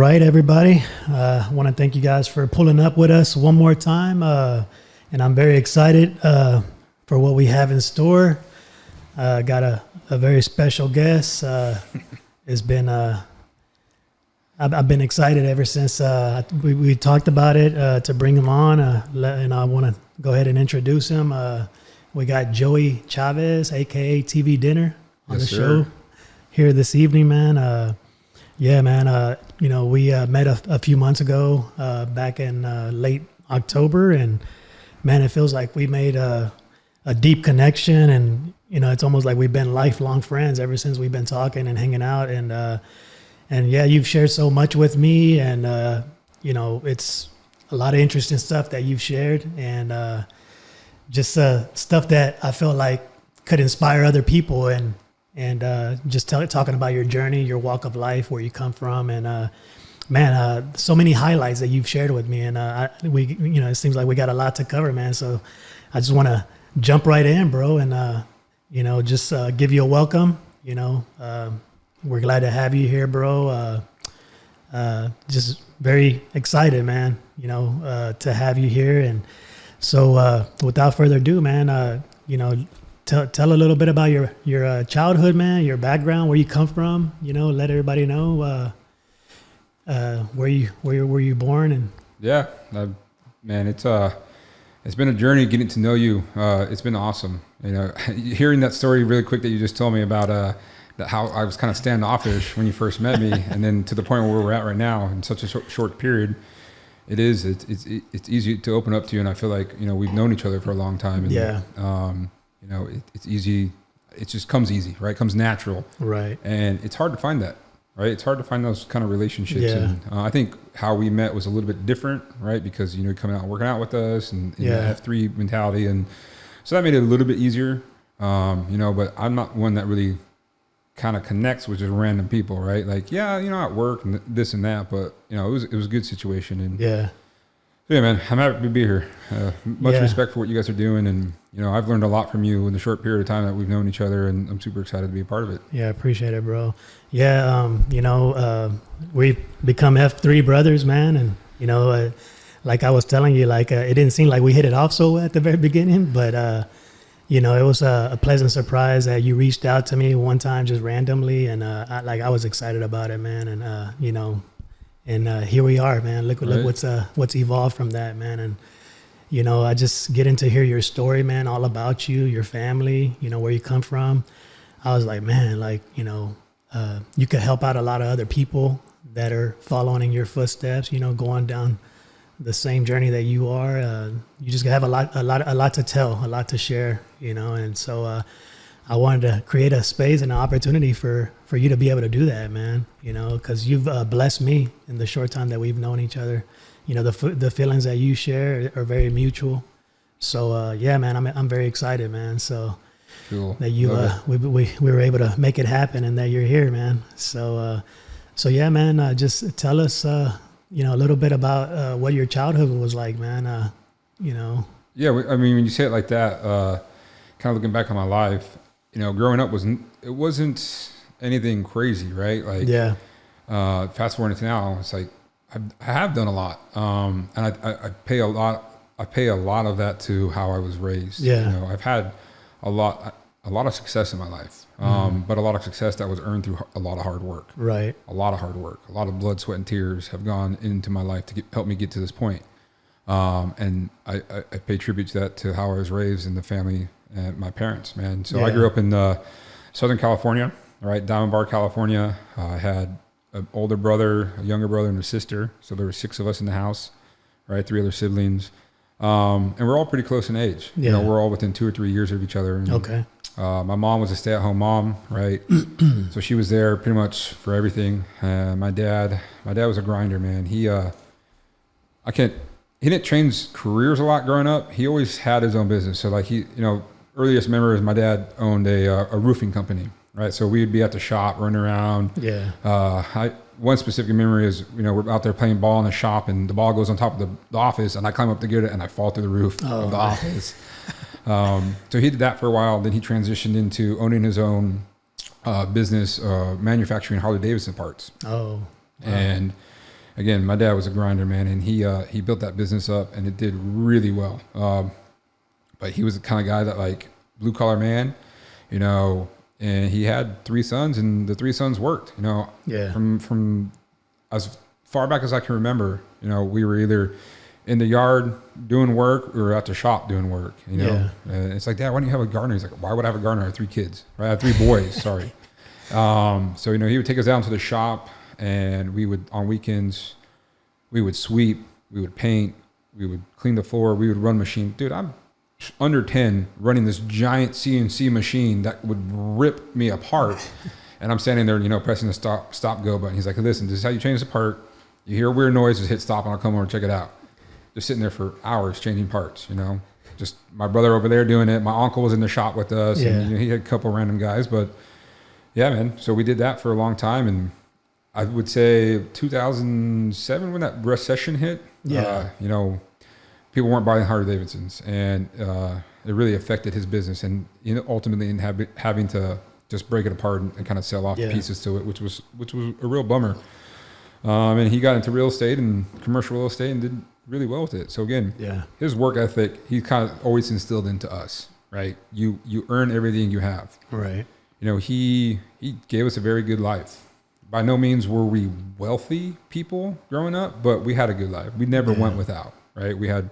right, everybody. I want to thank you guys for pulling up with us one more time. And I'm very excited for what we have in store. Got a very special guest. It's been I've been excited ever since we talked about it to bring him on. And I want to go ahead and introduce him. We got Joey Chavez, aka TV Dinner, on the show here this evening, man. Yeah, man. We met a few months ago, back in late October, and man, it feels like we made a deep connection, and it's almost like we've been lifelong friends ever since we've been talking and hanging out, and yeah, you've shared so much with me, and it's a lot of interesting stuff that you've shared, and just stuff that I feel like could inspire other people, and just talking about your journey, your walk of life, where you come from, and man, so many highlights that you've shared with me, and it seems like we got a lot to cover, man. So I just want to jump right in, bro, and just give you a welcome. We're glad to have you here, bro. Just very excited, man. To have you here, and so without further ado, man, Tell a little bit about your childhood, man, your background, where you come from. Let everybody know where you were born, and yeah, man, it's been a journey getting to know you. It's been awesome. Hearing that story really quick that you just told me about how I was kind of standoffish when you first met me, and then to the point where we're at right now in such a short period. It's easy to open up to you, and I feel like we've known each other for a long time. And, yeah. It's easy. It just comes easy, right? It comes natural. Right. And it's hard to find that, right? It's hard to find those kind of relationships. Yeah. And I think how we met was a little bit different, right? Because, you're coming out and working out with us and that F3 mentality. And so that made it a little bit easier, but I'm not one that really kind of connects with just random people, right? Like, at work and this and that, but, it was a good situation. And yeah, man, I'm happy to be here. Much respect for what you guys are doing. And, I've learned a lot from you in the short period of time that we've known each other, and I'm super excited to be a part of it. Yeah, I appreciate it, bro. Yeah, we've become F3 brothers, man. And, like I was telling you, like it didn't seem like we hit it off so well at the very beginning, but, it was a pleasant surprise that you reached out to me one time just randomly. And I was excited about it, man. And, and here we are, man. Look what's evolved from that, man. And, I just getting to hear your story, man, all about you, your family, where you come from. I was like, man, you could help out a lot of other people that are following in your footsteps, going down the same journey that you are. You just have a lot to tell, a lot to share, and so I wanted to create a space and an opportunity for you to be able to do that, man, because you've blessed me in the short time that we've known each other. The feelings that you share are very mutual. So, yeah, man, I'm very excited, man. So cool. That you, we were able to make it happen, and that you're here, man. So yeah, man, just tell us, a little bit about what your childhood was like, man. Yeah, when you say it like that, kind of looking back on my life, growing up wasn't anything crazy, right? Like, yeah. Fast forward to now, it's like I have done a lot, and I pay a lot of that to how I was raised. Yeah. I've had a lot of success in my life, but a lot of success that was earned through a lot of hard work. Right. A lot of hard work, a lot of blood, sweat, and tears have gone into my life to help me get to this point. And I pay tribute to that, to how I was raised and the family and my parents, man. So I grew up in Southern California, right? Diamond Bar, California. I had an older brother, a younger brother, and a sister. So there were 6 of us in the house, right? 3 other siblings. And we're all pretty close in age. Yeah. We're all within 2 or 3 years of each other. And, okay. My mom was a stay-at-home mom, right? So she was there pretty much for everything. My dad was a grinder, man. He didn't change careers a lot growing up. He always had his own business. So earliest memory is my dad owned a roofing company, right? So we'd be at the shop running around. Yeah. One specific memory is, we're out there playing ball in the shop, and the ball goes on top of the office, and I climb up to get it, and I fall through the roof of the office. So he did that for a while. Then he transitioned into owning his own business, manufacturing Harley Davidson parts. Oh. Wow. And again, my dad was a grinder, man, and he built that business up, and it did really well. But he was the kind of guy that, like, blue collar man, you know, and he had 3 sons, and the 3 sons worked, you know. Yeah. From as far back as I can remember, you know, we were either in the yard doing work or at the shop doing work, you know. Yeah. And it's like, Dad, why don't you have a gardener? He's like, why would I have a gardener? I have 3 kids, right? I have 3 boys, sorry. So, you know, he would take us down to the shop, and we would, on weekends, we would sweep, we would paint, we would clean the floor, we would run machine. Dude, I'm under 10 running this giant CNC machine that would rip me apart. And I'm standing there, you know, pressing the stop go button. He's like, listen, this is how you change this part. You hear a weird noise, just hit stop, and I'll come over and check it out. Just sitting there for hours changing parts, you know. Just my brother over there doing it. My uncle was in the shop with us. Yeah. And, you know, he had a couple random guys. But, yeah, man. So we did that for a long time. And I would say 2007 when that recession hit, Yeah. you know, people weren't buying Harley Davidsons. And it really affected his business. And, you know, ultimately having to just break it apart and kind of sell off pieces to it, which was a real bummer. And he got into real estate and commercial real estate and did really well with it. So again, his work ethic, he kind of always instilled into us, right? You earn everything you have. Right. You know, he gave us a very good life. By no means were we wealthy people growing up, but we had a good life. We never went without, right? We had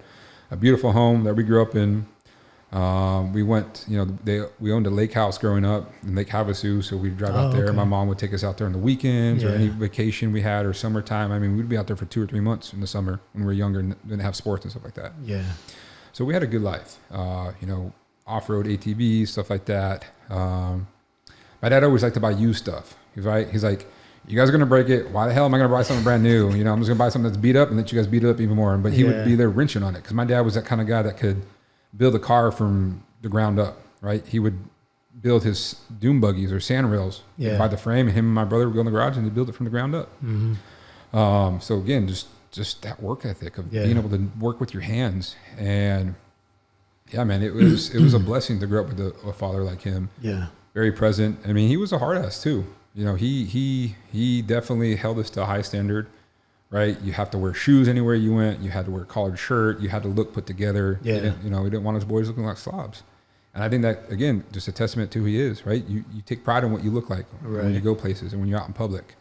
a beautiful home that we grew up in. We went, you know, we owned a lake house growing up in Lake Havasu, so we'd drive out there. Okay. My mom would take us out there on the weekends or any vacation we had or summertime. I mean, we'd be out there for 2 or 3 months in the summer when we were younger and didn't have sports and stuff like that. Yeah. So we had a good life, you know, off-road ATVs, stuff like that. My dad always liked to buy used stuff. He's like, you guys are going to break it. Why the hell am I going to buy something brand new? You know, I'm just going to buy something that's beat up and let you guys beat it up even more. But he would be there wrenching on it because my dad was that kind of guy that could build a car from the ground up, right? He would build his dune buggies or sand rails by the frame, and him and my brother would go in the garage and they'd build it from the ground up. Mm-hmm. So again, just that work ethic of being able to work with your hands. And yeah, man, it was a blessing to grow up with a father like him. Yeah. Very present. I mean, he was a hard ass too. You know, he definitely held us to a high standard. Right, you have to wear shoes anywhere you went. You had to wear a collared shirt. You had to look put together. Yeah, he didn't want his boys looking like slobs. And I think that again, just a testament to who he is. Right, you take pride in what you look like when you go places and when you're out in public.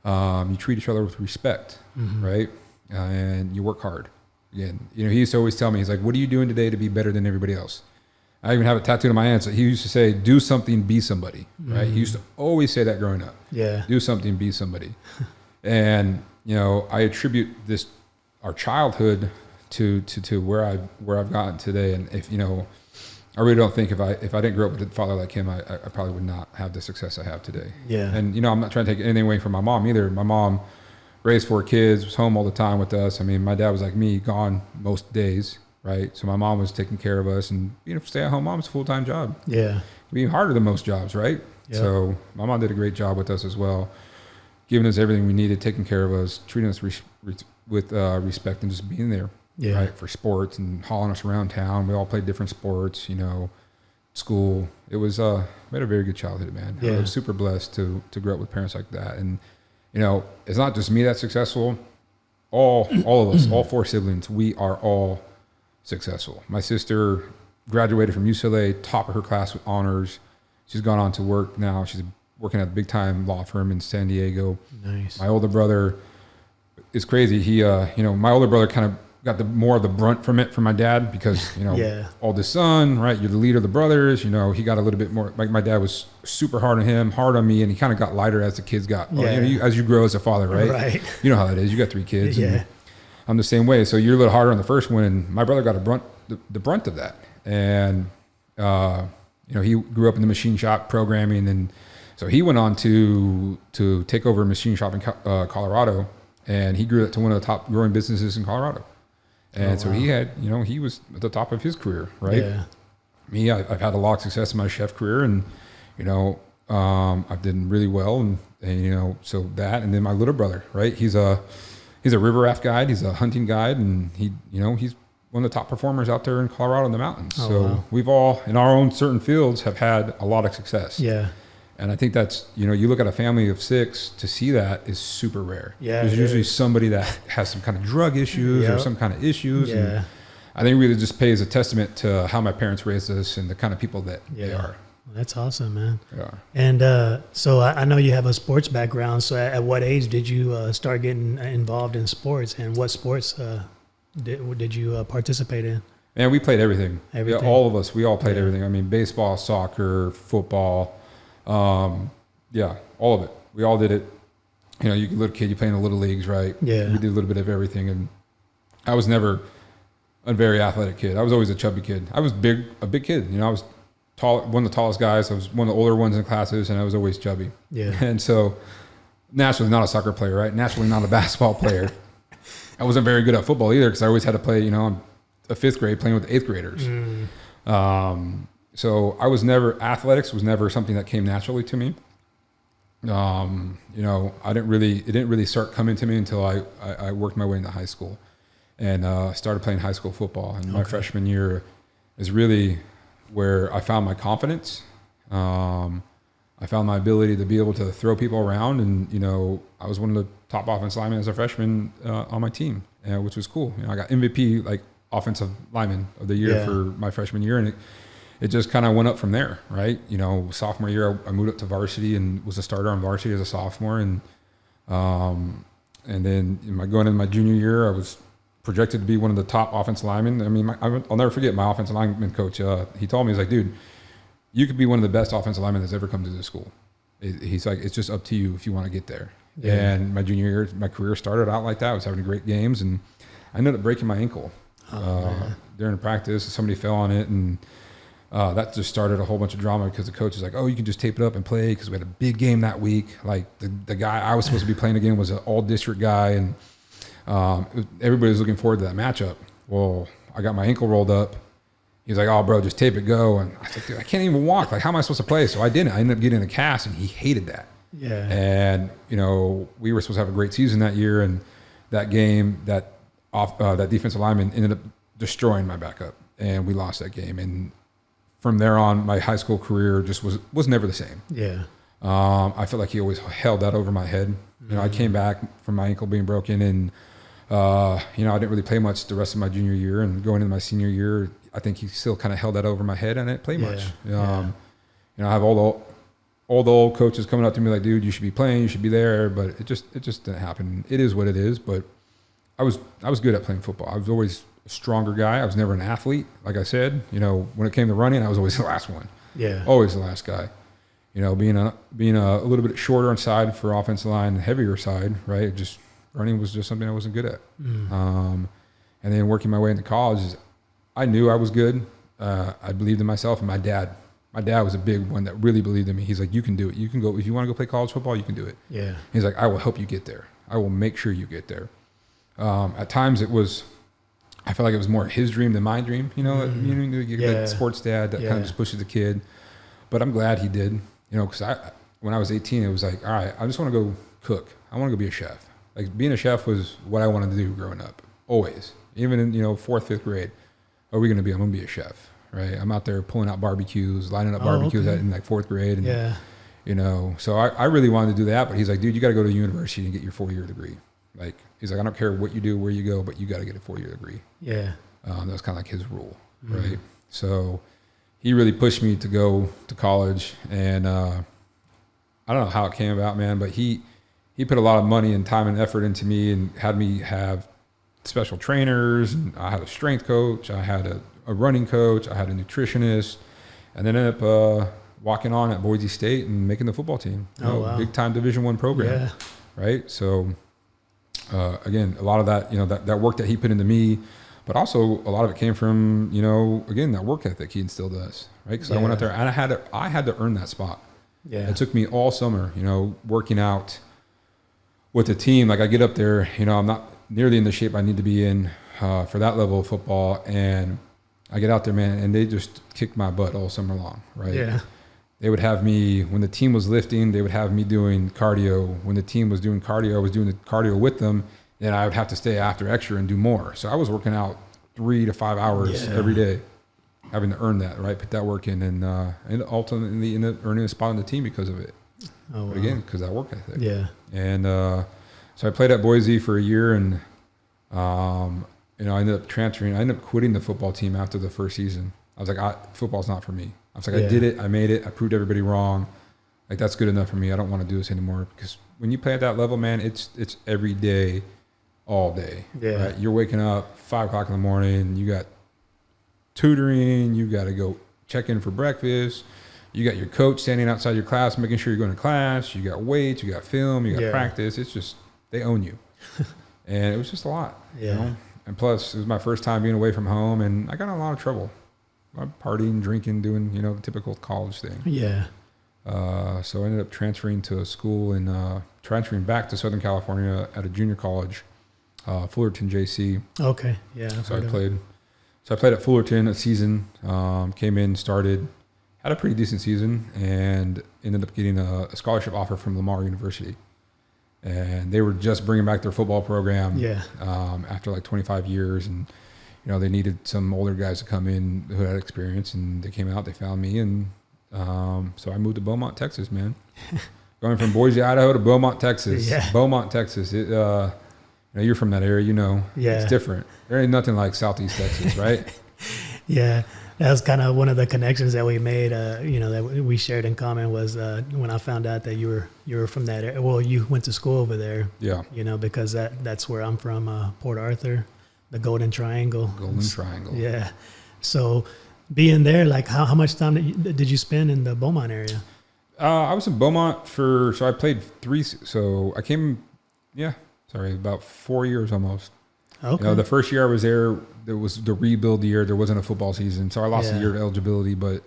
You treat each other with respect, right, and you work hard. Again, you know, he used to always tell me, he's like, "What are you doing today to be better than everybody else?" I even have it tattooed on my hand. So he used to say, "Do something, be somebody." Right, he used to always say that growing up. Yeah, do something, be somebody, and you know, I attribute our childhood to where I've gotten today. And if, you know, I really don't think if I didn't grow up with a father like him, I probably would not have the success I have today. Yeah. And, you know, I'm not trying to take anything away from my mom either. My mom raised 4 kids, was home all the time with us. I mean, my dad was like me, gone most days, right? So my mom was taking care of us, and, you know, stay-at-home mom's a full-time job. Yeah. It'd be harder than most jobs, right? Yep. So my mom did a great job with us as well, giving us everything we needed, taking care of us, treating us with respect, and just being there, right, for sports and hauling us around town. We all played different sports, you know, school. It was, we had a very good childhood, man. Yeah. I was super blessed to grow up with parents like that. And, you know, it's not just me that's successful. All of us, all 4 siblings, we are all successful. My sister graduated from UCLA, top of her class with honors. She's gone on to work now. She's working at a big time law firm in San Diego. Nice. My older brother is crazy. He, you know, my older brother kind of got more of the brunt from my dad because, you know, oldest son, right? You're the leader of the brothers. You know, he got a little bit more, like my dad was super hard on him, hard on me, and he kind of got lighter as the kids got, you know, as you grow as a father, right? Right. You know how that is. You got 3 kids. And I'm the same way. So you're a little harder on the first one, and my brother got the brunt of that. And, you know, he grew up in the machine shop programming, and so he went on to take over a machine shop in Colorado, and he grew it to one of the top growing businesses in Colorado. And so he had, you know, he was at the top of his career, right? Yeah. Me, I've had a lot of success in my chef career, and, you know, I've done really well, and you know, so that, and then my little brother, right? He's a river raft guide, he's a hunting guide, and he, you know, he's one of the top performers out there in Colorado in the mountains. We've all, in our own certain fields, have had a lot of success. Yeah. And I think that's, you look at a family of 6, to see that is super rare. Yeah, there's usually somebody that has some kind of drug issues or some kind of issues. Yeah. And I think it really just pays a testament to how my parents raised us and the kind of people that they are. That's awesome, man. Yeah. And so I know you have a sports background. So at what age did you start getting involved in sports, and what sports did you participate in? And we played everything. Everything. Yeah, all of us, we all played everything. I mean, baseball, soccer, football, all of it. We all did it. You a little kid, you play in the little leagues, right? Yeah. We did a little bit of everything. And I was never a very athletic kid. I was always a chubby kid. I was a big kid. I was tall, one of the tallest guys. I was one of the older ones in classes, and I was always chubby. Yeah. And so naturally not a soccer player, right? Naturally not a basketball player. I wasn't very good at football either, because I always had to play, I'm a 5th grade playing with 8th graders. So I was never, athletics was never something that came naturally to me. It didn't really start coming to me until I worked my way into high school and started playing high school football. And my freshman year is really where I found my confidence. I found my ability to be able to throw people around, and I was one of the top offensive linemen as a freshman on my team, which was cool. I got MVP, like offensive lineman of the year for my freshman year, and it just kind of went up from there, right? Sophomore year I moved up to varsity and was a starter on varsity as a sophomore, and then going into my junior year, I was projected to be one of the top offensive linemen. I mean, I'll never forget my offensive lineman coach. He told me, he's like, dude, you could be one of the best offensive linemen that's ever come to this school. He's like, it's just up to you if you want to get there. Yeah. And my junior year, my career started out like that. I was having great games, and I ended up breaking my ankle during practice. Somebody fell on it, and that just started a whole bunch of drama, because the coach is like, oh, you can just tape it up and play, because we had a big game that week. Like the guy I was supposed to be playing again was an all-district guy, and everybody was looking forward to that matchup. Well, I got my ankle rolled up. He's like, oh, bro, just tape it, go. And I was like, dude, I can't even walk. Like, how am I supposed to play? So I didn't. I ended up getting a cast, and he hated that. Yeah. And, we were supposed to have a great season that year, and that game, that defensive lineman ended up destroying my backup, and we lost that game. And from there on, my high school career just was never the same. Yeah. I felt like he always held that over my head. I came back from my ankle being broken, and I didn't really play much the rest of my junior year, and going into my senior year, I think he still kind of held that over my head, and I didn't play much. I have all the old coaches coming up to me like, dude, you should be playing, you should be there, but it just didn't happen. It is what it is. But I was good at playing football. I was always a stronger guy. I was never an athlete, like I said. When it came to running, I was always the last one. Yeah, always the last guy. Being a little bit shorter on side for offensive line, heavier side, right? Just running was just something I wasn't good at. And then working my way into college, I knew I was good. I believed in myself, and my dad was a big one that really believed in me. He's like, you can do it. You can go, if you want to go play college football, you can do it. Yeah. He's like, I will help you get there. I will make sure you get there. At times I felt like it was more his dream than my dream. You get that sports dad that kind of just pushes the kid. But I'm glad he did. Because when I was 18, it was like, all right, I just want to go cook. I want to go be a chef. Like, being a chef was what I wanted to do growing up, always. Even in 4th, 5th grade, I'm going to be a chef, right? I'm out there pulling out barbecues, lining up barbecues in like 4th grade, and so I really wanted to do that. But he's like, dude, you got to go to university and get your 4-year degree. Like, he's like, I don't care what you do, where you go, but you got to get a 4-year degree. Yeah, that was kind of like his rule, right? So he really pushed me to go to college, and I don't know how it came about, man, but he put a lot of money and time and effort into me, and had me have special trainers. And I had a strength coach, I had a running coach, I had a nutritionist, and then ended up walking on at Boise State and making the football team. Wow. Big time Division I program, right? So again, a lot of that, that work that he put into me, but also a lot of it came from, again, that work ethic he instilled in us, right? Because I went out there and I had to earn that spot. Yeah. It took me all summer, working out with the team. Like, I get up there, I'm not nearly in the shape I need to be in for that level of football, and I get out there, man, and they just kicked my butt all summer long, right? Yeah. They would have me, when the team was lifting, they would have me doing cardio. When the team was doing cardio, I was doing the cardio with them, and I would have to stay after extra and do more. So I was working out 3 to 5 hours every day. having to earn that, right? Put that work in, and ultimately ended up earning a spot on the team because of it. Oh, wow. But again, because that work ethic. Yeah. And so I played at Boise for a year, and I ended up transferring. I ended up quitting the football team after the first season. I was like, football's not for me. I was like, I did it. I made it. I proved everybody wrong. Like, that's good enough for me. I don't want to do this anymore. Because when you play at that level, man, it's every day, all day. Yeah. Right? You're waking up 5 o'clock in the morning. You got tutoring. You got to go check in for breakfast. You got your coach standing outside your class, making sure you're going to class. You got weights. You got film. You got practice. It's just, they own you. And it was just a lot. Yeah. You know? And plus, it was my first time being away from home, and I got in a lot of trouble. Partying, drinking, doing, the typical college thing. Yeah. So I ended up transferring to a school and transferring back to Southern California at a junior college, Fullerton JC. Okay. Yeah. So I played at Fullerton a season, came in, started, had a pretty decent season, and ended up getting a scholarship offer from Lamar University. And they were just bringing back their football program after like 25 years. And, they needed some older guys to come in who had experience, and they came out, they found me. And so I moved to Beaumont, Texas, man. Going from Boise, Idaho to Beaumont, Texas. Yeah. Beaumont, Texas. You're from that area, it's different. There ain't nothing like Southeast Texas, right? Yeah. That was kind of one of the connections that we made, that we shared in common was when I found out that you were from that area. Well, you went to school over there. Yeah. Because that's where I'm from, Port Arthur, the Golden Triangle. Golden Triangle. Yeah. So being there, like how much time did you spend in the Beaumont area? I was in Beaumont so I played I came, about 4 years almost. Okay. The first year I was there, it was the rebuild year. There wasn't a football season, so I lost a year of eligibility. But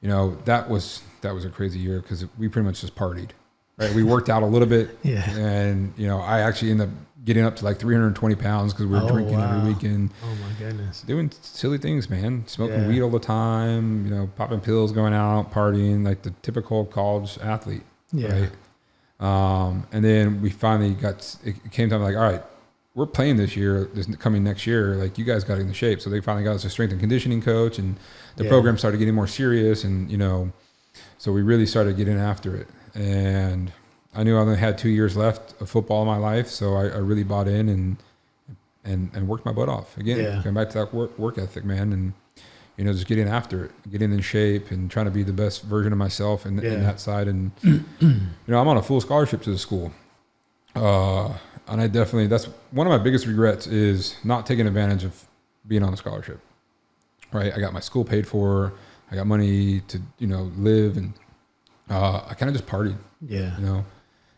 that was a crazy year because we pretty much just partied. Right, we worked out a little bit, and I actually ended up getting up to like 320 pounds because we were drinking every weekend. Oh my goodness! Doing silly things, man. Smoking weed all the time. Popping pills, going out, partying, like the typical college athlete. Yeah. Right. And then we finally it came time like, all right, we're playing this coming next year. Like, you guys got in the shape. So they finally got us a strength and conditioning coach, and the program started getting more serious. And, so we really started getting after it. And I knew I only had 2 years left of football in my life. So I really bought in and worked my butt off. Again, going back to that work ethic, man. And, just getting after it, getting in shape and trying to be the best version of myself in that side. And, I'm on a full scholarship to the school. And that's one of my biggest regrets is not taking advantage of being on a scholarship, right? I got my school paid for. I got money to, live, and I kind of just partied. Yeah.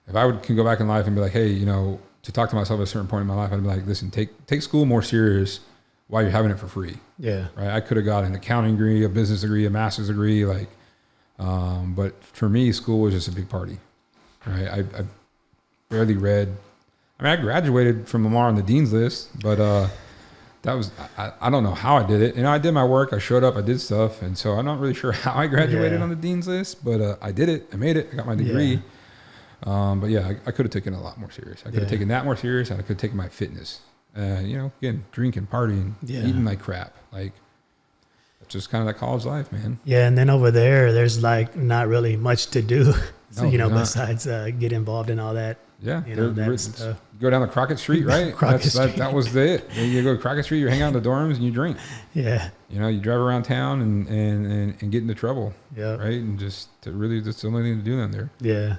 If I can go back in life and be like, hey, to talk to myself at a certain point in my life, I'd be like, listen, take school more serious while you're having it for free. Yeah. Right. I could have got an accounting degree, a business degree, a master's degree, but for me, school was just a big party. Right. I barely read. I graduated from Lamar on the dean's list, but that was, I don't know how I did it. I did my work. I showed up. I did stuff. And so I'm not really sure how I graduated on the dean's list, but I did it. I made it. I got my degree. But I could have taken it a lot more serious. I could have taken that more serious, and I could have taken my fitness. Again, drinking, partying, eating like crap. Like, it's just kind of that college life, man. Yeah, and then over there's like not really much to do, besides get involved in all that. Yeah, go down to Crockett Street, right? Street. That was it. You go to Crockett Street, you hang out in the dorms, and you drink. Yeah. You drive around town and get into trouble. Yeah. Right, and that's the only thing to do down there. Yeah.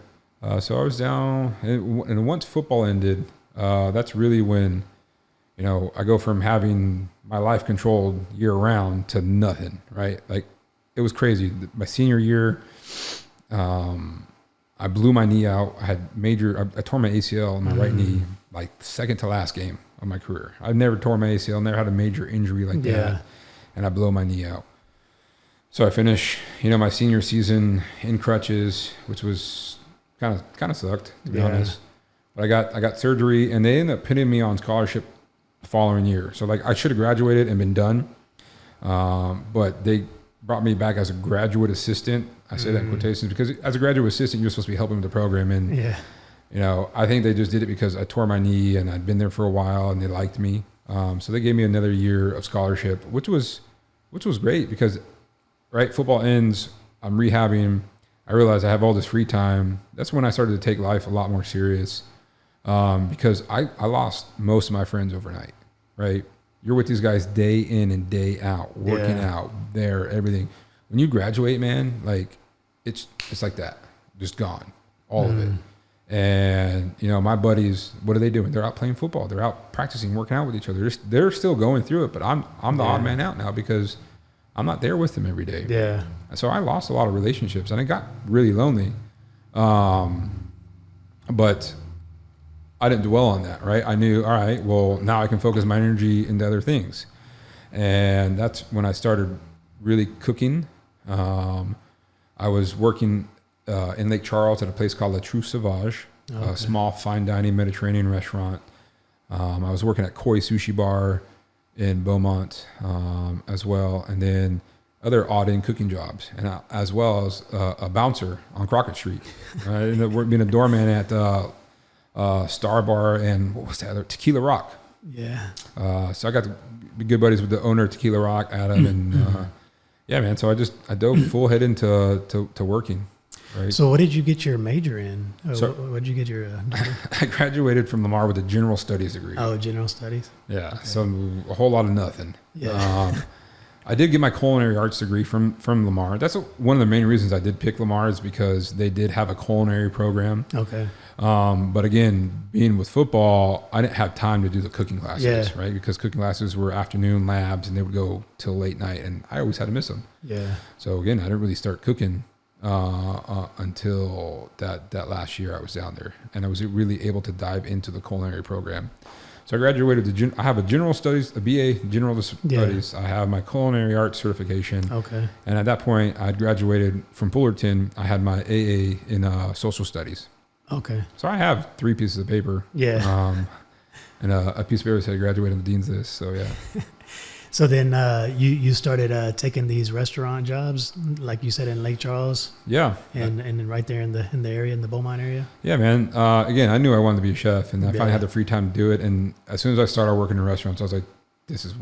So I was down, and once football ended, that's really when, I go from having my life controlled year round to nothing. Right, like it was crazy. My senior year, I blew my knee out. I tore my ACL in my right knee, like second to last game of my career. I've never tore my ACL, never had a major injury like that. And I blow my knee out. So I finish, my senior season in crutches, which was kind of sucked, to be honest. But I got surgery, and they ended up putting me on scholarship the following year. So I should have graduated and been done. But they brought me back as a graduate assistant. I say that in quotations because as a graduate assistant, you're supposed to be helping with the program. And, I think they just did it because I tore my knee and I'd been there for a while and they liked me. So they gave me another year of scholarship, which was which was great because, right, football ends, I'm rehabbing, I realize I have all this free time. That's when I started to take life a lot more serious, because I lost most of my friends overnight, right? You're with these guys day in and day out, working out, there, everything. When you graduate, man, like it's like that, just gone, all of it. And, you know, my buddies, what are they doing? They're out playing football. They're out practicing, working out with each other. They're still going through it, but I'm the odd man out now because I'm not there with them every day. Yeah. And so I lost a lot of relationships and it got really lonely. But I didn't dwell on that, right? I knew, all right, well, now I can focus my energy into other things. And that's when I started really cooking. I was working in Lake Charles at a place called La True Sauvage, a small fine dining Mediterranean restaurant. I was working at Koi Sushi Bar in Beaumont as well, and then other odd-end cooking jobs, and as well as a bouncer on Crockett Street. Right? And being a doorman at Star Bar and what was that other? Tequila Rock. Yeah. So I got to be good buddies with the owner of Tequila Rock, Adam, and yeah, man. So I dove full head into working. Right. So what did you get your major in? So, what did you get your I graduated from Lamar with a general studies degree. Oh, general studies. Yeah, okay. So a whole lot of nothing. Yeah. I did get my culinary arts degree from Lamar. That's one of the main reasons I did pick Lamar is because they did have a culinary program. Okay. But again, being with football, I didn't have time to do the cooking classes, right? Because cooking classes were afternoon labs and they would go till late night, and I always had to miss them. Yeah. So again, I didn't really start cooking until that last year I was down there, and I was really able to dive into the culinary program. So I graduated I have a general studies, a BA general studies. I have my culinary arts certification. Okay. And at that point, I'd graduated from Fullerton. I had my AA in social studies. Okay. So I have 3 pieces of paper. Yeah. And a piece of paper said I graduated on the dean's list. So yeah. So then you started taking these restaurant jobs, like you said, in Lake Charles. Yeah. And then right there in the area, in the Beaumont area. Yeah, man. Again, I knew I wanted to be a chef, and I finally had the free time to do it. And as soon as I started working in restaurants, I was like, this is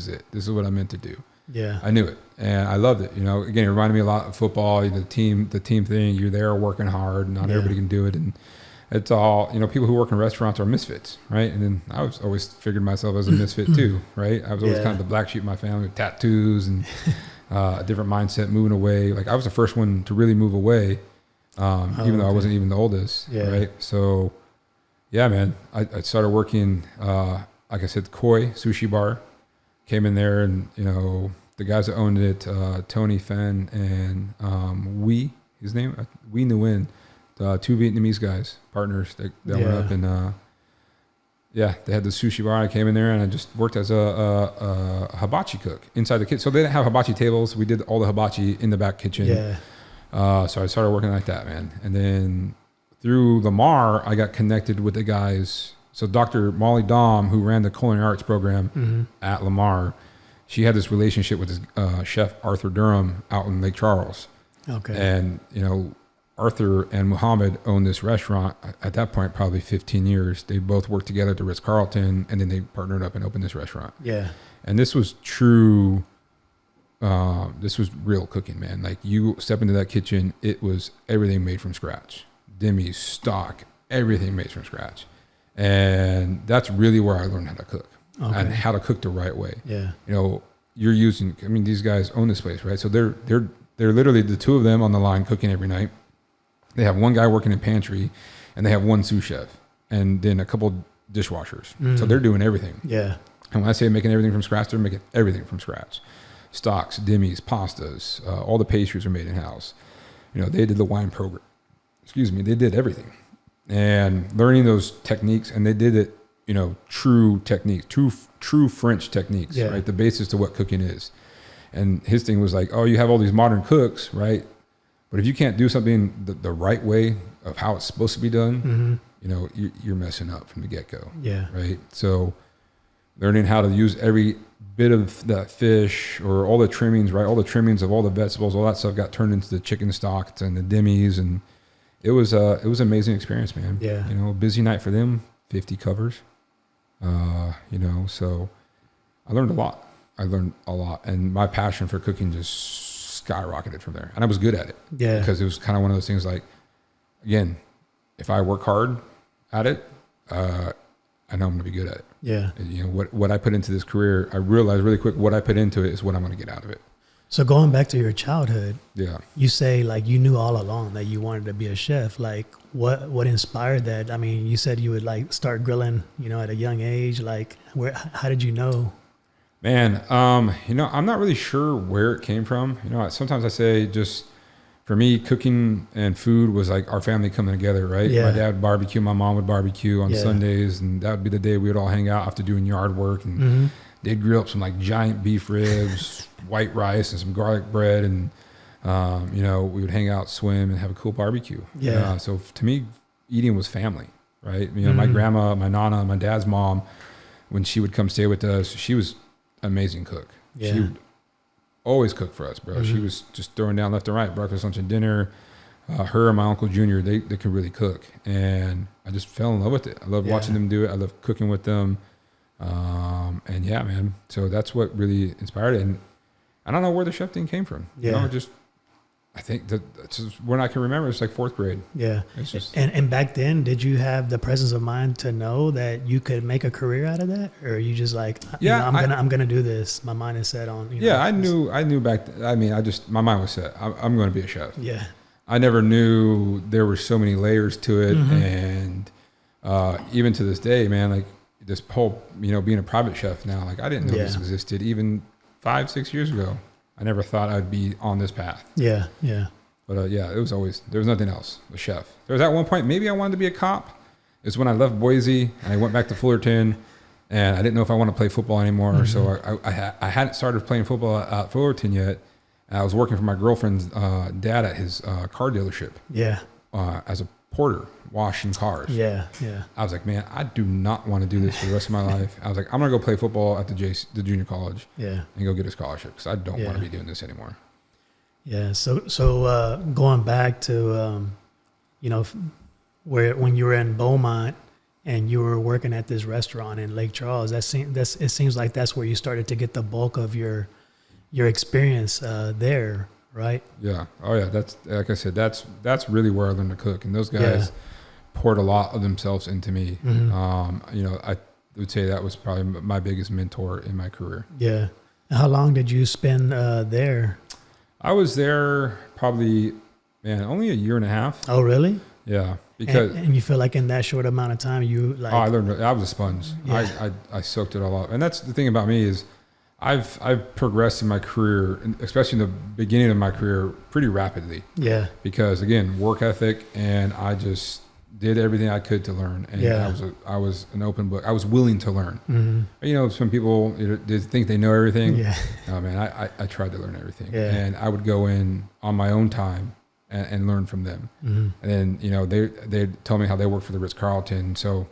it. This is what I'm meant to do. Yeah. I knew it, and I loved it. You know, again, it reminded me a lot of football. You know, the team thing. You're there working hard. Not everybody can do it, and it's all, you know, people who work in restaurants are misfits, right? And then I was always figured myself as a misfit too, right? I was always kind of the black sheep of my family with tattoos and a different mindset, moving away. Like I was the first one to really move away, even though I wasn't even the oldest, right? So yeah, man, I started working, like I said, the Koi Sushi Bar, came in there, and, you know, the guys that owned it, Tony Fenn and his name, Huy Nguyen, 2 Vietnamese guys, partners that were up in, they had the sushi bar. I came in there and I just worked as a hibachi cook inside the kitchen. So they didn't have hibachi tables. We did all the hibachi in the back kitchen. Yeah. So I started working like that, man. And then through Lamar, I got connected with the guys. So Dr. Molly Dahm, who ran the culinary arts program at Lamar, she had this relationship with this chef Arthur Durham out in Lake Charles. Okay. And, you know, Arthur and Muhammad owned this restaurant at that point, probably 15 years. They both worked together at the Ritz-Carlton, and then they partnered up and opened this restaurant. Yeah. And this was true. This was real cooking, man. Like you step into that kitchen, it was everything made from scratch. Demi, stock, everything made from scratch. And that's really where I learned how to cook and how to cook the right way. Yeah. You know, these guys own this place, right? So they're literally the 2 of them on the line cooking every night. They have 1 guy working in pantry, and they have 1 sous chef, and then a couple dishwashers. So they're doing everything. Yeah. And when I say making everything from scratch, they're making everything from scratch. Stocks, demis, pastas, all the pastries are made in house. You know, they did the wine program. They did everything, and learning those techniques, and they did it, you know, true techniques, true French techniques, right? The basis to what cooking is. And his thing was like, oh, you have all these modern cooks, right? But if you can't do something the right way of how it's supposed to be done, you know, you're messing up from the get-go. Yeah. Right. So learning how to use every bit of that fish or all the trimmings, right? All the trimmings of all the vegetables, all that stuff got turned into the chicken stocks and the demis. And it was an amazing experience, man. Yeah. You know, busy night for them, 50 covers, you know, so I learned a lot. I learned a lot, and my passion for cooking just skyrocketed from there. And I was good at it. Yeah. Because it was kind of one of those things like, again, if I work hard at it, I know I'm going to be good at it. Yeah. And, you know, what I put into this career, I realized really quick what I put into it is what I'm going to get out of it. So going back to your childhood, Yeah. you say like you knew all along that you wanted to be a chef. Like what inspired that? I mean, you said you would like start grilling, you know, at a young age. Like how did you know? Man, you know, I'm not really sure where it came from. You know, sometimes I say just for me, cooking and food was like our family coming together, right? Yeah. My dad would barbecue, my mom would barbecue on Yeah. Sundays, and that would be the day we would all hang out after doing yard work. And they'd grill up some like giant beef ribs, white rice, and some garlic bread. And, you know, we would hang out, swim, and have a cool barbecue. Yeah. So to me, eating was family, right? You know, my grandma, my nana, my dad's mom, when she would come stay with us, she was an amazing cook. Yeah. She would always cook for us, bro. She was just throwing down left and right, breakfast, lunch, and dinner. Her and my uncle Junior, they could really cook, and I just fell in love with it. I love watching them do it. I love cooking with them, and yeah, man. So that's what really inspired it. And I don't know where the chef thing came from. Yeah. You know, just I think that's just when I can remember. It's like fourth grade. Yeah. It's just And back then, did you have the presence of mind to know that you could make a career out of that, or are you just like, Yeah, you know, I'm gonna do this. My mind is set on. You know, yeah. I knew back. I mean, my mind was set. I'm going to be a chef. Yeah. I never knew there were so many layers to it, and even to this day, man, like this whole, you know, being a private chef now, like I didn't know this existed even 5-6 years ago. I never thought I'd be on this path. Yeah. Yeah. But yeah, it was always, there was nothing else, a chef. There was at one point, maybe I wanted to be a cop. It's when I left Boise and I went back to Fullerton, and I didn't know if I wanted to play football anymore. So I hadn't started playing football at Fullerton yet. I was working for my girlfriend's dad at his car dealership. Yeah. As a porter, washing cars. Yeah. Yeah. I was like, man, I do not want to do this for the rest of my life. I was like, I'm going to go play football at the junior college Yeah. and go get a scholarship because I don't want to be doing this anymore. Yeah. So going back to, you know, when you were in Beaumont and you were working at this restaurant in Lake Charles, it seems like that's where you started to get the bulk of your experience there, right? Yeah. Oh yeah. That's, like I said, that's really where I learned to cook. And those guys poured a lot of themselves into me. You know, I would say that was probably my biggest mentor in my career. Yeah. And how long did you spend there? I was there probably, man, only a year and a half. Oh, really? Yeah. Because and you feel like in that short amount of time, you like, I learned, I was a sponge. Yeah. I soaked it all up. And that's the thing about me is I've progressed in my career, especially in the beginning of my career, pretty rapidly. Yeah. Because again, work ethic, and I just did everything I could to learn. And I was an open book. I was willing to learn. You know, some people they think they know everything. Yeah. No, man, I tried to learn everything. Yeah. And I would go in on my own time and learn from them. And then, you know, they'd tell me how they work for the Ritz-Carlton. So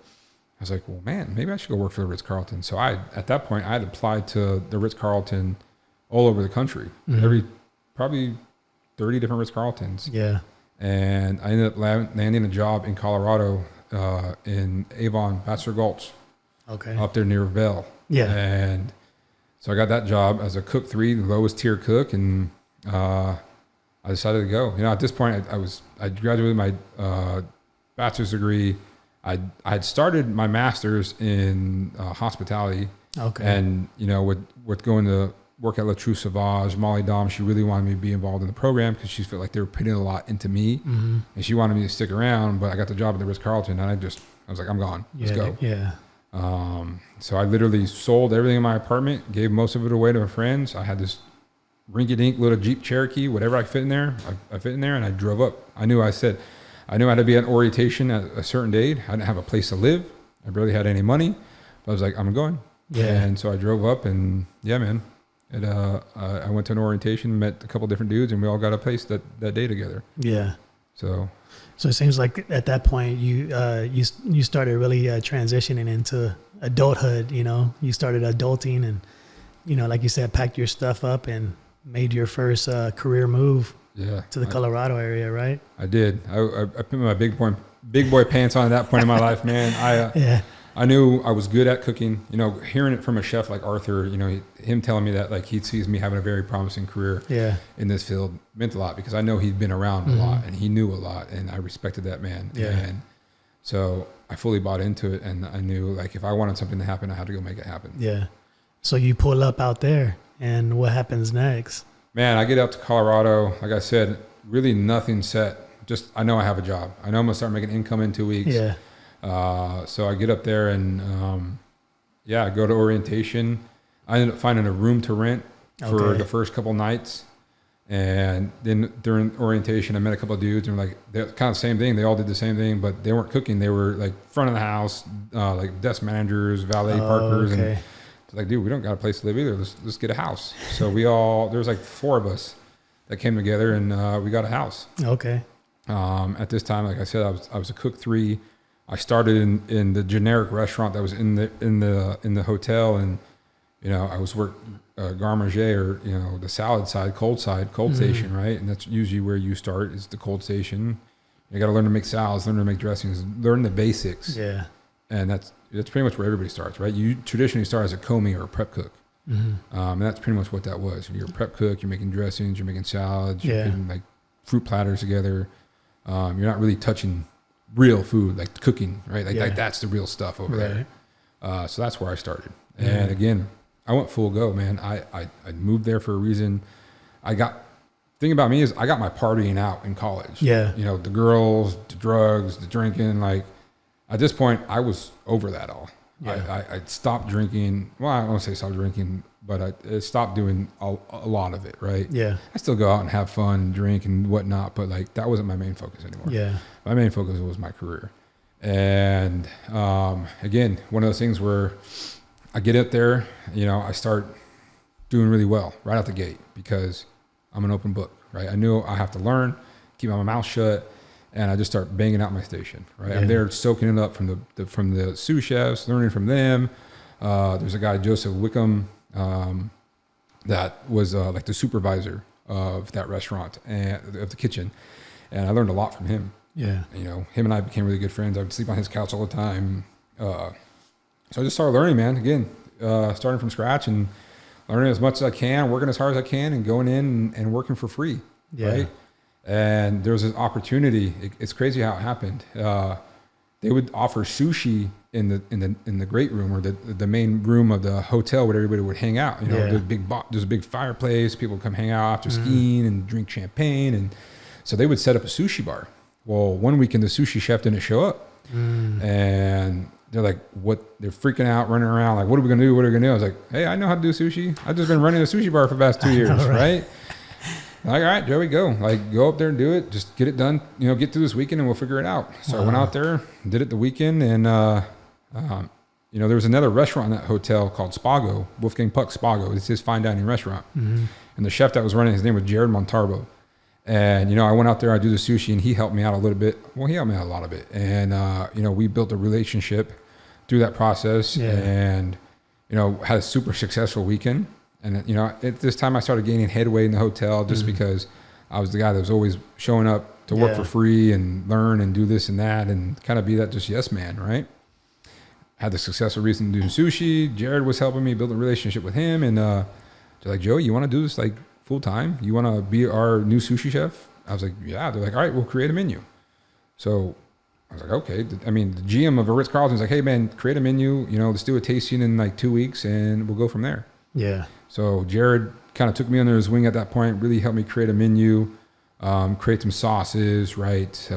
I was like, well, man, maybe I should go work for the Ritz-Carlton. So at that point, I had applied to the Ritz-Carlton all over the country, probably 30 different Ritz-Carltons. Yeah. And I ended up landing a job in Colorado, in Avon, Bachelor Gulch, up there near Vail. Yeah. And so I got that job as a cook 3, the lowest tier cook. And, I decided to go. You know, at this point I graduated my, bachelor's degree. I'd started my master's in hospitality. Okay. And, you know, with going to work at La True Sauvage, Molly Dom, she really wanted me to be involved in the program because she felt like they were putting a lot into me. And she wanted me to stick around, but I got the job at the Ritz-Carlton, and I was like, I'm gone. Let's go. Yeah. So I literally sold everything in my apartment, gave most of it away to my friends. I had this rinky-dink little Jeep Cherokee, whatever I fit in there, I fit in there, and I drove up. I knew I had to be at orientation at a certain date. I didn't have a place to live. I barely had any money. But I was like, I'm going. Yeah. And so I drove up, and yeah, man. I went to an orientation, met a couple different dudes, and we all got a place that day together. Yeah. So it seems like at that point you started really transitioning into adulthood. You know, you started adulting, and you know, like you said, packed your stuff up and made your first career move. Yeah, to the Colorado area, right? I did. I put my big boy pants on at that point in my life, man. I knew I was good at cooking. You know, hearing it from a chef like Arthur, you know, him telling me that like he sees me having a very promising career in this field meant a lot, because I know he'd been around a lot and he knew a lot, and I respected that man. Yeah. And so I fully bought into it, and I knew like if I wanted something to happen, I had to go make it happen. Yeah. So you pull up out there, and what happens next? Man, I get out to Colorado. Like I said, really nothing set. Just I know I have a job. I know I'm gonna start making income in 2 weeks. Yeah. So I get up there and, I go to orientation. I ended up finding a room to rent for the first couple nights. And then during orientation, I met a couple of dudes, and like, they're kind of the same thing. They all did the same thing, but they weren't cooking. They were like front of the house, like desk managers, valet parkers. Okay. And it's like, dude, we don't got a place to live either. Let's get a house. So there was like 4 of us that came together, and we got a house. Okay. At this time, like I said, I was a cook 3. I started in the generic restaurant that was in the hotel, and you know I was garde manger, or you know the salad side, cold station, right? And that's usually where you start, is the cold station. You got to learn to make salads, learn to make dressings, learn the basics. Yeah. And that's pretty much where everybody starts, right? You traditionally start as a commis or a prep cook, and that's pretty much what that was. You're a prep cook. You're making dressings. You're making salads. You're putting like fruit platters together. You're not really touching real food, like cooking, right? Like that's the real stuff over there. So that's where I started. And again, I went full go, man. I moved there for a reason. Thing about me is I got my partying out in college. Yeah. You know, the girls, the drugs, the drinking. Like at this point, I was over that all. Yeah. I stopped drinking. Well, I don't want to say stopped drinking, but I stopped doing a lot of it, right? Yeah. I still go out and have fun, drink and whatnot, but like that wasn't my main focus anymore. Yeah. My main focus was my career. And again, one of those things where I get up there, you know, I start doing really well right out the gate, because I'm an open book, right? I knew I have to learn, keep my mouth shut, and I just start banging out my station, right? Yeah. I'm there soaking it up from the sous chefs, learning from them. There's a guy, Joseph Wickham, that was like the supervisor of that restaurant and of the kitchen, and I learned a lot from him. Yeah, you know, him and I became really good friends. I would sleep on his couch all the time. So I just started learning, man. Again, starting from scratch and learning as much as I can, working as hard as I can, and going in and working for free. Yeah. Right. And there was this opportunity. It's crazy how it happened. They would offer sushi in the great room, or the main room of the hotel where everybody would hang out. You know, there's a big fireplace. People would come hang out after skiing and drink champagne, and so they would set up a sushi bar. Well, one weekend the sushi chef didn't show up, and they're like, "What?" They're freaking out, running around, like, "What are we gonna do? What are we gonna do?" I was like, "Hey, I know how to do sushi. I've just been running a sushi bar for the past 2 years, right?" Like, all right, Joey, go. Like, go up there and do it. Just get it done. You know, get through this weekend and we'll figure it out. So I went out there, did it the weekend, and you know, there was another restaurant in that hotel called Spago, Wolfgang Puck Spago. It's his fine dining restaurant, and the chef that was running, his name was Jared Montalvo. And you know, I went out there, I do the sushi, and he helped me out a little bit. Well, he helped me out a lot of it, and you know, we built a relationship through that process, and you know, had a super successful weekend. And you know, at this time I started gaining headway in the hotel, just because I was the guy that was always showing up to work for free and learn and do this and that, and kind of be that just yes man, right? Had the successful reason to do sushi. Jared was helping me build a relationship with him, and they're like, "Joey, you want to do this like full time? You want to be our new sushi chef?" I was like, "Yeah." They're like, "All right, we'll create a menu." So I was like, "Okay." I mean, the GM of a Ritz-Carlton is like, "Hey man, create a menu. You know, let's do a tasting in like 2 weeks, and we'll go from there." Yeah. So Jared kind of took me under his wing at that point, really helped me create a menu, create some sauces, right?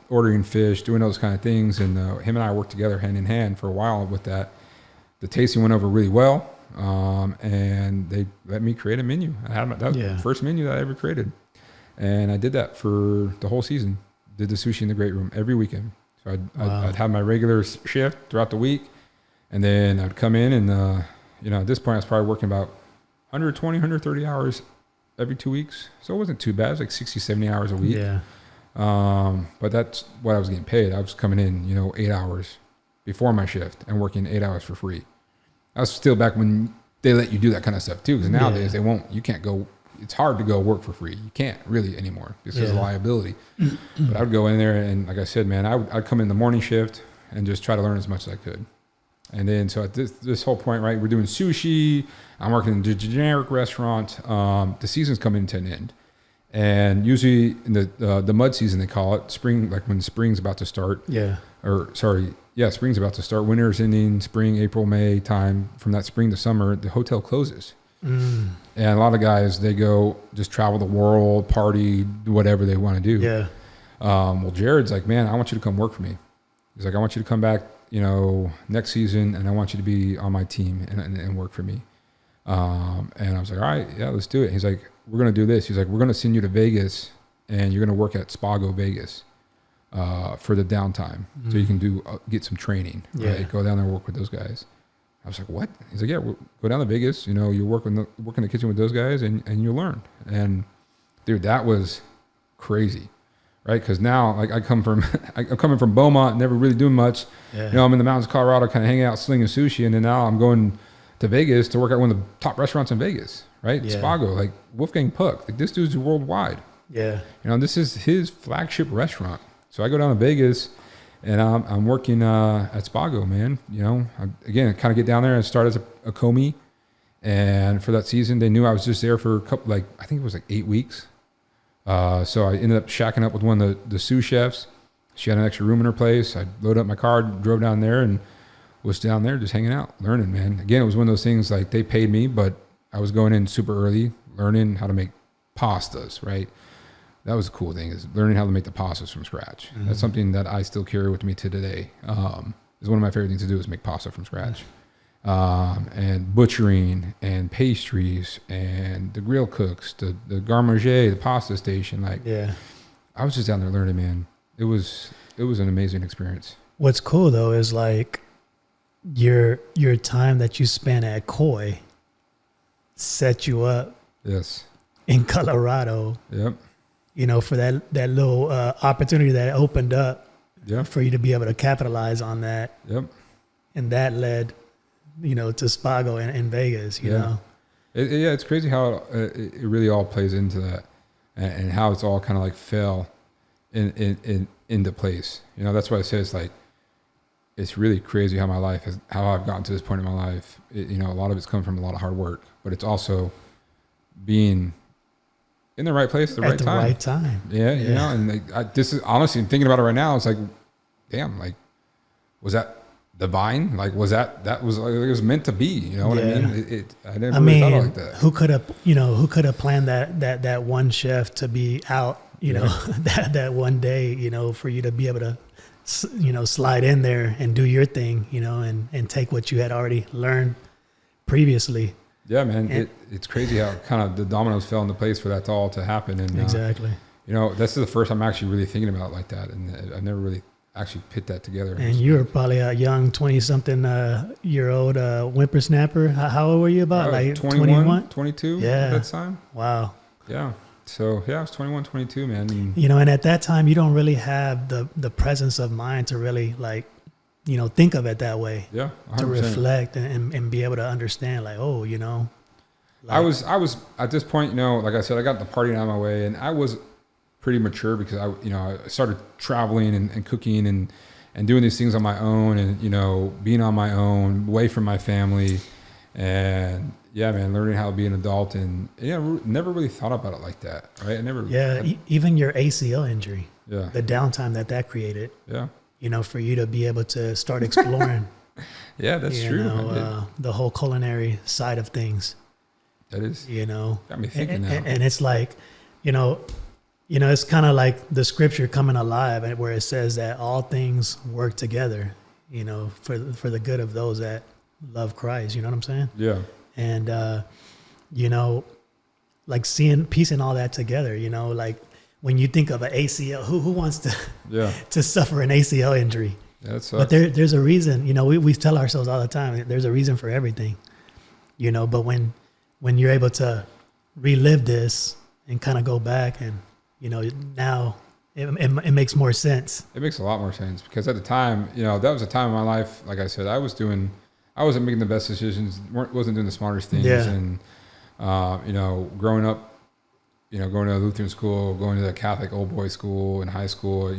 Ordering fish, doing those kind of things. And him and I worked together hand in hand for a while with that. The tasting went over really well. And they let me create a menu. I had that was the first menu that I ever created. And I did that for the whole season. Did the sushi in the great room every weekend. So I'd have my regular shift throughout the week. And then I'd come in and, you know, at this point I was probably working about 120, 130 hours every 2 weeks. So it wasn't too bad. It was like 60, 70 hours a week. Yeah. But that's what I was getting paid. I was coming in, you know, 8 hours before my shift and working 8 hours for free. I was still back when they let you do that kind of stuff too. Because nowadays they won't, you can't go, it's hard to go work for free. You can't really anymore because of liability. But I would go in there and like I said, man, I'd come in the morning shift and just try to learn as much as I could. And then so at this whole point, right, we're doing sushi. I'm working in a generic restaurant. The season's coming to an end. And usually in the mud season, they call it spring, like when spring's about to start. Yeah. Spring's about to start. Winter's ending, spring, April, May time. From that spring to summer, the hotel closes. And a lot of guys, they go just travel the world, party, do whatever they want to do. Yeah. Well, Jared's like, man, I want you to come work for me. He's like, I want you to come back, next season, and I want you to be on my team and work for me. And I was like, all right, yeah, let's do it. He's like, we're going to do this. He's like, we're going to send you to Vegas, and you're going to work at Spago Vegas for the downtime. So you can get some training. Yeah. Right? Go down there and work with those guys. I was like, what? He's like, yeah, we'll go down to Vegas. You work in the kitchen with those guys, and you'll learn. And dude, that was crazy, right? Because now, like, I'm coming from Beaumont, never really doing much. Yeah. I'm in the mountains of Colorado, kind of hanging out, slinging sushi, and then now I'm going to Vegas to work at one of the top restaurants in Vegas, right? Yeah. Spago, like Wolfgang Puck, like this dude's worldwide. Yeah. This is his flagship restaurant. So I go down to Vegas, and I'm working at Spago, man. I kind of get down there and start as a commis. And for that season, they knew I was just there for a couple, I think it was 8 weeks. So I ended up shacking up with one of the sous chefs. She had an extra room in her place. I loaded up my car, drove down there, and was down there just hanging out, learning, man. Again, it was one of those things, like, they paid me, but I was going in super early, learning how to make pastas, right? That was the cool thing, is learning how to make the pastas from scratch. That's something that I still carry with me to today. It's one of my favorite things to do, is make pasta from scratch. And butchering and pastries and the grill cooks, the garde manger, the pasta station. I was just down there learning, man. It was an amazing experience. What's cool though is like your time that you spent at Koi set you up. Yes. In Colorado. Yep. For that little opportunity that opened up. Yeah. For you to be able to capitalize on that. Yep. And that led, to Spago in Vegas. You know. It's crazy how it really all plays into that, and how it's all kind of like fell into place. That's why I say it's really crazy how my life how I've gotten to this point in my life. A lot of it's come from a lot of hard work, but it's also being in the right place at the right time. Yeah. And this is honestly, thinking about it right now, it's like, damn, like, was that divine? Like, was that was like, it was meant to be? You know what I mean? I never really thought like that. Who could have planned that one chef to be out? That one day, for you to be able to, slide in there and do your thing, and take what you had already learned previously. Yeah, man, it's crazy how kind of the dominoes fell into place for that all to happen. And exactly, this is the first time I'm actually really thinking about it like that, and I've never really actually put that together. And you were probably a young 20-something year old whippersnapper. How old were you? About like 21, 22 yeah. At that time. Wow. Yeah. So I was 21, 22, man. And, and at that time, you don't really have the presence of mind to really think of it that way. Yeah. 100%. To reflect and be able to understand, like, oh, I was at this point, like I said, I got the partying out of my way, and I was pretty mature because I started traveling and cooking and doing these things on my own, and, being on my own, away from my family, and yeah, man, learning how to be an adult, and never really thought about it like that, right? I never. Yeah, even your ACL injury. Yeah. The downtime that created. Yeah. For you to be able to start exploring. Yeah, that's true. The whole culinary side of things. That is. Got me thinking now. And it's like, it's kind of like the scripture coming alive, where it says that all things work together, for the good of those that love Christ. You know what I'm saying? Yeah. And, like piecing all that together, like when you think of an ACL, who wants to suffer an ACL injury? Yeah, but there's a reason, we tell ourselves all the time, there's a reason for everything, but when you're able to relive this and kind of go back and, now it makes more sense. It makes a lot more sense because at the time, that was a time in my life, like I said, I wasn't making the best decisions, wasn't doing the smartest things. Yeah. And, growing up, going to a Lutheran school, going to the Catholic old boys school in high school,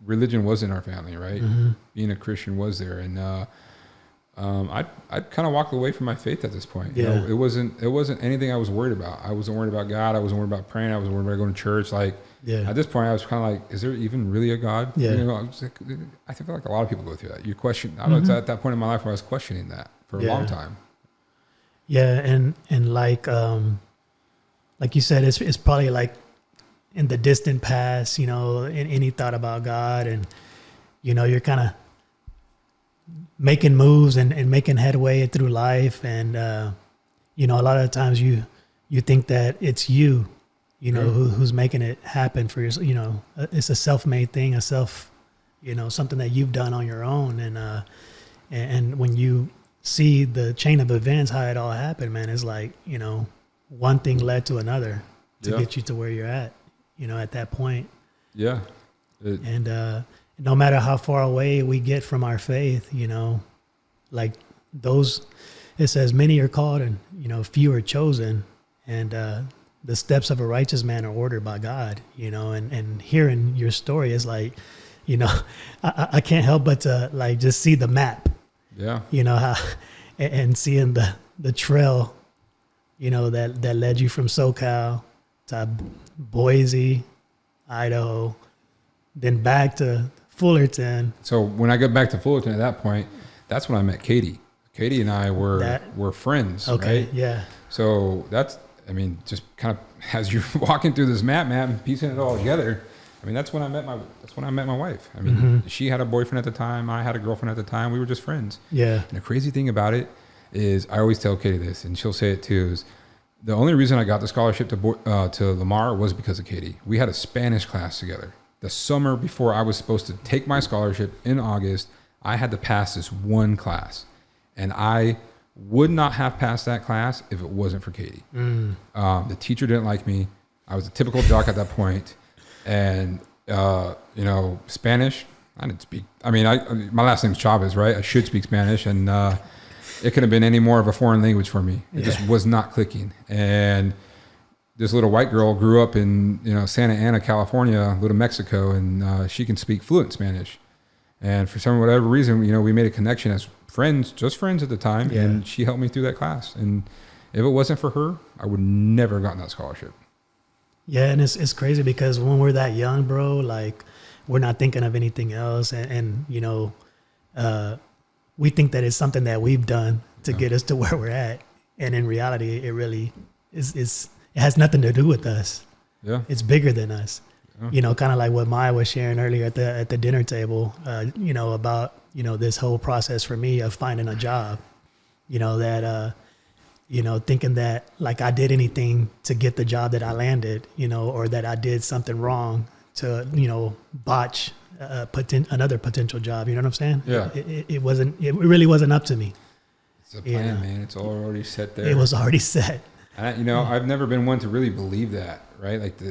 religion was in our family, right? Mm-hmm. Being a Christian was there. And, I'd kind of walk away from my faith at this point. Yeah. You know, it wasn't anything I was worried about. I wasn't worried about God. I wasn't worried about praying. I wasn't worried about going to church. Like, Yeah. at this point, I was kind of like, is there even really a God? Yeah. You know, I feel like a lot of people go through that. You question. I don't know. It's at that point in my life where I was questioning that for a long time. Yeah, and like you said, it's probably like in the distant past, you know, in any thought about God, and you know, you're kind of making moves and making headway through life, and you know, a lot of times you think that it's you know, who's making it happen for yourself. You know, it's a self-made thing, you know, something that you've done on your own, and when you see the chain of events, how it all happened, man, it's like, you know, one thing led to another to get you to where you're at, you know, at that point. Yeah. And no matter how far away we get from our faith, you know, like it says many are called and, you know, few are chosen, and the steps of a righteous man are ordered by God, you know, and hearing your story is like, you know, I can't help but to like just see the map. Yeah. You know, how, and seeing the trail, you know, that led you from SoCal to Boise, Idaho, then back to Fullerton. So when I got back to Fullerton at that point, that's when I met Katie. Katie and I were friends. Okay. Right? Yeah. So that's, I mean, just kind of as you're walking through this map and piecing it all together. I mean, that's when I met my wife. I mean, she had a boyfriend at the time. I had a girlfriend at the time. We were just friends. Yeah. And the crazy thing about it is, I always tell Katie this, and she'll say it too, is the only reason I got the scholarship to Lamar was because of Katie. We had a Spanish class together. The summer before I was supposed to take my scholarship in August, I had to pass this one class. And I would not have passed that class if it wasn't for Katie. The teacher didn't like me. I was a typical jock at that point. And, you know, Spanish, I didn't speak. I mean, my last name's Chavez, right? I should speak Spanish. And it couldn't have been any more of a foreign language for me. It just was not clicking. And this little white girl grew up in, you know, Santa Ana, California, little Mexico, and she can speak fluent Spanish. And for whatever reason, you know, we made a connection as friends, just friends at the time. Yeah. And she helped me through that class. And if it wasn't for her, I would never have gotten that scholarship. Yeah, and it's crazy because when we're that young, bro, like we're not thinking of anything else, and you know, we think that it's something that we've done to get us to where we're at, and in reality, it really is. It has nothing to do with us. Yeah, it's bigger than us. Yeah. You know, kind of like what Maya was sharing earlier at the dinner table. You know, about, you know, this whole process for me of finding a job. You know, that. You know, thinking that like I did anything to get the job that I landed, you know, or that I did something wrong to, you know, botch another potential job. You know what I'm saying? Yeah. It really wasn't up to me. It's a plan, man. It's already set there. It was already set. You know, I've never been one to really believe that, right? Like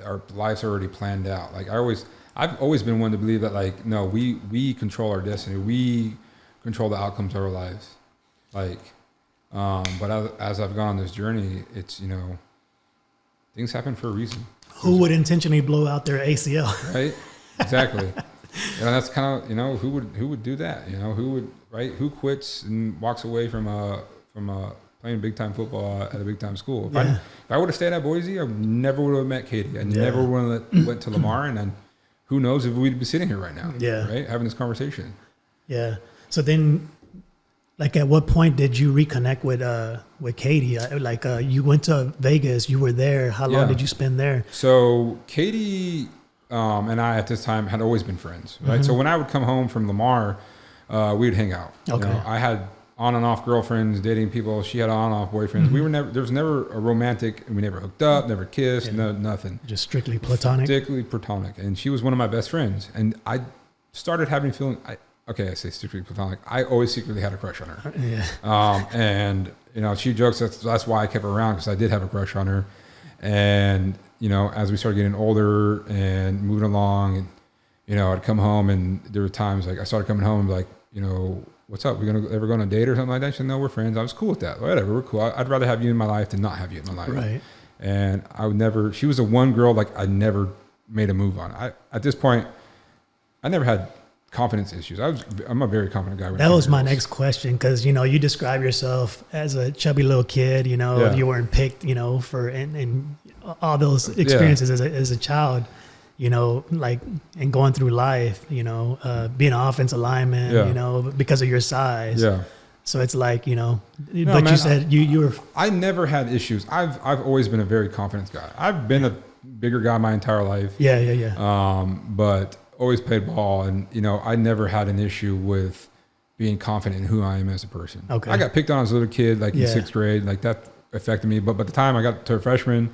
our lives are already planned out. Like I've always been one to believe that, like, no, we control our destiny. We control the outcomes of our lives. Like, but as I've gone on this journey, it's, you know, things happen for a reason. Who would intentionally blow out their ACL? Right? Exactly. You know, that's kind of, you know, who would do that? You know, who quits and walks away from playing big time football at a big time school? If I would have stayed at Boise, I never would have met Katie. I never would have went to Lamar, and then who knows if we'd be sitting here right now? Yeah. Right? Having this conversation. Yeah. So then, like, at what point did you reconnect with Katie? Like, you went to Vegas, you were there. How long did you spend there? So Katie and I at this time had always been friends, right? Mm-hmm. So when I would come home from Lamar, we would hang out. Okay. You know, I had on and off girlfriends, dating people. She had on and off boyfriends. Mm-hmm. There was never a romantic, we never hooked up, never kissed, nothing. Just strictly platonic? Strictly platonic. And she was one of my best friends. And I started having feeling, I say strictly platonic. I always secretly had a crush on her. Yeah. And, you know, she jokes that's why I kept her around, because I did have a crush on her. And, you know, as we started getting older and moving along, and, you know, I'd come home, and there were times like I started coming home and be like, you know, what's up? We're ever go on a date or something like that? She said, no, we're friends. I was cool with that. Whatever, we're cool. I'd rather have you in my life than not have you in my life. Right. And I would never. She was the one girl like I never made a move on. At this point, I never had confidence issues. I'm a very confident guy. That was my next question, because you describe yourself as a chubby little kid. You weren't picked, for and all those experiences as a child. And going through life. Being an offensive lineman. Because of your size. Yeah. So it's like you said you were. I never had issues. I've always been a very confident guy. I've been a bigger guy my entire life. Yeah. But always played ball, and I never had an issue with being confident in who I am as a person. Okay. I got picked on as a little kid, like in sixth grade, like that affected me. But by the time I got to a freshman,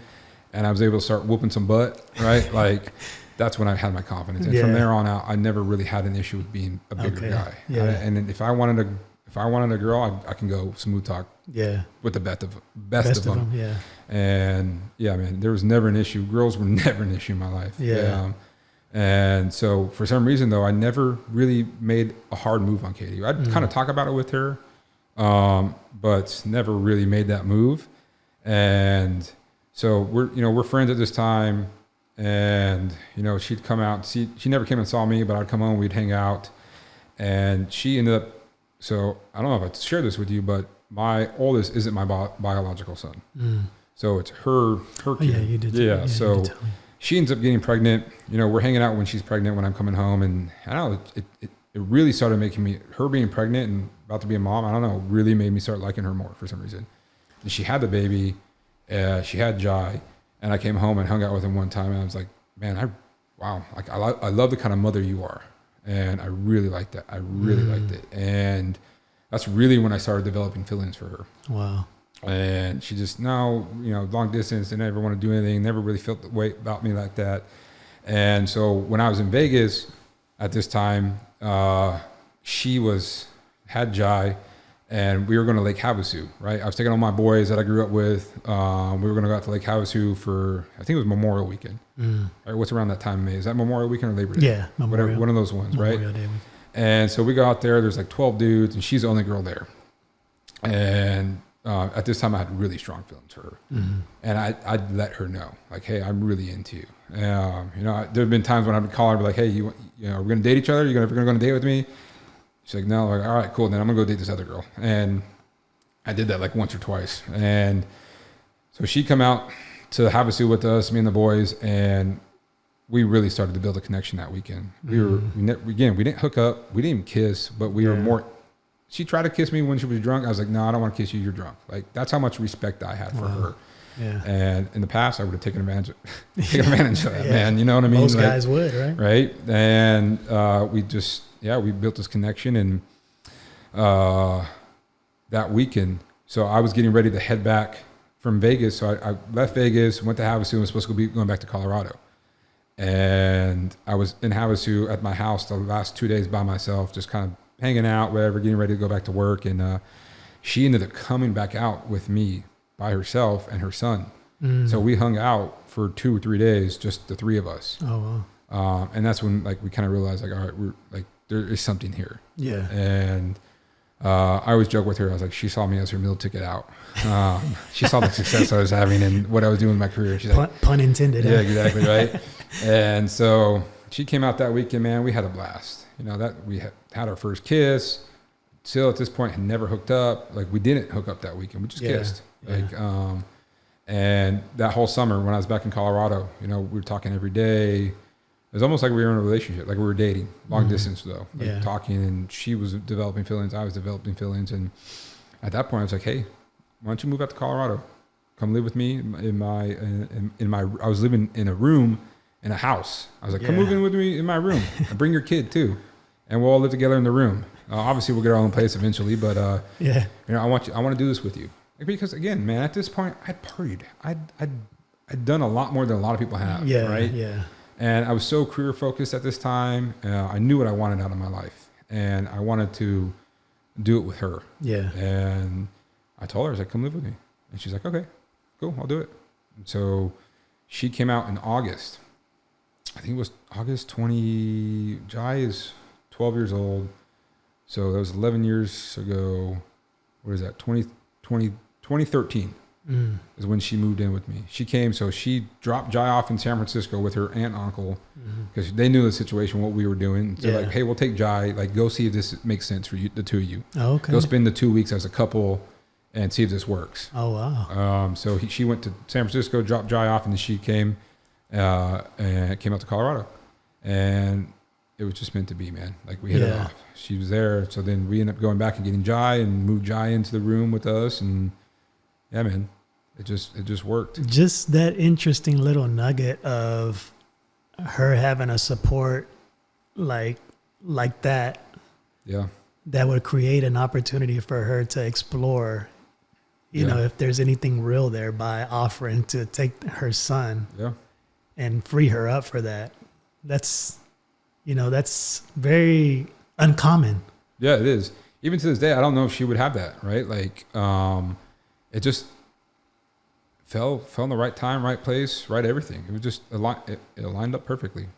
and I was able to start whooping some butt, right? Like that's when I had my confidence. And from there on out, I never really had an issue with being a bigger guy. Yeah. And if I wanted a girl, I can go smooth talk. Yeah. With the best of them. Yeah. And man, there was never an issue. Girls were never an issue in my life. Yeah. And so for some reason though, I never really made a hard move on Katie. I'd kind of talk about it with her, but never really made that move. And so we're friends at this time, and she'd come out. She never came and saw me, but I'd come home, we'd hang out, and she ended up. So I don't know if I shared this with you, but my oldest isn't my biological son. So it's her kid. Yeah, you did. Yeah. So she ends up getting pregnant. We're hanging out when she's pregnant, when I'm coming home, and I don't know, it really started making me, her being pregnant and about to be a mom, I don't know, really made me start liking her more for some reason. And she had the baby, she had Jai, and I came home and hung out with him one time, and I was like, man, I love the kind of mother you are. And I really liked that. I really liked it. And that's really when I started developing feelings for her. Wow. And she just, long distance, didn't ever want to do anything, never really felt the way about me like that. And so when I was in Vegas at this time, she had Jai, and we were going to Lake Havasu, right? I was taking all my boys that I grew up with. We were going to go out to Lake Havasu for, I think it was Memorial Weekend. Right? What's around that time in May? Is that Memorial Weekend or Labor Day? Yeah, Memorial. Whatever, one of those ones, Memorial right? Day weekend. And so we go out there, there's like 12 dudes, and she's the only girl there. And at this time, I had really strong feelings for her. And I'd let her know, like, hey, I'm really into you. There have been times when I would call her and be like, hey, we're going to date each other? You're going to go on a date with me? She's like, no. I'm like, all right, cool. Then I'm going to go date this other girl. And I did that like once or twice. And so she'd come out to Havasu with us, me and the boys, and we really started to build a connection that weekend. We didn't hook up. We didn't even kiss, but we were more. She tried to kiss me when she was drunk. I was like, no, I don't want to kiss you. You're drunk. Like, that's how much respect I had for her. Yeah. And in the past, I would have taken advantage of that, man. You know what I mean? Most guys would, right? Right. And we built this connection. And that weekend, so I was getting ready to head back from Vegas. So I left Vegas, went to Havasu, and was supposed to be going back to Colorado. And I was in Havasu at my house the last 2 days by myself, just kind of hanging out, whatever, getting ready to go back to work. And she ended up coming back out with me by herself and her son. So we hung out for 2 or 3 days, just the three of us. Oh, wow. And that's when we kind of realized all right, we're there is something here. Yeah. And I always joke with her. I was like, she saw me as her meal ticket out. She saw the success I was having and what I was doing in my career. She's like, pun intended. Yeah, exactly. Right. And so she came out that weekend, man, we had a blast. That we had our first kiss. Still at this point had never hooked up. Like, we didn't hook up that weekend. We just kissed. And that whole summer when I was back in Colorado, we were talking every day. It was almost like we were in a relationship, like we were dating, long distance though, talking, and she was developing feelings. I was developing feelings. And at that point I was like, hey, why don't you move out to Colorado? Come live with me in my, I was living in a room in a house. I was like, come move in with me in my room and bring your kid too. And we'll all live together in the room. Obviously we'll get our own place eventually, but I want to do this with you. Because again, man, at this point I'd partied. I'd done a lot more than a lot of people have. Right. Yeah. And I was so career focused at this time. I knew what I wanted out of my life, and I wanted to do it with her. Yeah. And I told her, I was like, come live with me. And she's like, okay, cool, I'll do it. And so she came out in August. I think it was August 20. Jai is 12 years old. So that was 11 years ago. What is that? 2013. is when she moved in with me. She came, so she dropped Jai off in San Francisco with her aunt and uncle because they knew the situation, what we were doing. So like, hey, we'll take Jai. Like, go see if this makes sense for you, the two of you. Oh, okay. Go spend the 2 weeks as a couple and see if this works. Oh, wow. So she went to San Francisco, dropped Jai off, and then she came and came out to Colorado. And it was just meant to be, man. Like, we hit it off. She was there. So then we ended up going back and getting Jai and moved Jai into the room with us. And yeah, man, it just worked. Just that interesting little nugget of her having a support like that. Yeah. That would create an opportunity for her to explore, you know, if there's anything real there by offering to take her son and free her up for that. That's very uncommon. Yeah, it is. Even to this day, I don't know if she would have that, right? Like, it just fell in the right time, right place, right everything. It was just it lined up perfectly.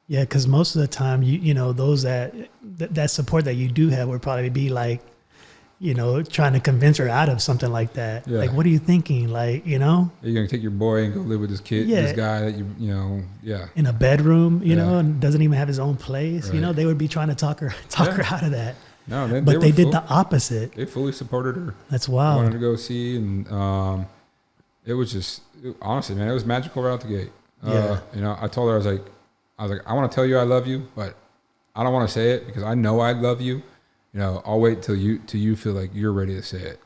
Yeah, because most of the time, you know, those that support that you do have would probably be like, you know, trying to convince her out of something like that. Yeah. Like, what are you thinking? Like, you know, you're gonna take your boy and go live with this kid, this guy that you know, in a bedroom, you know, and doesn't even have his own place. Right. You know, they would be trying to talk her out of that. No, but they did the opposite. They fully supported her. That's wild. They wanted to go see, and it was just honestly, man, it was magical right out the gate. You know, I told her, I was like, I want to tell you I love you, but I don't want to say it because I know I love you. You know, I'll wait till you feel like you're ready to say it.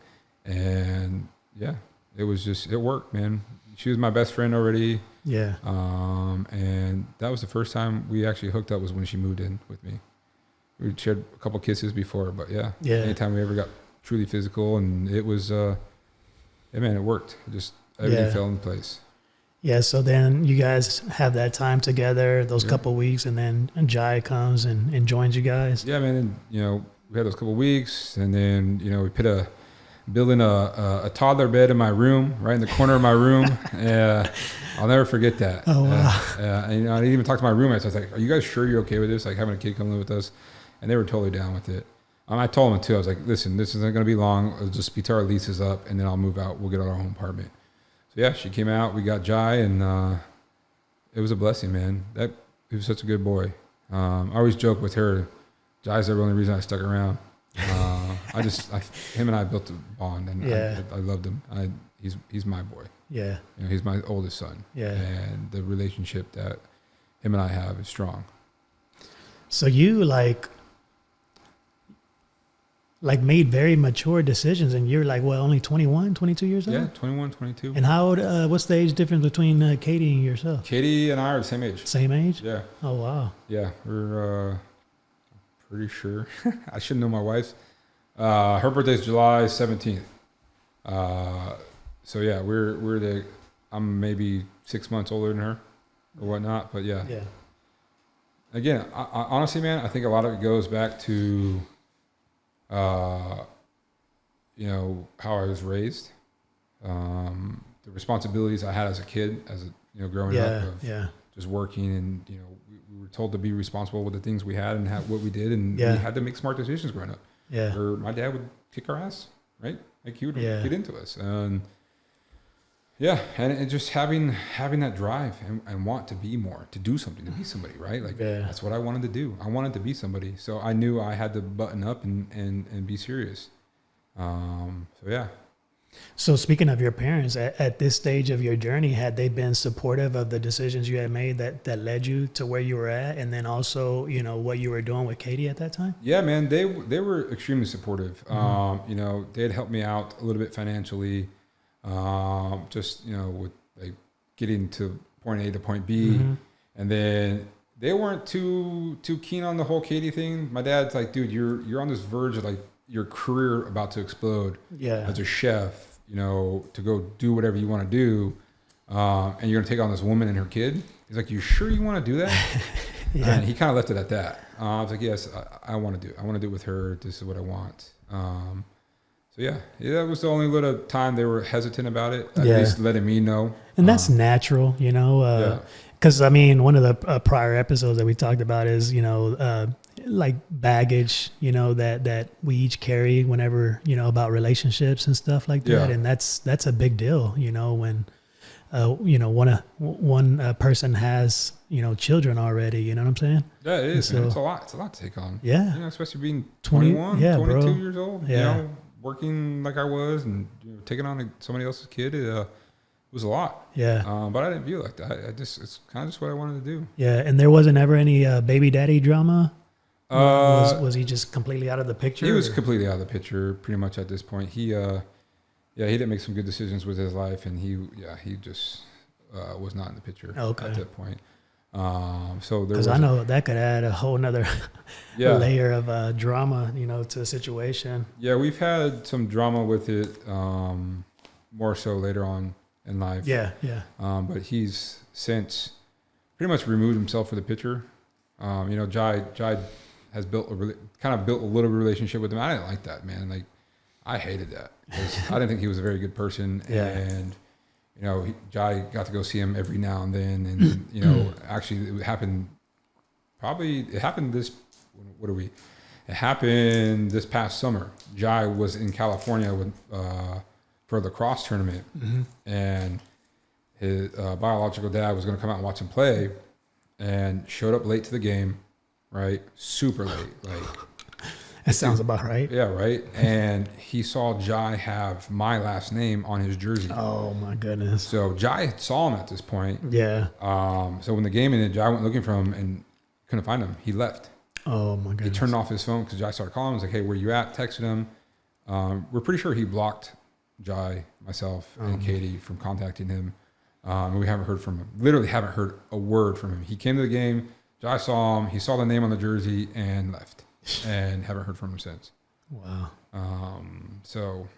And yeah, it worked, man. She was my best friend already. Yeah. And that was the first time we actually hooked up was when she moved in with me. We shared a couple kisses before, but yeah. Anytime we ever got truly physical, and it was, man, it worked. Everything fell into place. Yeah. So then you guys have that time together, those couple weeks, and then Jai comes and joins you guys. Yeah, man. And, you know, we had those couple weeks, and then, you know, we building a toddler bed in my room, right in the corner of my room. I'll never forget that. Oh, wow. And, you know, I didn't even talk to my roommates. I was like, are you guys sure you're okay with this? Like having a kid come live with us? And they were totally down with it. I told them too, I was like, listen, this isn't going to be long. It'll just be till our lease is up, and then I'll move out. We'll get our home apartment. So yeah, she came out, we got Jai, and it was a blessing, man. He was such a good boy. I always joke with her, Jai's the only reason I stuck around. Him and I built a bond, and I loved him. He's my boy. Yeah. You know, he's my oldest son. Yeah. And the relationship that him and I have is strong. So you like made very mature decisions, and you're like, well, only 21, 22 years old? Yeah, 21, 22. And how old, what's the age difference between Katie and yourself? Katie and I are the same age. Same age? Yeah. Oh, wow. Yeah, we're pretty sure. I should know my wife's. Her birthday's July 17th. So yeah, I'm maybe 6 months older than her or whatnot, but yeah. Yeah. Again, I honestly, man, I think a lot of it goes back to, you know, how I was raised, the responsibilities I had as a kid, growing up, just working, and you know, we were told to be responsible with the things we had and what we did, and we had to make smart decisions growing up. Yeah, or my dad would kick our ass, right? Like he would get into us, and and just having that drive and want to be more, to do something, to be somebody, right? Like that's what I wanted to do. I wanted to be somebody, so I knew I had to button up and be serious. So speaking of your parents, at this stage of your journey, had they been supportive of the decisions you had made that led you to where you were at, and then also, you know, what you were doing with Katie at that time? Yeah, man, they were extremely supportive. Mm-hmm. You know, they'd helped me out a little bit financially, just, you know, with like getting to point A to point B. Mm-hmm. And then they weren't too keen on the whole Katie thing. My dad's like, dude, you're on this verge of like your career about to explode as a chef, you know, to go do whatever you want to do. And you're going to take on this woman and her kid. He's like, you sure you want to do that? And he kind of left it at that. I was like, yes, I want to do it. I want to do it with her. This is what I want. That was the only little time they were hesitant about it, at least letting me know. And that's natural, you know, because I mean, one of the prior episodes that we talked about is, you know, like baggage, that we each carry whenever, about relationships and stuff like that. Yeah. And that's a big deal, when, one person has, children already, you know what I'm saying? Yeah, it is. So, man. It's a lot. It's a lot to take on. Yeah. Especially being 21, 22 bro. years old, Yeah. working like I was and taking on somebody else's kid. It was a lot. Yeah. But I didn't view it like that. It's kind of just what I wanted to do. Yeah. And there wasn't ever any baby daddy drama? Was he just completely out of the picture? He was completely out of the picture pretty much at this point. He didn't make some good decisions with his life, and he just was not in the picture at that point. So there, because I know that could add a whole nother layer of drama, to the situation. Yeah, we've had some drama with it, more so later on in life. Yeah. But he's since pretty much removed himself from the picture. Jai has built a little bit of relationship with him. I didn't like that, man. Like, I hated that because I didn't think he was a very good person. Yeah. And Jai got to go see him every now and then, and actually it happened this. What are we? It happened this past summer. Jai was in California with for the lacrosse tournament, and his biological dad was going to come out and watch him play, and showed up late to the game, right? Super late, like. That sounds about right. Yeah, right. And he saw Jai have my last name on his jersey. Oh my goodness. So Jai saw him at this point. Yeah. So when the game ended, Jai went looking for him and couldn't find him. He left. Oh my goodness. He turned off his phone because Jai started calling him. He was like, "Hey, where you at?" Texted him. We're pretty sure he blocked Jai, myself, and Katie from contacting him. We haven't heard from him. Literally haven't heard a word from him. He came to the game. Jai saw him. He saw the name on the jersey and left. And haven't heard from him since. Wow. So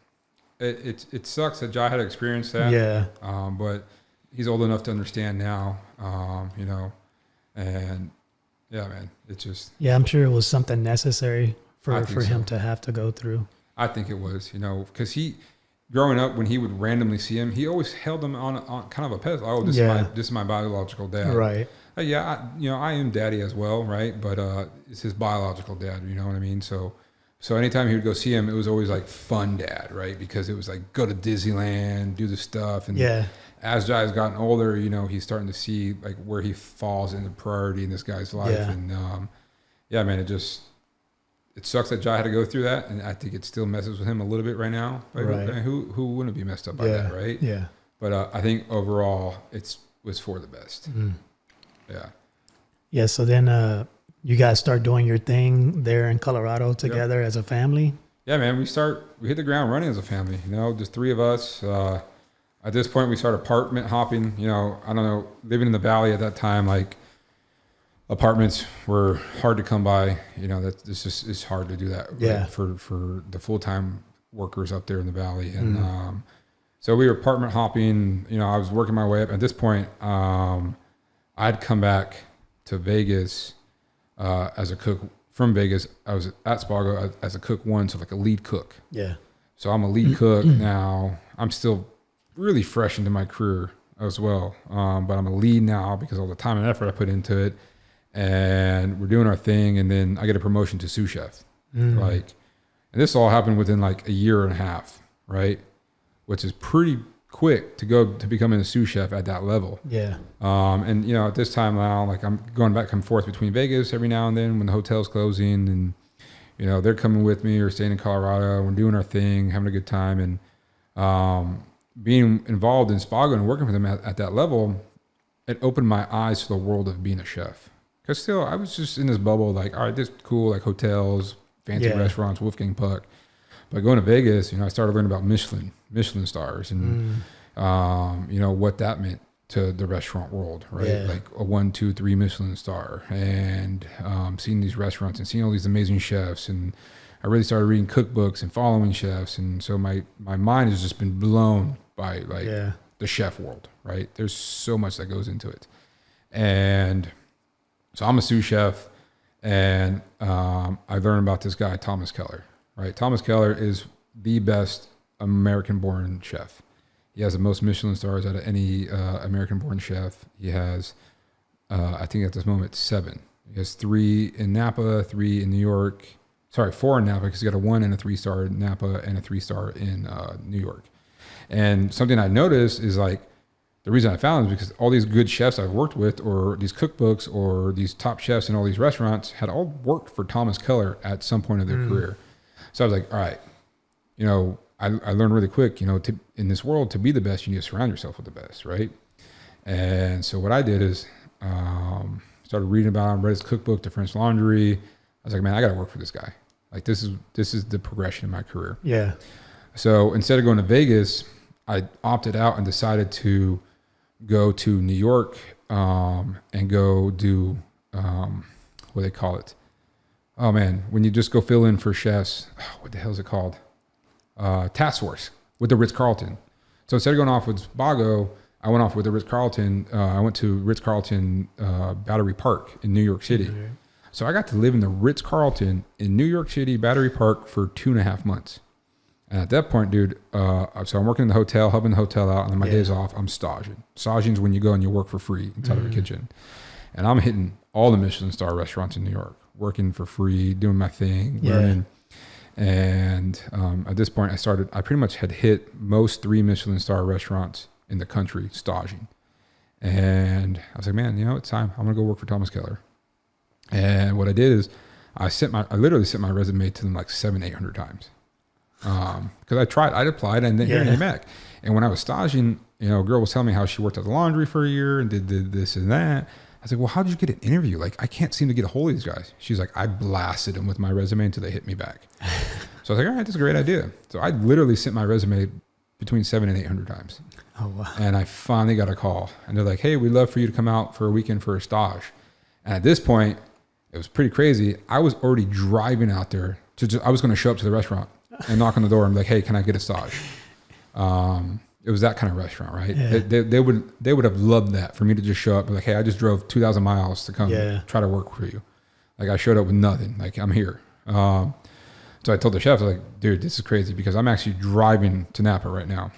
it sucks that Jai had to experience that. Yeah. But he's old enough to understand now. And yeah, man, it's just. Yeah, I'm sure it was something necessary for him to have to go through. I think it was, because growing up, when he would randomly see him, he always held him on kind of a pedestal. Oh, this is my biological dad. Right. I am daddy as well, right? But it's his biological dad, you know what I mean? So anytime he would go see him, it was always like fun dad, right? Because it was like go to Disneyland, do the stuff. And as Jai's gotten older, he's starting to see like where he falls in the priority in this guy's life. Yeah. And man, it sucks that Jai had to go through that. And I think it still messes with him a little bit right now. Like, right. Who wouldn't be messed up by that, right? Yeah. But I think overall it was for the best. Yeah. Yeah. So then you guys start doing your thing there in Colorado together as a family. Yeah, man. We hit the ground running as a family, just three of us. At this point we started apartment hopping, I don't know, living in the valley at that time, like apartments were hard to come by, it's hard to do that. Yeah. Right? For the full-time workers up there in the valley. And, so we were apartment hopping, I was working my way up at this point. I'd come back to Vegas as a cook from Vegas. I was at Spago as a cook one, so like a lead cook. Yeah. So I'm a lead cook now. I'm still really fresh into my career as well, but I'm a lead now because of all the time and effort I put into it. And we're doing our thing, and then I get a promotion to sous chef. And this all happened within like a year and a half, right? Which is pretty quick to becoming a sous chef at that level. Yeah. And at this time now, like I'm going back and forth between Vegas every now and then when the hotel's closing, and they're coming with me or staying in Colorado. We're doing our thing, having a good time, and being involved in Spago and working for them at that level, it opened my eyes to the world of being a chef. Because still, I was just in this bubble, like, all right, this is cool, like hotels, fancy restaurants, Wolfgang Puck. But going to Vegas, I started learning about Michelin stars, and what that meant to the restaurant world, right? Yeah. Like a 1, 2, 3 Michelin star, and seeing these restaurants and seeing all these amazing chefs, and I really started reading cookbooks and following chefs, and so my mind has just been blown by the chef world, right? There's so much that goes into it, and so I'm a sous chef, and I learned about this guy Thomas Keller. Right, Thomas Keller is the best American-born chef. He has the most Michelin stars out of any American-born chef. He has, I think at this moment, 7. He has 3 in Napa, 3 in New York. Sorry, 4 in Napa because he got a 1 and a 3-star in Napa and a 3-star in New York. And something I noticed is like, the reason I found is because all these good chefs I've worked with, or these cookbooks, or these top chefs in all these restaurants had all worked for Thomas Keller at some point of their career. So I was like, all right, you know, I learned really quick, you know, in this world, to be the best, you need to surround yourself with the best, right? And so what I did is started reading about him, read his cookbook, The French Laundry. I was like, man, I got to work for this guy. Like, this is the progression in my career. Yeah. So instead of going to Vegas, I opted out and decided to go to New York and go do what they call it. Oh man, when you just go fill in for chefs, what the hell is it called? Task force with the Ritz-Carlton. So instead of going off with Bago, I went off with the Ritz-Carlton. I went to Ritz-Carlton Battery Park in New York City. Mm-hmm. So I got to live in the Ritz-Carlton in New York City Battery Park for 2.5 months. And at that point, dude, so I'm working in the hotel, helping the hotel out, and on my days off, I'm staging. Staging is when you go and you work for free inside of a kitchen. And I'm hitting all the Michelin star restaurants in New York, working for free, doing my thing, learning. And at this point, I pretty much had hit most 3 Michelin star restaurants in the country staging. And I was like, man, you know, it's time. I'm going to go work for Thomas Keller. And what I did is I literally sent my resume to them like 700-800 times. Because I applied and then here came back. And when I was staging, you know, a girl was telling me how she worked at the laundry for a year and did this and that. I was like, well, how did you get an interview? Like, I can't seem to get a hold of these guys. She's like, I blasted them with my resume until they hit me back. So I was like, all right, that's a great idea. So I literally sent my resume between 700 and 800 times. Oh, wow. And I finally got a call. And they're like, hey, we'd love for you to come out for a weekend for a stage. And at this point, it was pretty crazy. I was already driving out there. I was going to show up to the restaurant and knock on the door and be like, hey, can I get a stage? It was that kind of restaurant, right? Yeah. They would have loved that for me to just show up and be like, hey, I just drove 2,000 miles to come try to work for you. Like, I showed up with nothing. Like, I'm here. So I told the chef, I was like, dude, this is crazy because I'm actually driving to Napa right now.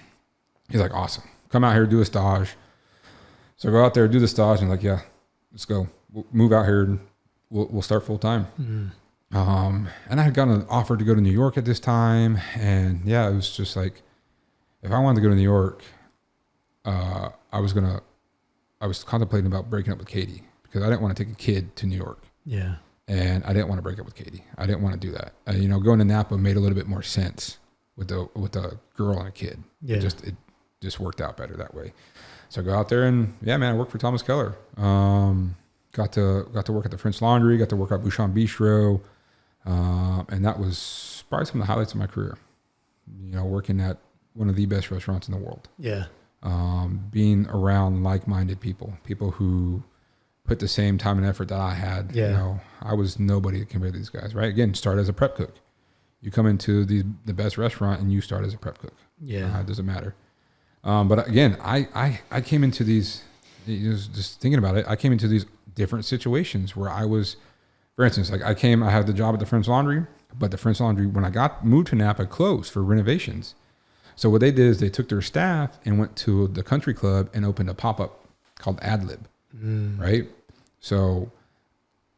He's like, awesome. Come out here, do a stage. So I go out there, do the stage, and like, yeah, let's go. We'll move out here and we'll start full time. Mm-hmm. And I had gotten an offer to go to New York at this time. And yeah, it was just like, if I wanted to go to New York, I was contemplating about breaking up with Katie because I didn't want to take a kid to New York. Yeah. And I didn't want to break up with Katie. I didn't want to do that. You know, going to Napa made a little bit more sense with a girl and a kid. Yeah. It just worked out better that way. So I go out there and yeah, man, I worked for Thomas Keller. Got to work at the French Laundry, got to work at Bouchon Bistro. And that was probably some of the highlights of my career. You know, working at one of the best restaurants in the world. Yeah. Being around like-minded people who put the same time and effort that I had. Yeah. You know, I was nobody compared to these guys, right? Again, start as a prep cook. You come into the best restaurant and you start as a prep cook. Yeah. It doesn't matter. But again, I came into these, just thinking about it, I came into these different situations where I was, for instance, like I had the job at the French Laundry, but the French Laundry, when I moved to Napa, closed for renovations. So what they did is they took their staff and went to the country club and opened a pop-up called Adlib, right? So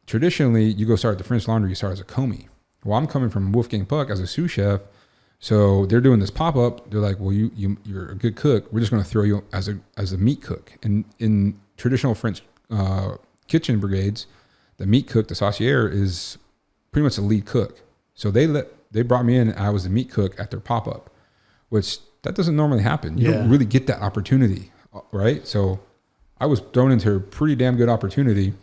traditionally, you go start at the French Laundry, you start as a commis. Well, I'm coming from Wolfgang Puck as a sous chef. So they're doing this pop-up. They're like, well, you're a good cook. We're just going to throw you as a meat cook. And in traditional French kitchen brigades, the meat cook, the saucier, is pretty much the lead cook. So they brought me in and I was the meat cook at their pop-up, which that doesn't normally happen. You don't really get that opportunity, right? So I was thrown into a pretty damn good opportunity,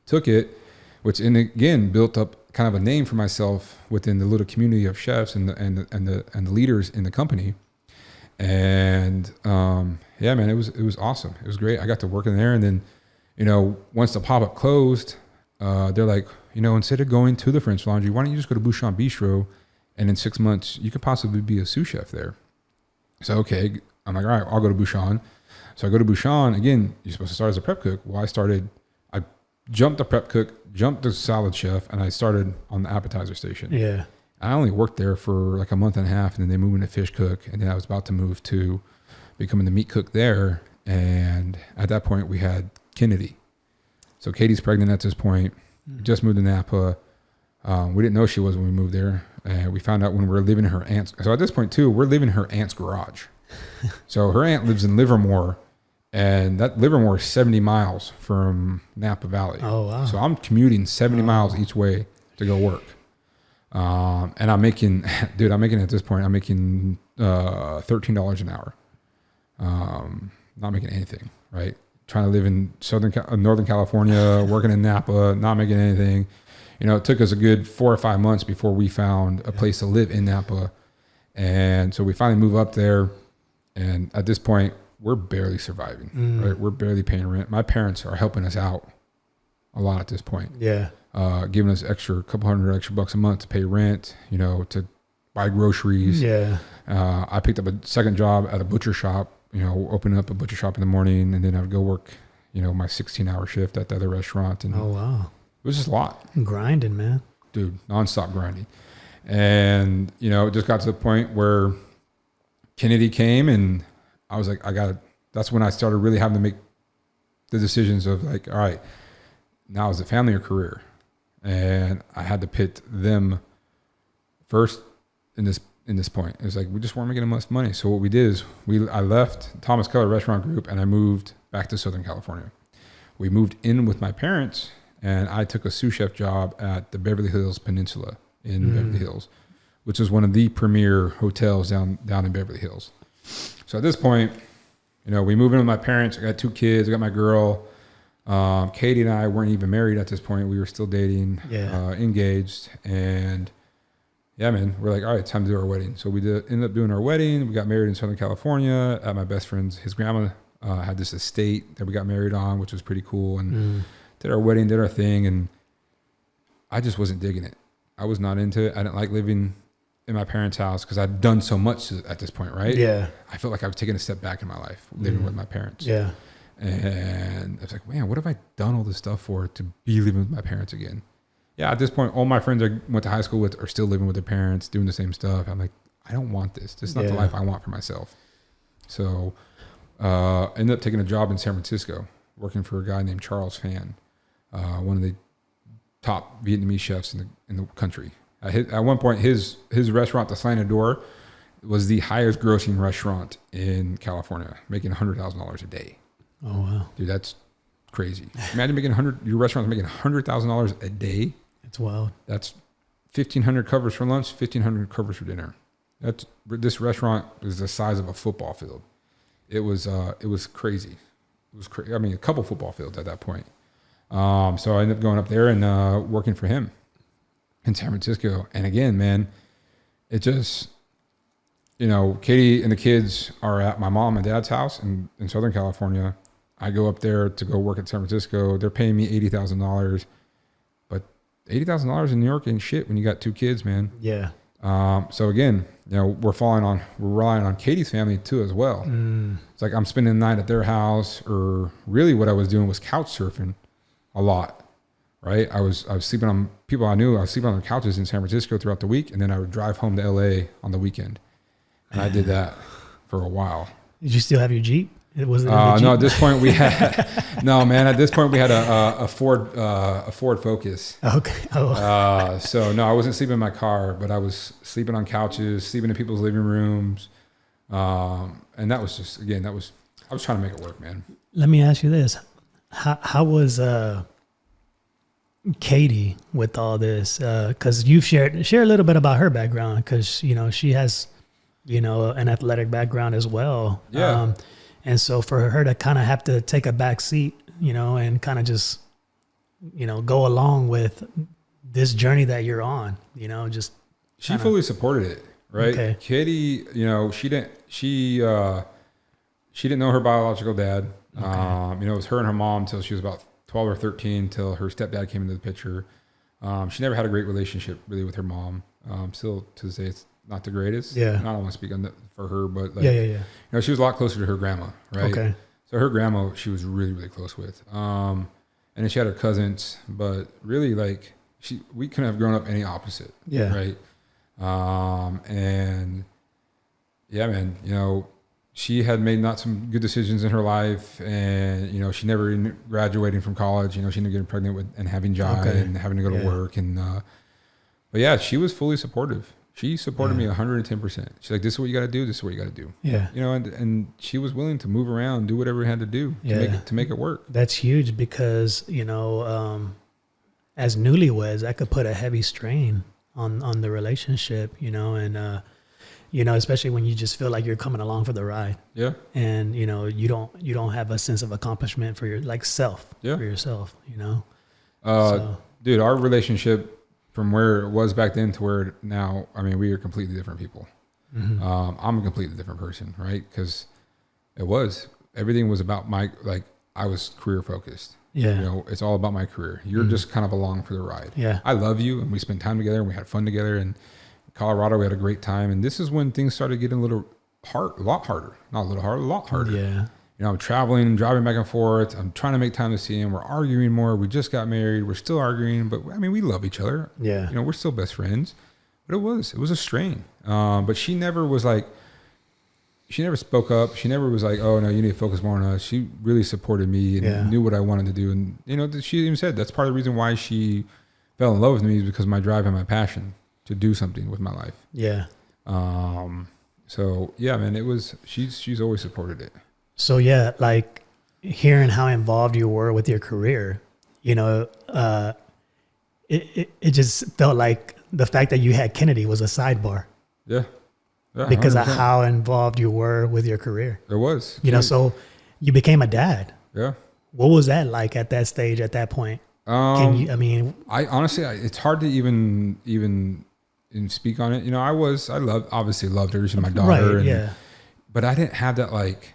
took it, which again built up kind of a name for myself within the little community of chefs and the leaders in the company. And yeah, man, it was awesome. It was great. I got to work in there, and then, you know, once the pop-up closed, they're like, you know, instead of going to the French Laundry, why don't you just go to Bouchon Bistro, and in 6 months you could possibly be a sous chef there. So okay, I'm like, all right, I'll go to Bouchon. So I go to Bouchon. Again, you're supposed to start as a prep cook. Well, I jumped the prep cook, jumped the salad chef, and I started on the appetizer station. Yeah. I only worked there for like a month and a half, and then they moved into fish cook, and then I was about to move to becoming the meat cook there. And at that point, we had Kennedy. So Katie's pregnant at this point. Just moved to Napa. We didn't know she was when we moved there. And we found out when we were living in her aunt's. So at this point too, we're living in her aunt's garage. So her aunt lives in Livermore, and that Livermore is 70 miles from Napa Valley. Oh, wow. So I'm commuting 70 miles each way to go work. And I'm making, at this point, I'm making $13 an hour. Not making anything, right? Trying to live in Northern California, working in Napa, not making anything. You know, it took us a good 4 or 5 months before we found a place to live in Napa. And so we finally move up there. And at this point, we're barely surviving, right? We're barely paying rent. My parents are helping us out a lot at this point. Yeah. Giving us couple hundred extra bucks a month to pay rent, you know, to buy groceries. Yeah. I picked up a second job at a butcher shop, you know, opening up a butcher shop in the morning, and then I would go work, you know, my 16-hour shift at the other restaurant. And oh, wow. It was just a lot. Grinding, man. Dude, nonstop grinding. And, you know, it just got to the point where Kennedy came, and I was like, that's when I started really having to make the decisions of like, all right, now is it family or career? And I had to pit them first in this point. It was like, we just weren't making enough money. So what we did is I left Thomas Keller Restaurant Group, and I moved back to Southern California. We moved in with my parents, and I took a sous chef job at the Beverly Hills Peninsula in Beverly Hills, which is one of the premier hotels down in Beverly Hills. So at this point, you know, we moved in with my parents. I got 2 kids. I got my girl. Katie and I weren't even married at this point. We were still dating, engaged. And yeah, man, we're like, all right, it's time to do our wedding. So we ended up doing our wedding. We got married in Southern California at my best friend's. His grandma had this estate that we got married on, which was pretty cool. And did our wedding, did our thing. And I just wasn't digging it. I was not into it. I didn't like living in my parents' house because I'd done so much at this point, right? Yeah. I felt like I was taking a step back in my life, living with my parents. Yeah. And I was like, man, what have I done all this stuff for to be living with my parents again? Yeah, at this point, all my friends I went to high school with are still living with their parents, doing the same stuff. I'm like, I don't want this. This is not the life I want for myself. So I ended up taking a job in San Francisco, working for a guy named Charles Fan, one of the top Vietnamese chefs in the country. At one point, his restaurant, the Slanted Door, was the highest grossing restaurant in California, making $100,000 a day. Oh, wow. Dude, that's crazy. Imagine your restaurant's making $100,000 a day. It's wild. That's 1,500 covers for lunch, 1,500 covers for dinner. This restaurant is the size of a football field. It was crazy. It was crazy. I mean, a couple football fields at that point. So I ended up going up there and working for him in San Francisco. And again, man, it just, you know, Katie and the kids are at my mom and dad's house in Southern California. I go up there to go work at San Francisco. They're paying me $80,000, but $80,000 in New York ain't shit when you got 2 kids, man. Yeah. So again, you know, we're relying on Katie's family too as well. It's like I'm spending the night at their house, or really what I was doing was couch surfing a lot, right? I was sleeping on people I knew. I was sleeping on their couches in San Francisco throughout the week, and then I would drive home to LA on the weekend. And I did that for a while. Did you still have your Jeep? Was it no, at this point we had At this point we had a Ford Focus. Okay. Oh. So no, I wasn't sleeping in my car, but I was sleeping on couches, sleeping in people's living rooms, and that was just I was trying to make it work, man. Let me ask you this: How was Katie with all this? Because you've share a little bit about her background, because you know she has an athletic background as well. Yeah. And so for her to kind of have to take a back seat, and kind of just, go along with this journey that you're on, She fully supported it, right? Okay. Katie, she didn't know her biological dad. Okay. It was her and her mom till she was about 12 or 13, till her stepdad came into the picture. She never had a great relationship really with her mom. Still to this day, it's not the greatest. Yeah. I don't want to speak for her, but she was a lot closer to her grandma, right? Okay. So her grandma, she was really, really close with. And then she had her cousins, but really we couldn't have grown up any opposite. Yeah. Right. And yeah, man, she had made not some good decisions in her life, and you know, she never ended graduating from college. You know, she ended up getting pregnant with and having Jai and having to go to work. And but yeah, she was fully supportive. She supported me 110%. She's like, "This is what you got to do. This is what you got to do." Yeah, you know, and she was willing to move around, do whatever it had to do to make it work. That's huge because you know, as newlyweds, that could put a heavy strain on the relationship. You know, and you know, especially when you just feel like you're coming along for the ride. Yeah. And you know, you don't have a sense of accomplishment for your for yourself. You know. Dude, our relationship, from where it was back then to where now, I mean, we are completely different people. Mm-hmm. I'm a completely different person, right? Because everything was about I was career focused. Yeah. You know, it's all about my career. You're just kind of along for the ride. Yeah. I love you, and we spent time together, and we had fun together, and in Colorado, we had a great time. And this is when things started getting a lot harder. Not a little harder, a lot harder. Yeah. You know, I'm traveling and driving back and forth. I'm trying to make time to see him. We're arguing more. We just got married. We're still arguing, but I mean, we love each other. Yeah. You know, we're still best friends. But it was a strain. But she never was like, she never spoke up. She never was like, "Oh no, you need to focus more on us." She really supported me and knew what I wanted to do. And you know, she even said that's part of the reason why she fell in love with me, is because of my drive and my passion to do something with my life. Yeah. So yeah, man, she's always supported it. So yeah, like hearing how involved you were with your career, you know, it just felt like the fact that you had Kennedy was a sidebar. Yeah. Because 100%. Of how involved you were with your career. It was. You know, so you became a dad. Yeah. What was that like at that stage, at that point? I honestly, it's hard to even speak on it. You know, obviously loved her. She's my daughter. Right, but I didn't have that like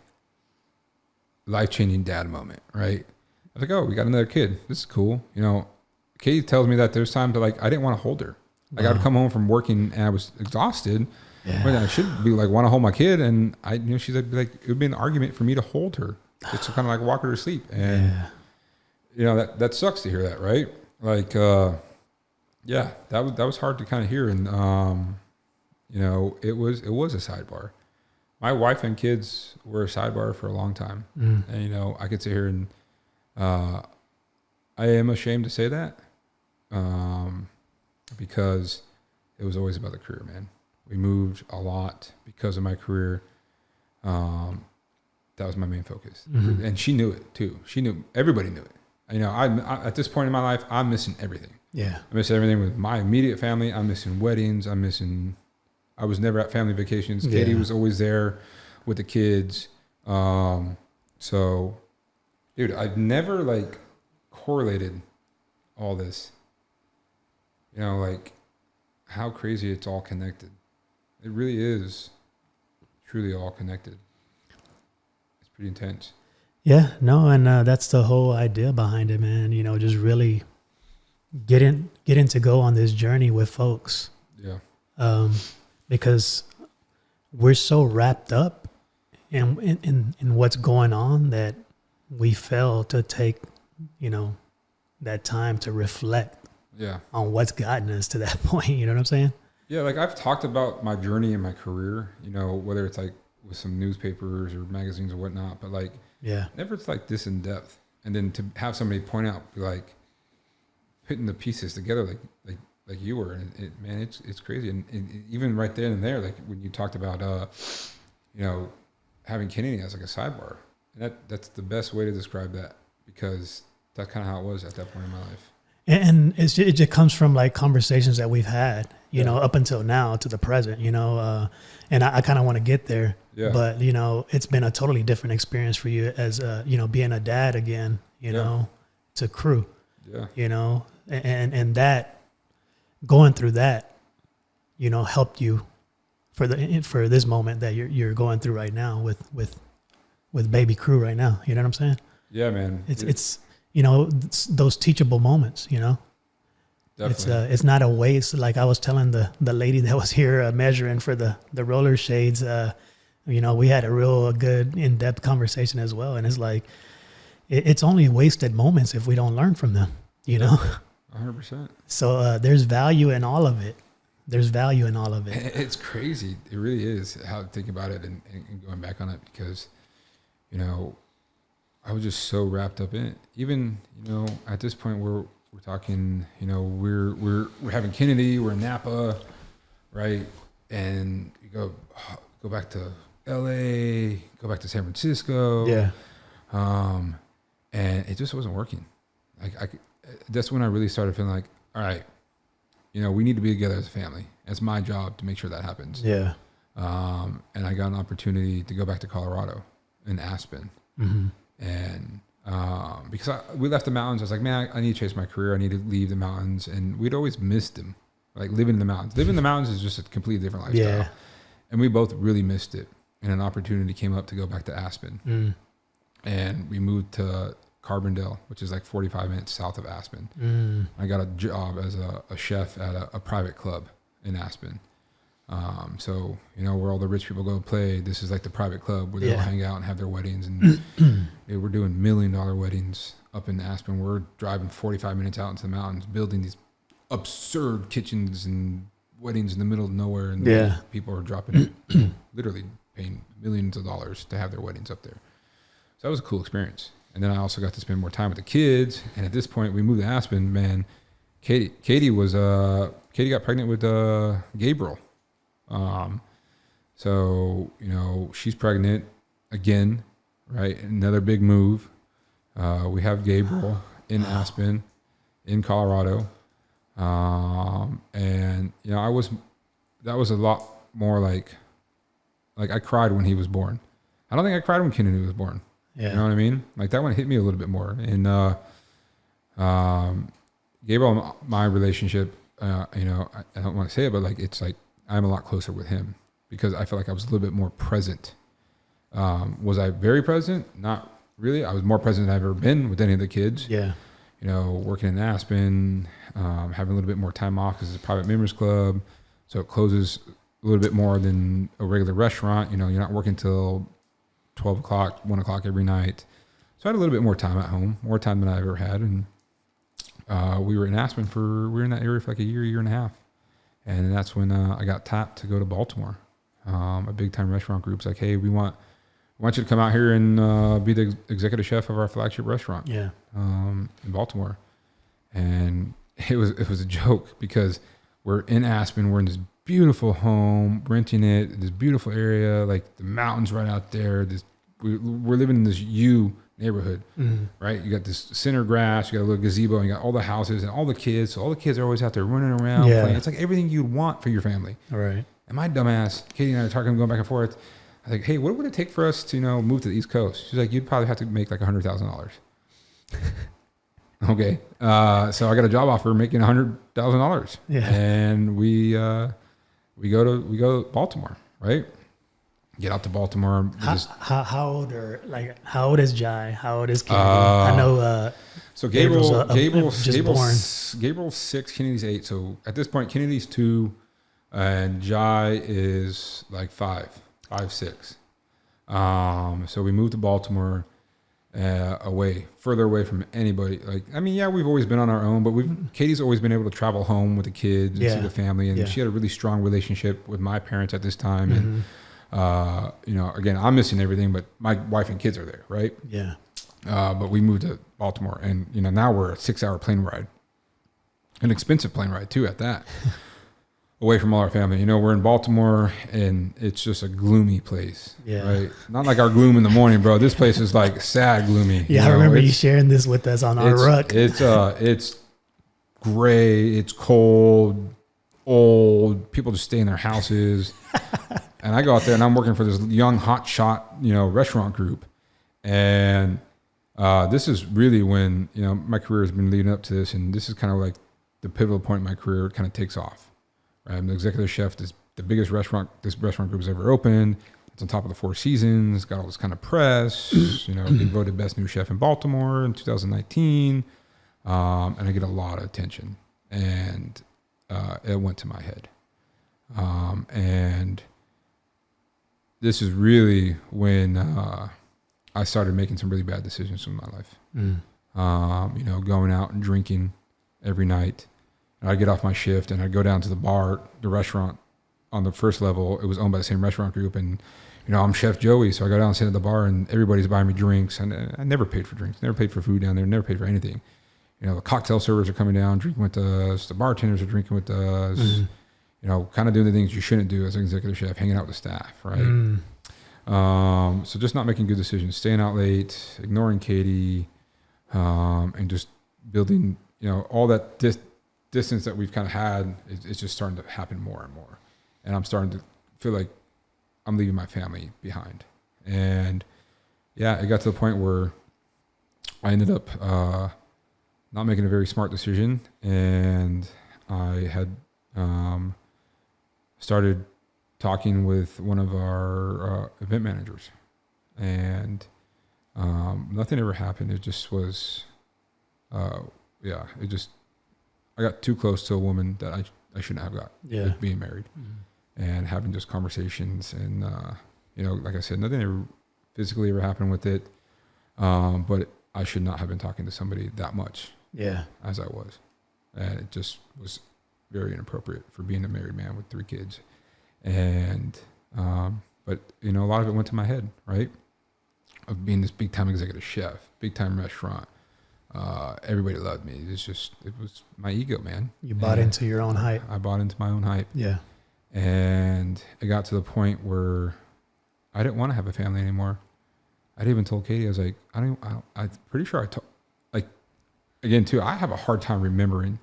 life-changing dad moment, right? I was like, oh, we got another kid. This is cool. You know, Katie tells me that there's times that like I didn't want to hold her. Like I would come home from working and I was exhausted. Yeah. But I should be like want to hold my kid, and she's like it would be an argument for me to hold her, just to kind of like walk her to sleep. And you know, that sucks to hear that, right? Like that was hard to kind of hear. And you know, it was a sidebar. My wife and kids were a sidebar for a long time. And, you know, I could sit here and I am ashamed to say that because it was always about the career, man. We moved a lot because of my career. That was my main focus. Mm-hmm. And she knew it too. Everybody knew it. You know, I at this point in my life, I'm missing everything. Yeah. I miss everything with my immediate family. I'm missing weddings. I was never at family vacations. Katie was always there with the kids. So, dude, I've never like correlated all this. You know, like how crazy it's all connected. It really is truly all connected. It's pretty intense. Yeah, no, and that's the whole idea behind it, man. You know, just really getting to go on this journey with folks. Yeah. Because we're so wrapped up in what's going on that we fail to take, you know, that time to reflect on what's gotten us to that point. You know what I'm saying? Yeah, like I've talked about my journey in my career, you know, whether it's like with some newspapers or magazines or whatnot, but like never it's like this in depth. And then to have somebody point out, like putting the pieces together like you were, and man, it's crazy. And even right there and there, like when you talked about, you know, having Kennedy as like a sidebar, and that's the best way to describe that, because that's kind of how it was at that point in my life. And it just comes from like conversations that we've had, you know, up until now to the present, you know, and I kind of want to get there, but you know, it's been a totally different experience for you as, you know, being a dad again, you know, to crew, you know, and that going through that, you know, helped you for this moment that you're going through right now with baby crew right now. You know what I'm saying? Yeah, man. It's you know, it's those teachable moments, you know. Definitely. It's not a waste. Like I was telling the lady that was here measuring for the roller shades, you know, we had a real good in-depth conversation as well. And it's like, it's only wasted moments if we don't learn from them, you know? 100%. So there's value in all of it, there's value in all of it. It's crazy. It really is how to think about it and going back on it because, I was just so wrapped up in it. Even, at this point we're talking, we're having Kennedy, we're in Napa, right? And you go back to LA, go back to San Francisco. Yeah. And it just wasn't working. That's when I really started feeling like, all right, we need to be together as a family. It's my job to make sure that happens. Yeah. And I got an opportunity to go back to Colorado in Aspen. Mm-hmm. And because we left the mountains, I was like, man, I need to chase my career. I need to leave the mountains. And we'd always missed them, like living in the mountains. Living in the mountains is just a completely different lifestyle. Yeah. And we both really missed it. And an opportunity came up to go back to Aspen. Mm. And we moved to Carbondale, which is like 45 minutes south of Aspen. Mm. I got a job as a chef at a private club in Aspen. So, where all the rich people go play, this is like the private club where they all hang out and have their weddings. And we're doing $1 million weddings up in Aspen. We're driving 45 minutes out into the mountains, building these absurd kitchens and weddings in the middle of nowhere. And people are dropping, literally paying millions of dollars to have their weddings up there. So that was a cool experience. And then I also got to spend more time with the kids. And at this point, we moved to Aspen, man. Katie got pregnant with Gabriel. So, she's pregnant again, right? Another big move. We have Gabriel in Aspen, in Colorado. And, that was a lot more like I cried when he was born. I don't think I cried when Kennedy was born. Yeah. You know what I mean? Like that one hit me a little bit more. And, Gabriel, my relationship, I don't want to say it, but like, it's like, I'm a lot closer with him because I feel like I was a little bit more present. Was I very present? Not really. I was more present than I've ever been with any of the kids. Yeah. Working in Aspen, having a little bit more time off because it's a private members club. So it closes a little bit more than a regular restaurant. You're not working till 12 o'clock, 1 o'clock every night. So I had a little bit more time at home, more time than I ever had. And we were in Aspen we were in that area for like a year and a half. And that's when I got tapped to go to Baltimore. A big time restaurant group's like, hey, we want you to come out here and be the executive chef of our flagship restaurant. Yeah. In Baltimore. And it was a joke because we're in Aspen, we're in this beautiful home, renting it, this beautiful area, like the mountains right out there. We're living in this neighborhood, right? You got this center grass, you got a little gazebo, and you got all the houses and all the kids. So all the kids are always out there running around playing. It's like everything you'd want for your family. All right. And my dumbass, Katie and I are talking, going back and forth. I was like, hey, what would it take for us to, move to the East Coast? She's like, you'd probably have to make like $100,000. Okay. So I got a job offer making $100,000. Yeah. And we go to Baltimore, right? Get out to Baltimore. How old is Jai? How old is Kennedy? I know. So Gabriel's born. Gabriel's 6, Kennedy's 8. So at this point, Kennedy's 2, and Jai is like 5, 6. So we moved to Baltimore, further away from anybody. We've always been on our own, but Katie's always been able to travel home with the kids and see the family, and she had a really strong relationship with my parents at this time, and. Again, I'm missing everything, but my wife and kids are there, right? Yeah. But we moved to Baltimore, and now we're a 6-hour plane ride, an expensive plane ride too at that, away from all our family. We're in Baltimore, and it's just a gloomy place, right? Not like our gloom in the morning, bro. This place is like sad, gloomy. Yeah, I remember you sharing this with us on our ruck. It's gray, it's cold, old. People just stay in their houses. And I go out there and I'm working for this young hot shot, restaurant group. And this is really when, my career has been leading up to this. And this is kind of like the pivotal point in my career. It kind of takes off. Right? I'm the executive chef. The biggest restaurant this restaurant group has ever opened. It's on top of the Four Seasons. Got all this kind of press. Been voted best new chef in Baltimore in 2019. And I get a lot of attention. And it went to my head. And this is really when I started making some really bad decisions in my life. Going out and drinking every night, And I'd get off my shift and I'd go down to the restaurant on the first level. It was owned by the same restaurant group. And, I'm Chef Joey. So I go down and sit at the bar and everybody's buying me drinks. And I never paid for drinks, never paid for food down there, never paid for anything. The cocktail servers are coming down, drinking with us. The bartenders are drinking with us. Mm-hmm. Kind of doing the things you shouldn't do as an executive chef, hanging out with the staff, right? So just not making good decisions, staying out late, ignoring Katie, and just building, all that distance that we've kind of had. It's just starting to happen more and more. And I'm starting to feel like I'm leaving my family behind. And it got to the point where I ended up not making a very smart decision. And I had started talking with one of our event managers. And nothing ever happened. It just was, I got too close to a woman that I shouldn't have got, like being married. Mm-hmm. And having just conversations and, like I said, nothing ever physically ever happened with it. But I should not have been talking to somebody that much as I was. And it just was very inappropriate for being a married man with 3 kids. And, but a lot of it went to my head, right? Of being this big time executive chef, big time restaurant. Everybody loved me. It was my ego, man. You bought into your own hype. I bought into my own hype. Yeah. And it got to the point where I didn't want to have a family anymore. I'd even told Katie, I was like, I'm pretty sure again too, I have a hard time remembering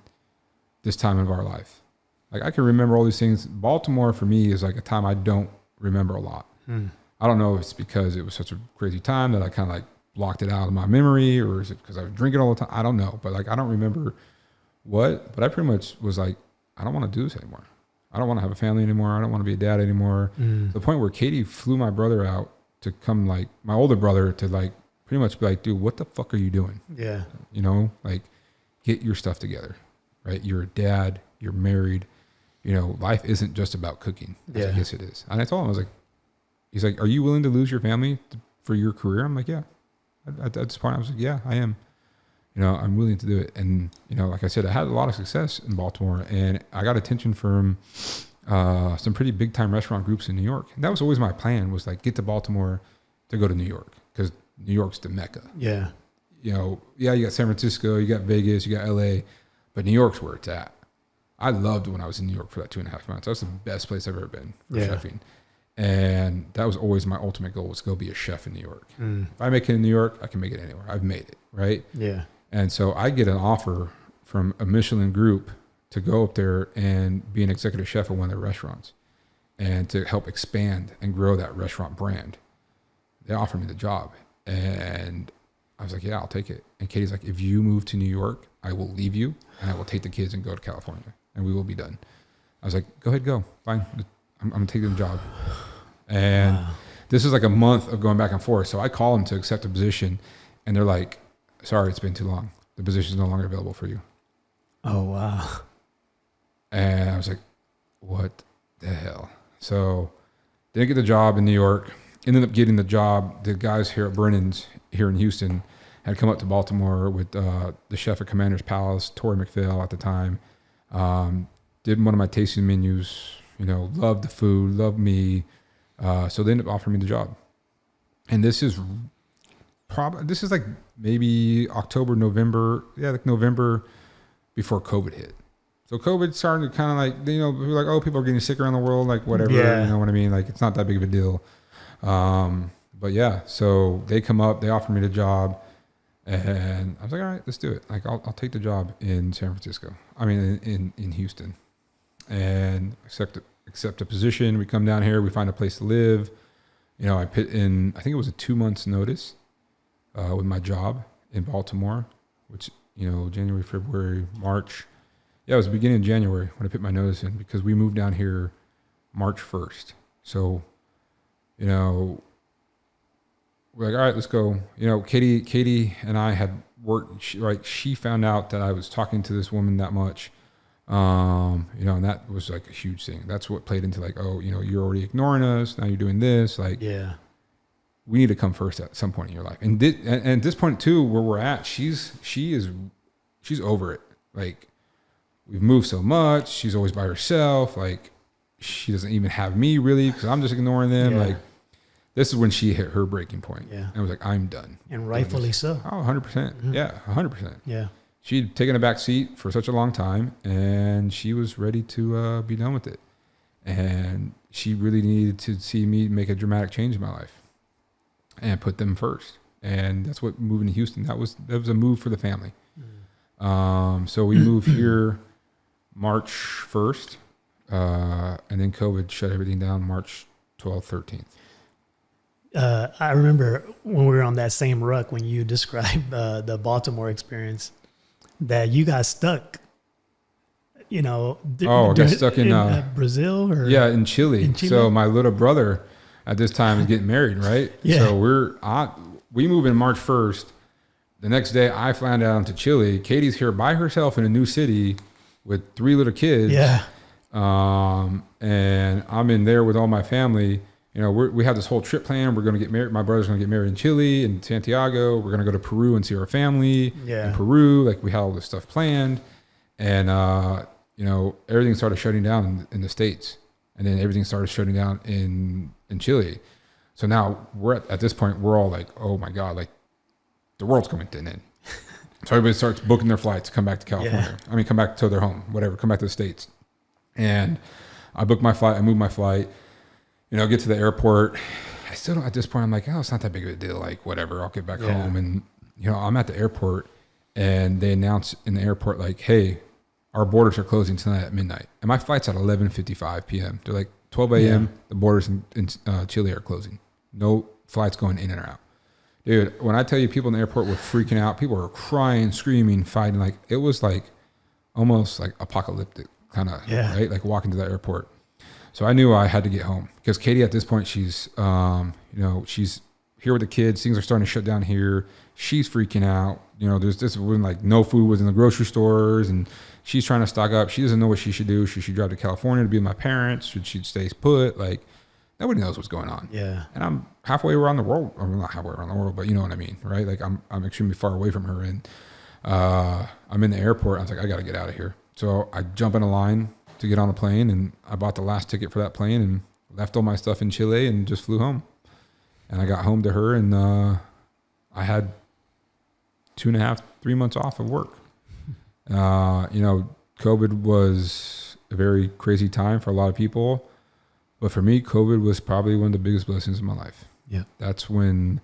this time of our life. Like I can remember all these things. Baltimore for me is like a time I don't remember a lot. I don't know if it's because it was such a crazy time that I kind of like blocked it out of my memory, or is it because I was drinking all the time? I don't know, but like I don't remember but I pretty much was like, I don't want to do this anymore. I don't want to have a family anymore. I don't want to be a dad anymore. To the point where Katie flew my brother out to come, like my older brother, to like pretty much be like, dude, what the fuck are you doing? Yeah. Like get your stuff together, right? You're a dad, you're married, life isn't just about cooking. I guess it is. And I told him, I was like, he's like, are you willing to lose your family for your career? I'm like, yeah. At this point, I was like, yeah, I am. I'm willing to do it. And, like I said, I had a lot of success in Baltimore, and I got attention from some pretty big time restaurant groups in New York. And that was always my plan, was like get to Baltimore to go to New York, because New York's the Mecca. Yeah. You got San Francisco, you got Vegas, you got LA, but New York's where it's at. I loved when I was in New York for that 2.5 months. That was the best place I've ever been for chefing. And that was always my ultimate goal, was to go be a chef in New York. If I make it in New York, I can make it anywhere. I've made it, right? Yeah. And so I get an offer from a Michelin group to go up there and be an executive chef at one of their restaurants and to help expand and grow that restaurant brand. They offered me the job, and I was like, yeah, I'll take it. And Katie's like, if you move to New York, I will leave you and I will take the kids and go to California and we will be done. I was like, go ahead, go. Fine. I'm taking the job. And this is like a month of going back and forth. So I call them to accept a position, and they're like, sorry, it's been too long. The position is no longer available for you. Oh, wow. And I was like, what the hell? So didn't get the job in New York. Ended up getting the job. The guys here at Brennan's here in Houston had come up to Baltimore with the chef at Commander's Palace, Tori McPhail at the time. Did one of my tasting menus, loved the food, loved me. So they ended up offering me the job. And this is like maybe October, November. Yeah, like November before COVID hit. So COVID started to kind of like, we were like, oh, people are getting sick around the world, like whatever, you know what I mean? Like, it's not that big of a deal. But yeah, so they come up, they offer me the job, and I was like, all right, let's do it. Like, I'll take the job in San Francisco. I mean, in Houston, and accept a position. We come down here, we find a place to live. I put in, I think it was a 2 months notice, with my job in Baltimore, which, January, February, March. Yeah, it was the beginning of January when I put my notice in, because we moved down here March 1st. So, we're like, all right, let's go. Katie and I had worked, she found out that I was talking to this woman that much. And that was like a huge thing. That's what played into like, oh, you're already ignoring us. Now you're doing this. Like, we need to come first at some point in your life. And at this point too, where we're at, she's over it. Like, we've moved so much. She's always by herself. Like, she doesn't even have me really because I'm just ignoring them. Yeah. Like, this is when she hit her breaking point. Yeah. And I was like, I'm done. And rightfully so. Oh, 100%. Mm-hmm. Yeah, 100%. Yeah. She'd taken a back seat for such a long time, and she was ready to be done with it. And she really needed to see me make a dramatic change in my life and put them first. And that's what moving to Houston, that was a move for the family. So we moved here March 1st, and then COVID shut everything down March 12th, 13th. I remember when we were on that same ruck when you described the Baltimore experience that you got stuck. I got stuck in Brazil or in Chile. So my little brother at this time is getting married, right? Yeah. So we move in March 1st. The next day I fly down to Chile. Katie's here by herself in a new city with 3 little kids. Yeah. And I'm in there with all my family. We have this whole trip planned. We're going to get married. My brother's going to get married in Chile and Santiago. We're going to go to Peru and see our family in Peru. Like, we had all this stuff planned. And, everything started shutting down in the States. And then everything started shutting down in Chile. So now we're at this point, we're all like, oh my God, like, the world's coming to an end. So everybody starts booking their flights to come back to California. Yeah. I mean, come back to their home, whatever, come back to the States. And I booked my flight. I moved my flight. Get to the airport. I still don't, at this point, I'm like, oh, it's not that big of a deal. Like, whatever, I'll get back home. And, I'm at the airport, and they announce in the airport, like, hey, our borders are closing tonight at midnight. And my flight's at 11:55 p.m. They're like, 12 a.m., the borders in Chile are closing. No flights going in and out. Dude, when I tell you people in the airport were freaking out, people were crying, screaming, fighting. Like, it was like almost like apocalyptic kind of, right? Like, walking to the airport. So I knew I had to get home because Katie at this point, she's, she's here with the kids. Things are starting to shut down here. She's freaking out. There's this when like no food was in the grocery stores, and she's trying to stock up. She doesn't know what she should do. Should she drive to California to be with my parents? Should she stay put? Like, nobody knows what's going on. Yeah. And I'm halfway around the world. I'm not halfway around the world, but you know what I mean, right? Like, I'm extremely far away from her, and I'm in the airport. I was like, I got to get out of here. So I jump in a line to get on a plane, and I bought the last ticket for that plane and left all my stuff in Chile and just flew home. And I got home to her, and I had 2.5, 3 months off of work. COVID was a very crazy time for a lot of people, but for me, COVID was probably one of the biggest blessings of my life. Yeah. That's when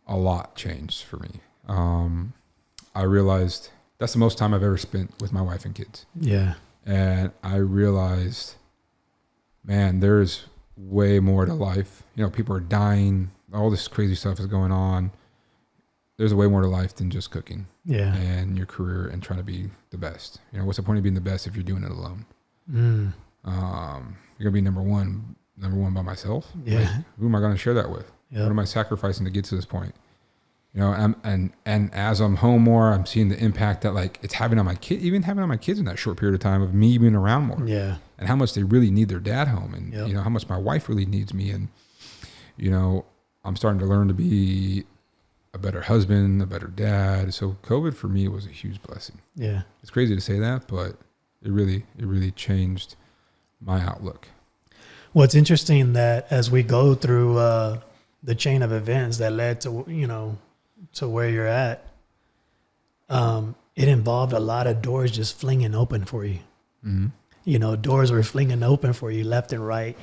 a lot changed for me. I realized that's the most time I've ever spent with my wife and kids. Yeah. And I realized, man, there's way more to life. People are dying. All this crazy stuff is going on. There's way more to life than just cooking. Yeah. And your career and trying to be the best. What's the point of being the best if you're doing it alone? You're gonna be number one by myself. Yeah. Like, who am I gonna share that with? Yep. What am I sacrificing to get to this point? And as I'm home more, I'm seeing the impact that like it's having on my kid, even having on my kids in that short period of time of me being around more. Yeah. And how much they really need their dad home, and how much my wife really needs me, and I'm starting to learn to be a better husband, a better dad. So COVID for me was a huge blessing. Yeah. It's crazy to say that, but it really changed my outlook. Well, it's interesting that as we go through the chain of events that led to, to where you're at, it involved a lot of doors just flinging open for you. Mm-hmm. Doors were flinging open for you left and right,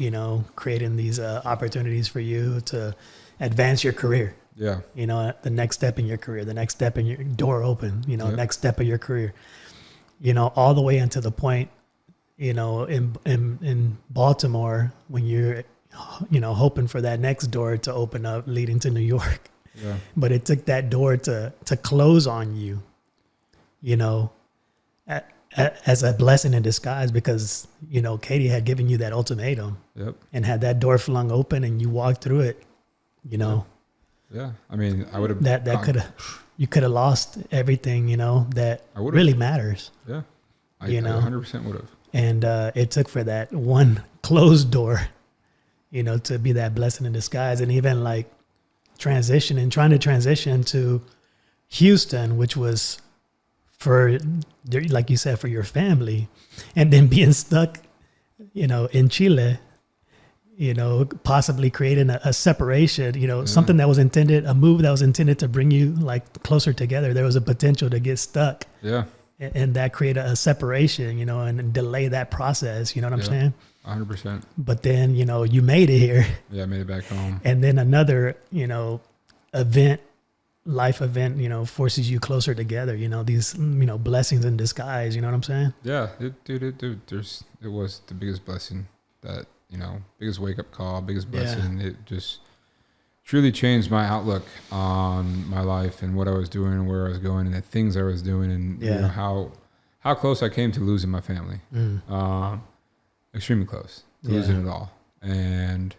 creating these opportunities for you to advance your career. Yeah. The next step in your career, the next step in your door open, next step of your career, all the way into the point, in Baltimore when you're, hoping for that next door to open up leading to New York. Yeah. But it took that door to close on you, as a blessing in disguise because, Katie had given you that ultimatum. Yep. And had that door flung open and you walked through it, Yeah. I mean, I would have... You could have lost everything, that really matters. Yeah. I 100% would have. And it took for that one closed door, to be that blessing in disguise. And even like trying to transition to Houston, which was for, like you said, for your family, and then being stuck, in Chile, possibly creating a separation, something that was intended, a move that was intended to bring you like closer together. There was a potential to get stuck. Yeah. And that created a separation, and delay that process. You know what I'm saying? 100%. But then, you made it here. Yeah, I made it back home. And then another, life event, forces you closer together, these, blessings in disguise. You know what I'm saying? Yeah, it was the biggest blessing that, biggest wake up call, biggest blessing. Yeah. It just truly changed my outlook on my life and what I was doing and where I was going and the things I was doing and how close I came to losing my family. Extremely close to losing it all. And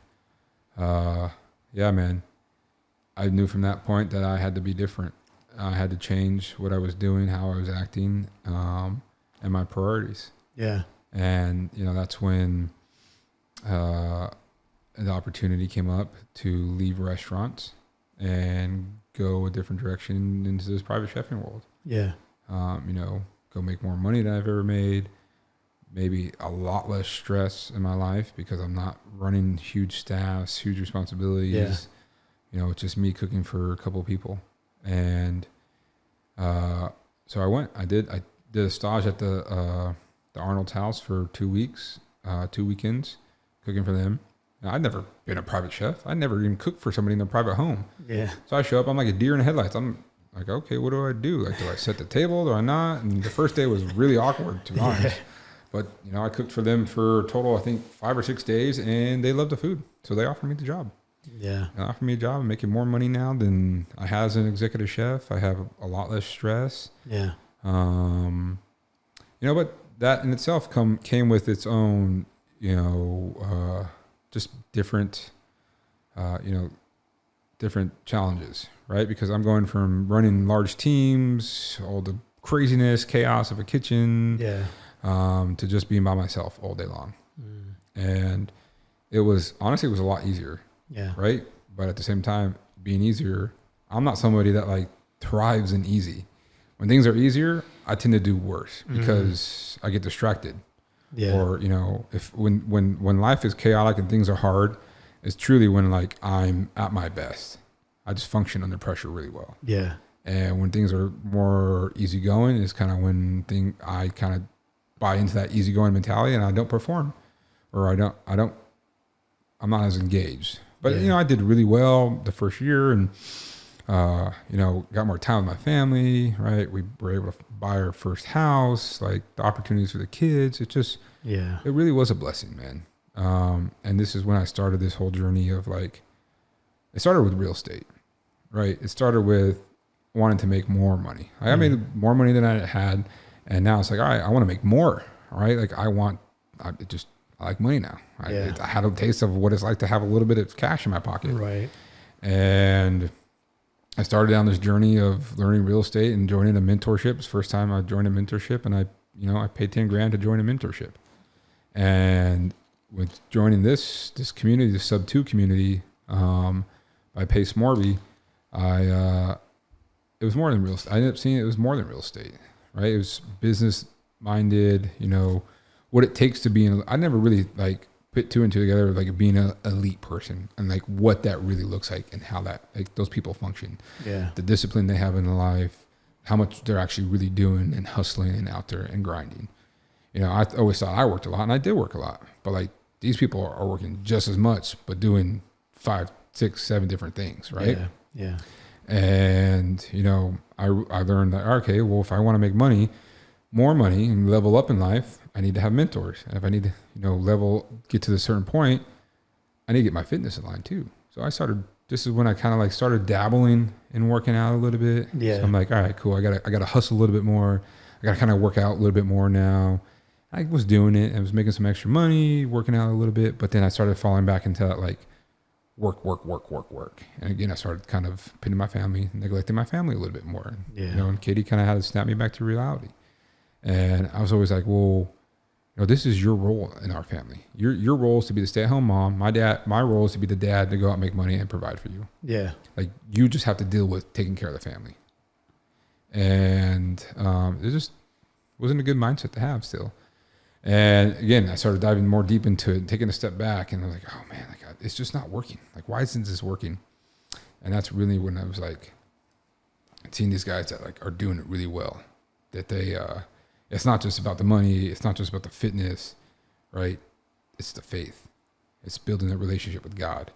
man, I knew from that point that I had to be different. I had to change what I was doing, how I was acting, and my priorities. Yeah. And, that's when the opportunity came up to leave restaurants and go a different direction into this private chefing world. Yeah. Go make more money than I've ever made, maybe a lot less stress in my life because I'm not running huge staffs, huge responsibilities. Yeah. It's just me cooking for a couple of people. And so I did a stage at the Arnold's house for 2 weeks, 2 weekends, cooking for them. I'd never been a private chef. I never even cooked for somebody in their private home. Yeah. So I show up, I'm like a deer in the headlights. I'm like, okay, what do I do? Like, do I set the table? Do I not? And the first day was really awkward, to be honest. But, I cooked for them for a total, I think, 5 or 6 days, and they loved the food. So they offered me the job. Yeah. They offered me a job. I'm making more money now than I had as an executive chef. I have a lot less stress. Yeah. But that in itself came with its own, just different, different challenges, right? Because I'm going from running large teams, all the craziness, chaos of a kitchen, to just being by myself all day long. And it was a lot easier. Yeah. Right. But at the same time, being easier, I'm not somebody that like thrives in easy. When things are easier, I tend to do worse because I get distracted. Yeah. Or, if when life is chaotic and things are hard, it's truly when like I'm at my best. I just function under pressure really well. Yeah. And when things are more easygoing, it's kind of when I kind of buy into that easygoing mentality and I don't perform, or I'm not as engaged. But I did really well the first year, and got more time with my family. Right, we were able to buy our first house. Like the opportunities for the kids, it really was a blessing, man. And this is when I started this whole journey of like, it started with real estate, right? It started with wanting to make more money. I made more money than I had, and now it's like, all right, I want to make more. All right, like I like money now. I had a taste of what it's like to have a little bit of cash in my pocket. Right. And I started down this journey of learning real estate and joining a mentorship. It's the first time I joined a mentorship, and I paid $10,000 to join a mentorship. And with joining this community, the sub 2 community, by Pace Morby, it was more than real estate. I ended up seeing it was more than real estate, right? It was business minded, what it takes to be I never really like put two and two together, like being an elite person and like what that really looks like and how that, like those people function. Yeah. The discipline they have in their life, how much they're actually really doing and hustling and out there and grinding. I always thought I worked a lot, and I did work a lot, but like these people are working just as much, but doing 5, 6, 7 different things. Right. Yeah. And, I learned that, okay, well, if I want to make more money and level up in life, I need to have mentors. And if I need to, get to a certain point, I need to get my fitness in line too. So this is when I kind of like started dabbling in working out a little bit. Yeah. So I'm like, all right, cool. I gotta hustle a little bit more. I gotta kind of work out a little bit more now. I was doing it. I was making some extra money, working out a little bit, but then I started falling back into that like work. And again, I started kind of pinning my family, neglecting my family a little bit more. Yeah. And Katie kind of had to snap me back to reality. And I was always like, well, this is your role in our family. Your role is to be the stay-at-home mom. My role is to be the dad to go out and make money and provide for you. Yeah. Like you just have to deal with taking care of the family. And it just wasn't a good mindset to have still. And again, I started diving more deep into it, taking a step back, and I was like, oh man, like, it's just not working. Like, why isn't this working? And that's really when I was like, seeing these guys that like are doing it really well, that they, it's not just about the money. It's not just about the fitness, right? It's the faith. It's building a relationship with God.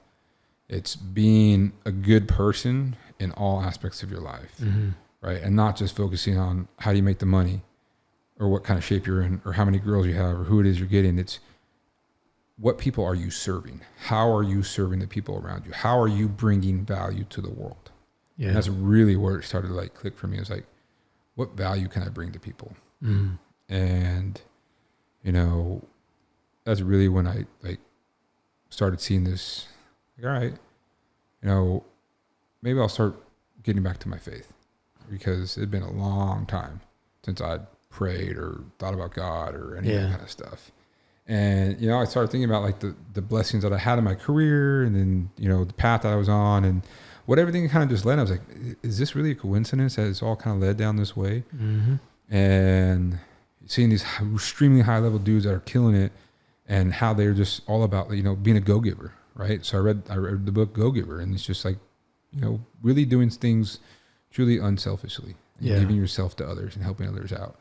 It's being a good person in all aspects of your life, right? And not just focusing on how do you make the money or what kind of shape you're in or how many girls you have or who it is you're getting. It's what people are you serving? How are you serving the people around you? How are you bringing value to the world? Yeah. And that's really where it started to like click for me. It's like, what value can I bring to people? And, you know, that's really when I like started seeing this, like, all right, you know, maybe I'll start getting back to my faith, because it'd been a long time since I'd prayed or thought about God or any of that kind of stuff. And, you know, I started thinking about like the blessings that I had in my career, and then, you know, the path that I was on and what everything kind of just led. I was like, is this really a coincidence that it's all kind of led down this way? And seeing these extremely high level dudes that are killing it, and how they're just all about, you know, being a go-giver, right? So I read the book Go Giver, and it's just like, you know, really doing things truly unselfishly, and giving yourself to others and helping others out.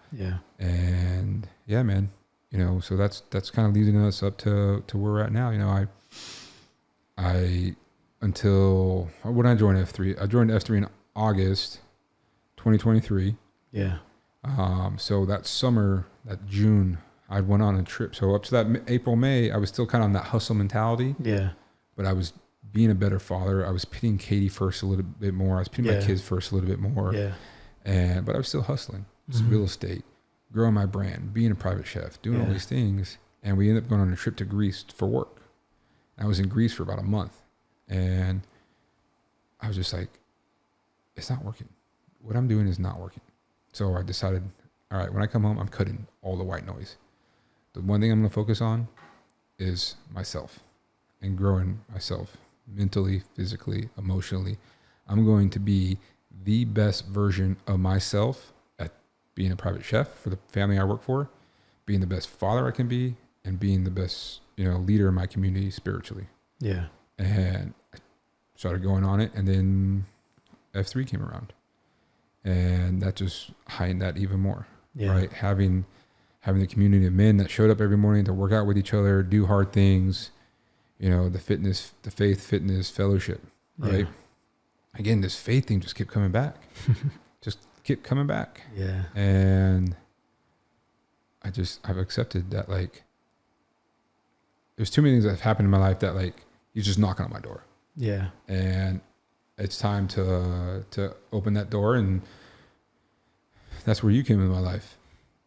And yeah, man, you know, so that's kind of leading us up to where we're at now. You know, I until when I joined F3, I joined F3 in August 2023. So that summer, that June, I went on a trip. So up to that April, May, I was still kind of on that hustle mentality. But I was being a better father. I was putting Katie first a little bit more. I was putting my kids first a little bit more. But I was still hustling. Just real estate, growing my brand, being a private chef, doing all these things. And we ended up going on a trip to Greece for work. I was in Greece for about a month. And I was just like, it's not working. What I'm doing is not working. So I decided, all right, when I come home, I'm cutting all the white noise. The one thing I'm going to focus on is myself and growing myself mentally, physically, emotionally. I'm going to be the best version of myself at being a private chef for the family I work for, being the best father I can be, and being the best, you know, leader in my community spiritually. And I started going on it, and then F3 came around, and that just heightened that even more. Right? Having the community of men that showed up every morning to work out with each other, do hard things, you know, the fitness, the faith, fitness, fellowship, right? Again, this faith thing just kept coming back. Just kept coming back. And I've accepted that, like, there's too many things that have happened in my life that, like, he's just knocking on my door. And it's time to open that door, and that's where you came in my life.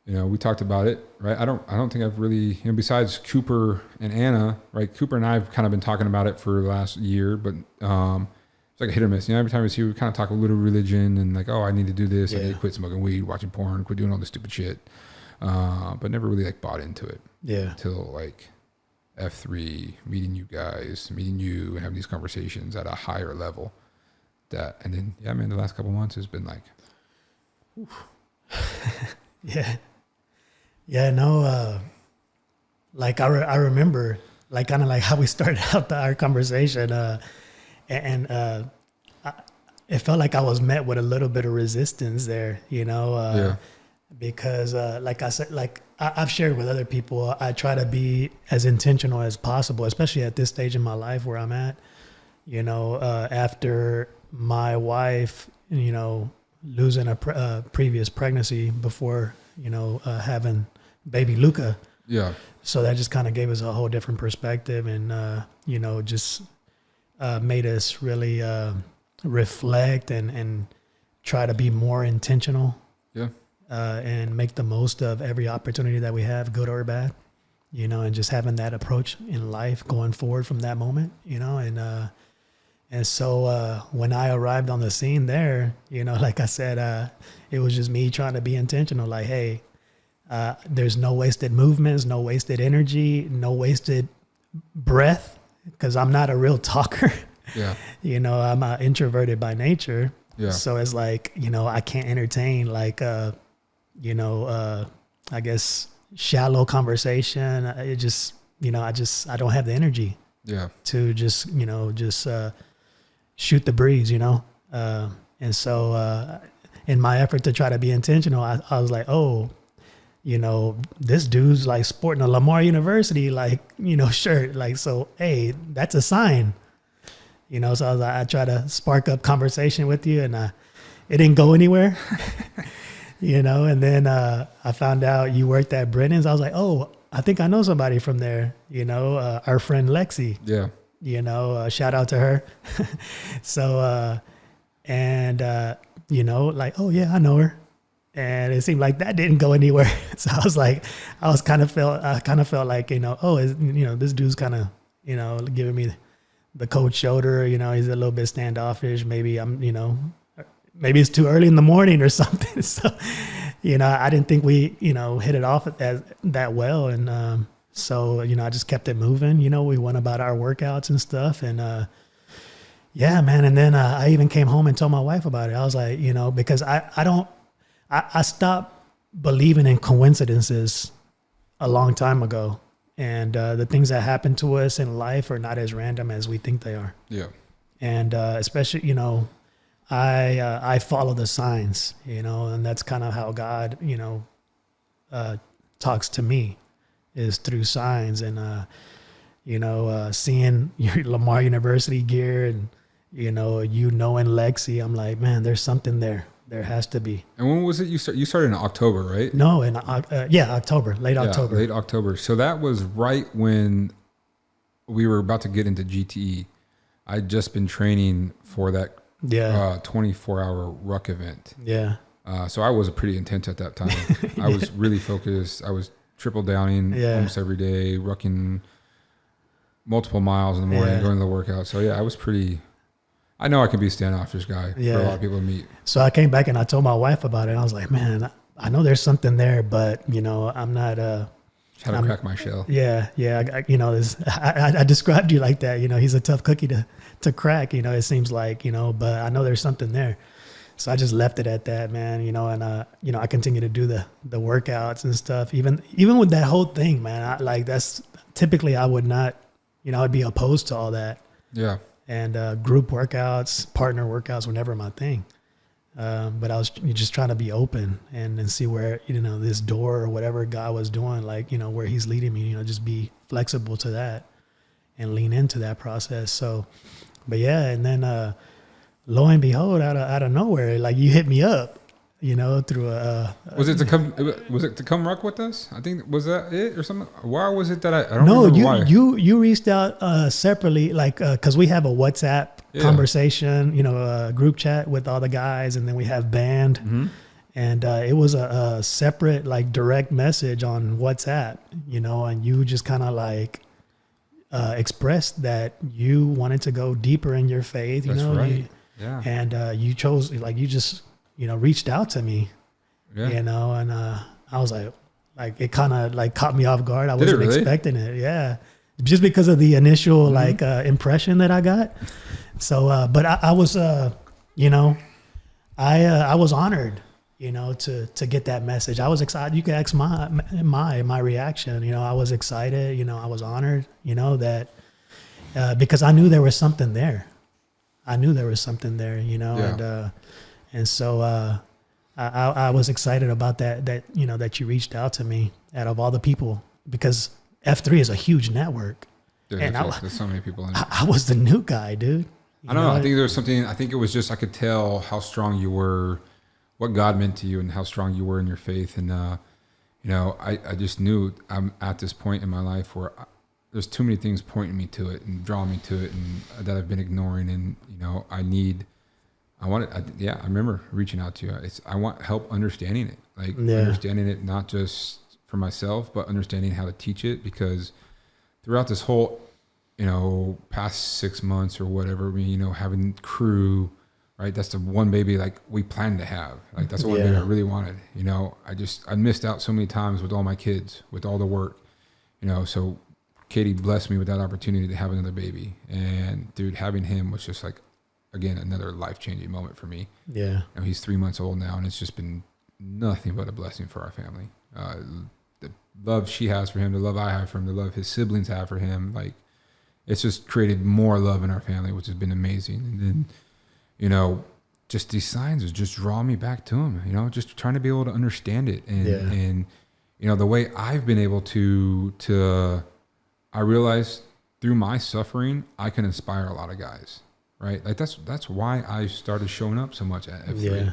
You know, we talked about it, right? I don't think I've really, you know, besides Cooper and Anna, right? Cooper and I have kind of been talking about it for the last year, but it's like a hit or miss. You know, every time we see, we kind of talk a little religion and like, oh, I need to do this. I need to quit smoking weed, watching porn, quit doing all this stupid shit. But never really like bought into it. Until like F3, meeting you guys, meeting you, and having these conversations at a higher level. And then, yeah, man, the last couple of months has been like, like I remember, like, kind of like how we started out our conversation, and it felt like I was met with a little bit of resistance there, you know, because like I said, like I've shared with other people, I try to be as intentional as possible, especially at this stage in my life where I'm at, you know, after my wife, you know, losing a previous pregnancy before, you know, having baby Luca. So that just kind of gave us a whole different perspective, and, you know, just made us really reflect and try to be more intentional. And make the most of every opportunity that we have, good or bad, you know, and just having that approach in life going forward from that moment, you know, and so when I arrived on the scene there, you know, like I said, it was just me trying to be intentional. Like, hey, there's no wasted movements, no wasted energy, no wasted breath, because I'm not a real talker. You know, I'm introverted by nature. Yeah. So it's like, I can't entertain like, I guess shallow conversation. It just, I don't have the energy to just shoot the breeze, and so in my effort to try to be intentional, I was like, oh, this dude's like sporting a Lamar University, like, shirt. Like, so, hey, that's a sign, so I was like, I try to spark up conversation with you, and it didn't go anywhere, and then I found out you worked at Brennan's. I was like, oh, I think I know somebody from there, our friend Lexi. Yeah. Shout out to her. So, like, oh yeah, I know her. And it seemed like that didn't go anywhere. So I was like, I kind of felt like, this dude's kind of, giving me the cold shoulder, he's a little bit standoffish. Maybe maybe it's too early in the morning or something. So, I didn't think we, hit it off that well. And, so, I just kept it moving, we went about our workouts and stuff. And, yeah, man. And then I even came home and told my wife about it. I was like, because I stopped believing in coincidences a long time ago. And the things that happen to us in life are not as random as we think they are. Yeah. And especially, I follow the signs, and that's kind of how God, talks to me, is through signs. And, seeing your Lamar University gear and, and Lexi, I'm like, man, there's something there. There has to be. And when was it you started in October, right? No, in October, late October. Late October. So that was right when we were about to get into GTE. I'd just been training for that 24-hour ruck event. Yeah. So I was pretty intense at that time. I was really focused. I was triple downing almost every day, rucking multiple miles in the morning, going to the workout. So yeah, I was pretty. I know I can be a standoffish guy for a lot of people to meet. So I came back and I told my wife about it. And I was like, man, I know there's something there, but I'm not. How to crack my shell. Yeah. I described you like that. He's a tough cookie to crack. It seems like, but I know there's something there. So I just left it at that, man. And I continue to do the workouts and stuff. Even with that whole thing, man. That's typically I would not. I'd be opposed to all that. Yeah. And group workouts, partner workouts were never my thing. But I was just trying to be open and see where, this door or whatever God was doing, like, where he's leading me, just be flexible to that and lean into that process. So, but yeah, and then lo and behold, out of nowhere, like you hit me up, through was it to come rock with us? I think, was that it or something? Why was it that I don't remember why. you reached out separately, like because we have a WhatsApp conversation, a group chat with all the guys, and then we have band, and it was a separate like direct message on WhatsApp, and you just kind of like expressed that you wanted to go deeper in your faith, That's right. And you chose, like, you just reached out to me, and I was like it kind of like caught me off guard. I wasn't expecting it. Yeah. Just because of the initial like impression that I got. So, but I was, I was honored, to get that message. I was excited. You could ask my reaction. I was excited. I was honored. That because I knew there was something there. And so I was excited about that that you reached out to me out of all the people, because F3 is a huge network. Dude, and there's so many people in it. I was the new guy, dude. I don't know. I think there was something. I think it was just I could tell how strong you were, what God meant to you, and how strong you were in your faith. And I just knew I'm at this point in my life where there's too many things pointing me to it and drawing me to it, and that I've been ignoring. And I remember reaching out to you. I want help understanding it, understanding it not just for myself, but understanding how to teach it, because throughout this whole, past 6 months or whatever, having crew, right? That's the one baby like we planned to have. Like that's the one baby I really wanted. I missed out so many times with all my kids, with all the work, so Katie blessed me with that opportunity to have another baby. And dude, having him was just like again, another life-changing moment for me. Yeah. He's 3 months old now, and it's just been nothing but a blessing for our family. The love she has for him, the love I have for him, the love his siblings have for him, like, it's just created more love in our family, which has been amazing. And then, just these signs is just draw me back to him, just trying to be able to understand it. And the way I've been able to I realized through my suffering, I can inspire a lot of guys, right? Like that's why I started showing up so much at F3.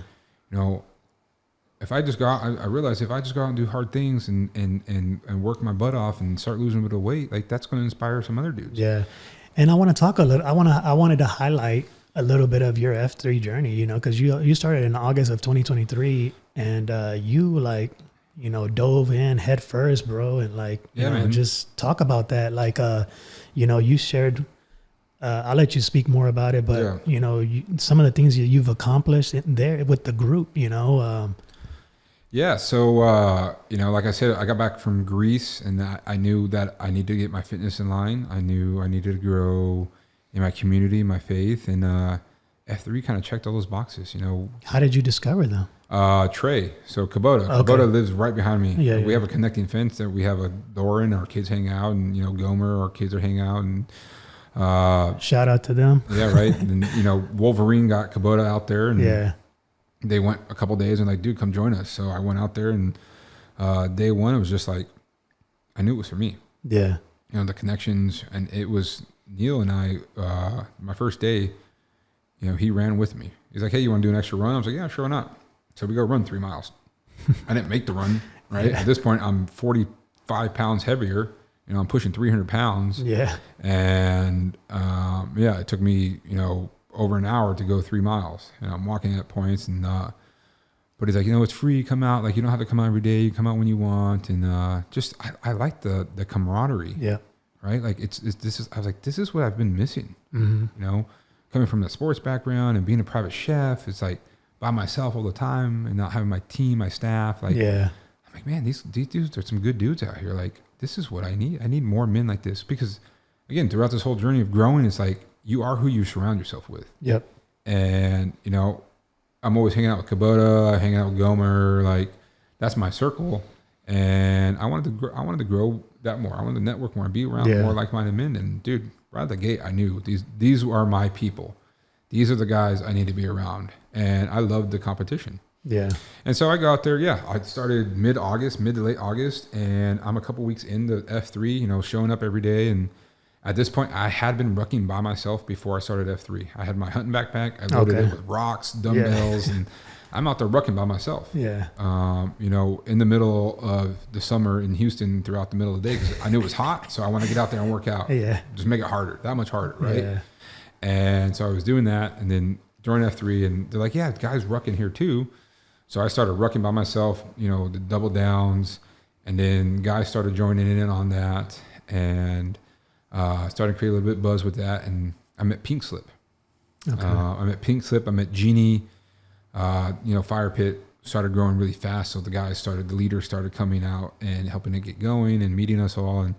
If I just go out, I realized if I just go out and do hard things and work my butt off and start losing a bit of weight, like that's going to inspire some other dudes. Yeah. And I want to talk a little, I wanted to highlight a little bit of your F3 journey, cause you started in August of 2023 and, you dove in head first, bro. And man, just talk about that. You shared, I'll let you speak more about it, but some of the things you've accomplished there with the group, Yeah. So, like I said, I got back from Greece and I knew that I needed to get my fitness in line. I knew I needed to grow in my community, my faith, and F3 kind of checked all those boxes, How did you discover them? Trey. So Kubota. Okay. Kubota lives right behind me. Yeah, we have a connecting fence that we have a door in, our kids hang out, and, Gomer, our kids are hanging out, and shout out to them. Yeah, right. And, Wolverine got Kubota out there, and they went a couple days and like, dude, come join us. So I went out there, and day one, it was just like, I knew it was for me. Yeah. The connections, and it was Neil and I, my first day, he ran with me. He's like, hey, you want to do an extra run? I was like, yeah, sure, why not? So we go run 3 miles. I didn't make the run, right? At this point, I'm 45 pounds heavier. I'm pushing 300 pounds. Yeah. And, it took me, over an hour to go 3 miles. And I'm walking at points, and but he's like, it's free. Come out. Like, you don't have to come out every day. You come out when you want. And I like the camaraderie. Yeah. Right. Like I was like, this is what I've been missing. Mm-hmm. Coming from the sports background and being a private chef, it's like by myself all the time and not having my team, my staff. Like, I'm like, man, these dudes are some good dudes out here. Like, this is what I need. I need more men like this, because again, throughout this whole journey of growing, it's like, you are who you surround yourself with. Yep. And, I'm always hanging out with Kubota, hanging out with Gomer, like that's my circle. And I wanted to grow that more. I wanted to network more, be around more like-minded men. And dude, right out the gate, I knew these are my people. These are the guys I need to be around. And I loved the competition. Yeah. And so I go out there. Yeah. I started mid to late August, and I'm a couple weeks into F3, showing up every day. And at this point, I had been rucking by myself before I started F3. I had my hunting backpack. I loaded it with rocks, dumbbells, and I'm out there rucking by myself. Yeah. In the middle of the summer in Houston, throughout the middle of the day, because I knew it was hot, so I want to get out there and work out. Yeah. Just make it harder, that much harder, right? Yeah. And so I was doing that, and then during F3, and they're like, yeah, guys rucking here too. So I started rucking by myself, the double downs, and then guys started joining in on that, and started to create a little bit of buzz with that, and I met Pink Slip. Okay. I met Jeannie. Fire Pit started growing really fast, so the leaders started coming out and helping it get going and meeting us all. And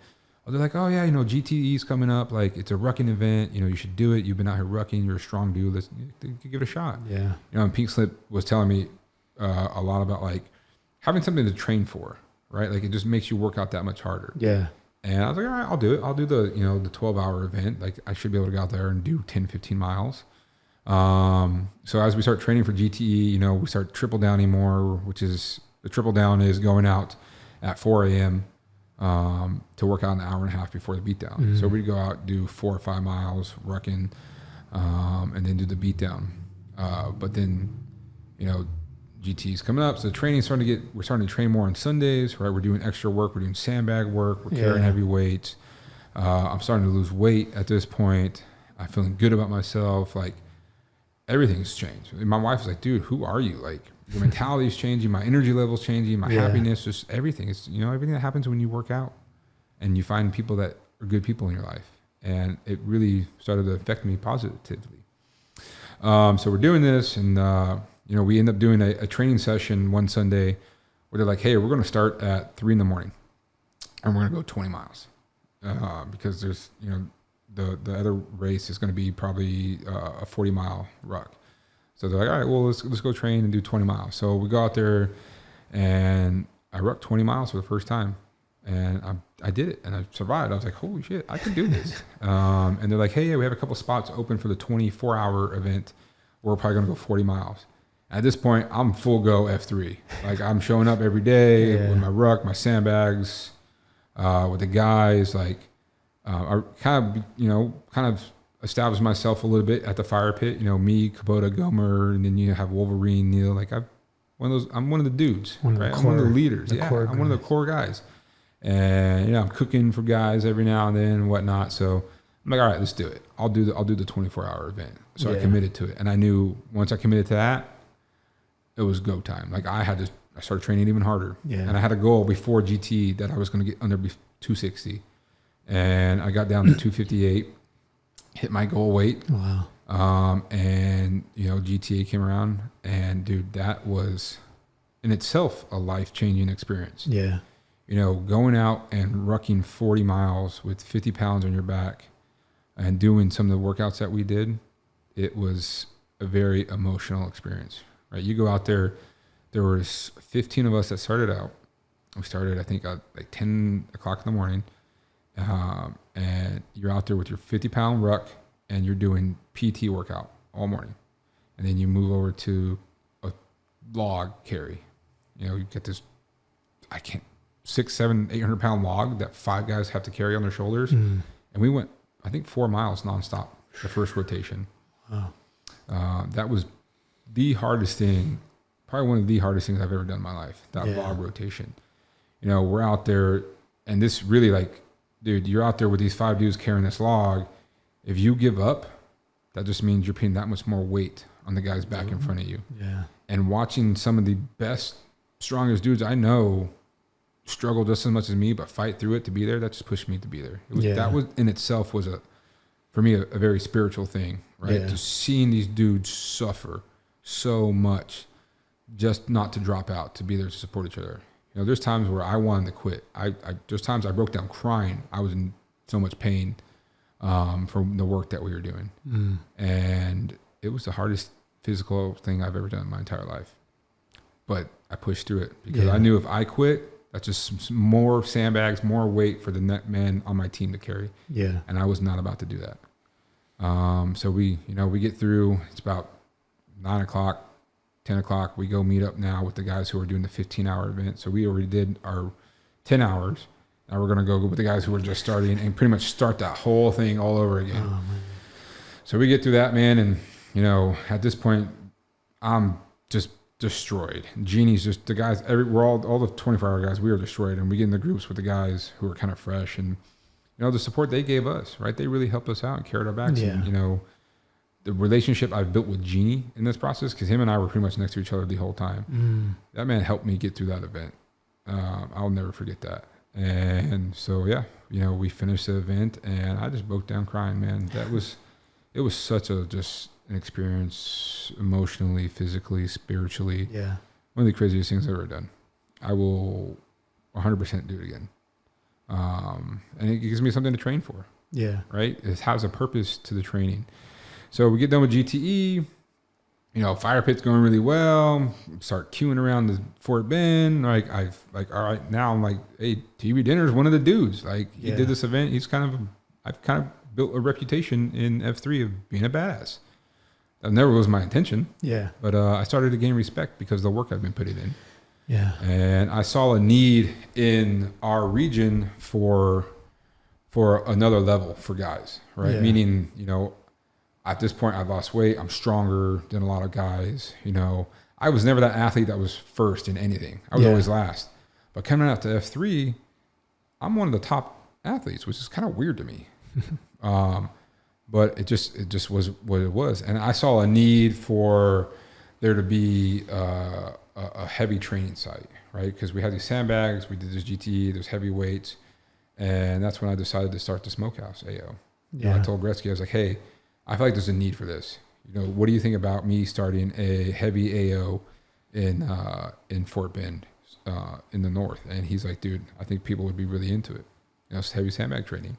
they're like, oh yeah, GTE's coming up, like it's a rucking event, you should do it. You've been out here rucking, you're a strong dude, let's give it a shot. Yeah. And Pink Slip was telling me a lot about like having something to train for, right? Like it just makes you work out that much harder. Yeah. And I was like, all right, I'll do it. I'll do the 12-hour event. Like I should be able to go out there and do 10, 15 miles. So as we start training for GTE, we start triple downing more, which is the triple down is going out at 4 a.m. To work out an hour and a half before the beat down. Mm-hmm. So we'd go out, do 4 or 5 miles rucking, and then do the beat down. But then, GT's coming up. So the training's we're starting to train more on Sundays, right? We're doing extra work. We're doing sandbag work. We're carrying heavy weights. I'm starting to lose weight at this point. I'm feeling good about myself. Like everything's changed. My wife was like, dude, who are you? Like your mentality's changing. My energy level's changing. My happiness, just everything. It's, everything that happens when you work out and you find people that are good people in your life. And it really started to affect me positively. So we're doing this, and we end up doing a training session one Sunday where they're like, hey, we're going to start at 3 a.m. and we're going to go 20 miles because there's the other race is going to be probably a 40-mile ruck. So they're like, all right, well, let's go train and do 20 miles. So we go out there, and I rucked 20 miles for the first time, and I did it, and I survived. I was like, holy shit, I can do this. And they're like, hey, yeah, we have a couple spots open for the 24-hour event. We're probably going to go 40 miles. At this point, I'm full go F3. Like, I'm showing up every day with my ruck, my sandbags, with the guys. Like, I kind of established myself a little bit at the fire pit. Me, Kubota, Gomer, and then you have Wolverine, Neil. Like, I'm one of the dudes, right? I'm one of the leaders. I'm one of the core guys. And I'm cooking for guys every now and then and whatnot. So I'm like, all right, let's do it. I'll do the 24-hour event. So I committed to it, and I knew once I committed to that, it was go time. Like, I started training even harder, and I had a goal before GT that I was going to get under 260, and I got down to 258, hit my goal weight. Wow. And GTA came around, and dude, that was in itself a life-changing experience. Yeah. Going out and rucking 40 miles with 50 pounds on your back and doing some of the workouts that we did, it was a very emotional experience, right? You go out there, there was 15 of us that started out. We started, I think, at like 10 o'clock in the morning. And you're out there with your 50-pound ruck, and you're doing PT workout all morning. And then you move over to a log carry. You get this, 600, 700, 800-pound log that 5 guys have to carry on their shoulders. And we went, I think, 4 miles nonstop the first rotation. Wow. That was the hardest thing, probably one of the hardest things I've ever done in my life, that log rotation. We're out there, and this really, like, dude, you're out there with these 5 dudes carrying this log. If you give up, that just means you're putting that much more weight on the guys back in front of you. Yeah. And watching some of the best, strongest dudes I know struggle just as much as me, but fight through it to be there, that just pushed me to be there. That was in itself was for me, a very spiritual thing, right? Just seeing these dudes suffer so much just not to drop out, to be there to support each other. There's times where I wanted to quit. There's times I broke down crying. I was in so much pain from the work that we were doing. And it was the hardest physical thing I've ever done in my entire life. But I pushed through it because I knew if I quit, that's just more sandbags, more weight for the man on my team to carry. Yeah. And I was not about to do that. So we get through, it's about 9 o'clock, 10 o'clock. We go meet up now with the guys who are doing the 15-hour event. So we already did our 10 hours. Now we're going to go with the guys who are just starting and pretty much start that whole thing all over again. Oh, man. So we get through that, man. And, at this point, I'm just destroyed. Jeannie's just, the guys, we're all the 24-hour guys, we are destroyed. And we get in the groups with the guys who are kind of fresh. And, the support they gave us, right? They really helped us out and carried our backs. Yeah. And, the relationship I've built with Jeannie in this process, because him and I were pretty much next to each other the whole time. That man helped me get through that event. I'll never forget that. And so, we finished the event, and I just broke down crying, man. It was such just an experience emotionally, physically, spiritually. Yeah. One of the craziest things I've ever done. I will 100% do it again. And it gives me something to train for. Yeah. Right? It has a purpose to the training. So we get done with GTE, fire pit's going really well. Start queuing around the Fort Bend. All right, now I'm like, hey, TV Dinner's one of the dudes. Like, he did this event. I've kind of built a reputation in F3 of being a badass. That never was my intention. Yeah. But I started to gain respect because of the work I've been putting in. Yeah. And I saw a need in our region for another level for guys, right? Yeah. Meaning, at this point, I've lost weight. I'm stronger than a lot of guys. I was never that athlete that was first in anything. I was always last. But coming out to F3, I'm one of the top athletes, which is kind of weird to me. But it just was what it was. And I saw a need for there to be a heavy training site, right? Because we had these sandbags, we did this GTE, there's heavy weights. And that's when I decided to start the Smokehouse AO. Yeah. I told Gretzky, I was like, hey, I feel like there's a need for this. What do you think about me starting a heavy AO in Fort Bend, in the north? And he's like, dude, I think people would be really into it. It's heavy sandbag training.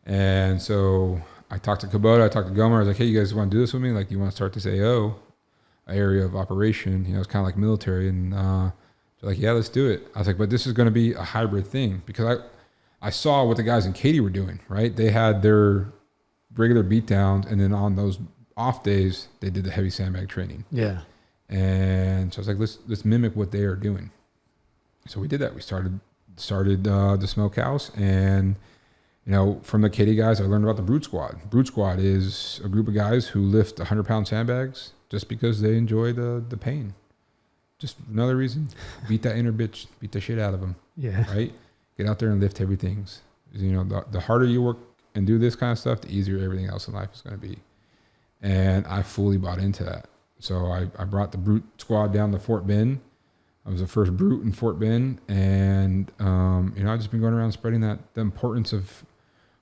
And so I talked to Kubota, I talked to Gomer. I was like, hey, you guys want to do this with me? Like, you want to start this AO, area of operation? You know, it's kind of like military. And they're like, yeah, let's do it. I was like, but this is going to be a hybrid thing, because I saw what the guys in Katy were doing, right? They had their regular beat downs, and then on those off days, they did the heavy sandbag training. Yeah. And so I was like, let's mimic what they are doing. So we did that. We started the smokehouse, and you know, from the Katy guys, I learned about the Brute Squad. Brute Squad is a group of guys who lift 100-pound sandbags just because they enjoy the pain. Just another reason. Beat that inner bitch. Beat the shit out of them. Yeah. Right? Get out there and lift heavy things. You know, the harder you work and do this kind of stuff, the easier everything else in life is going to be. And I fully bought into that. So I brought the Brute Squad down to Fort Bend. I was the first Brute in Fort Bend. And, you know, I've just been going around spreading the importance of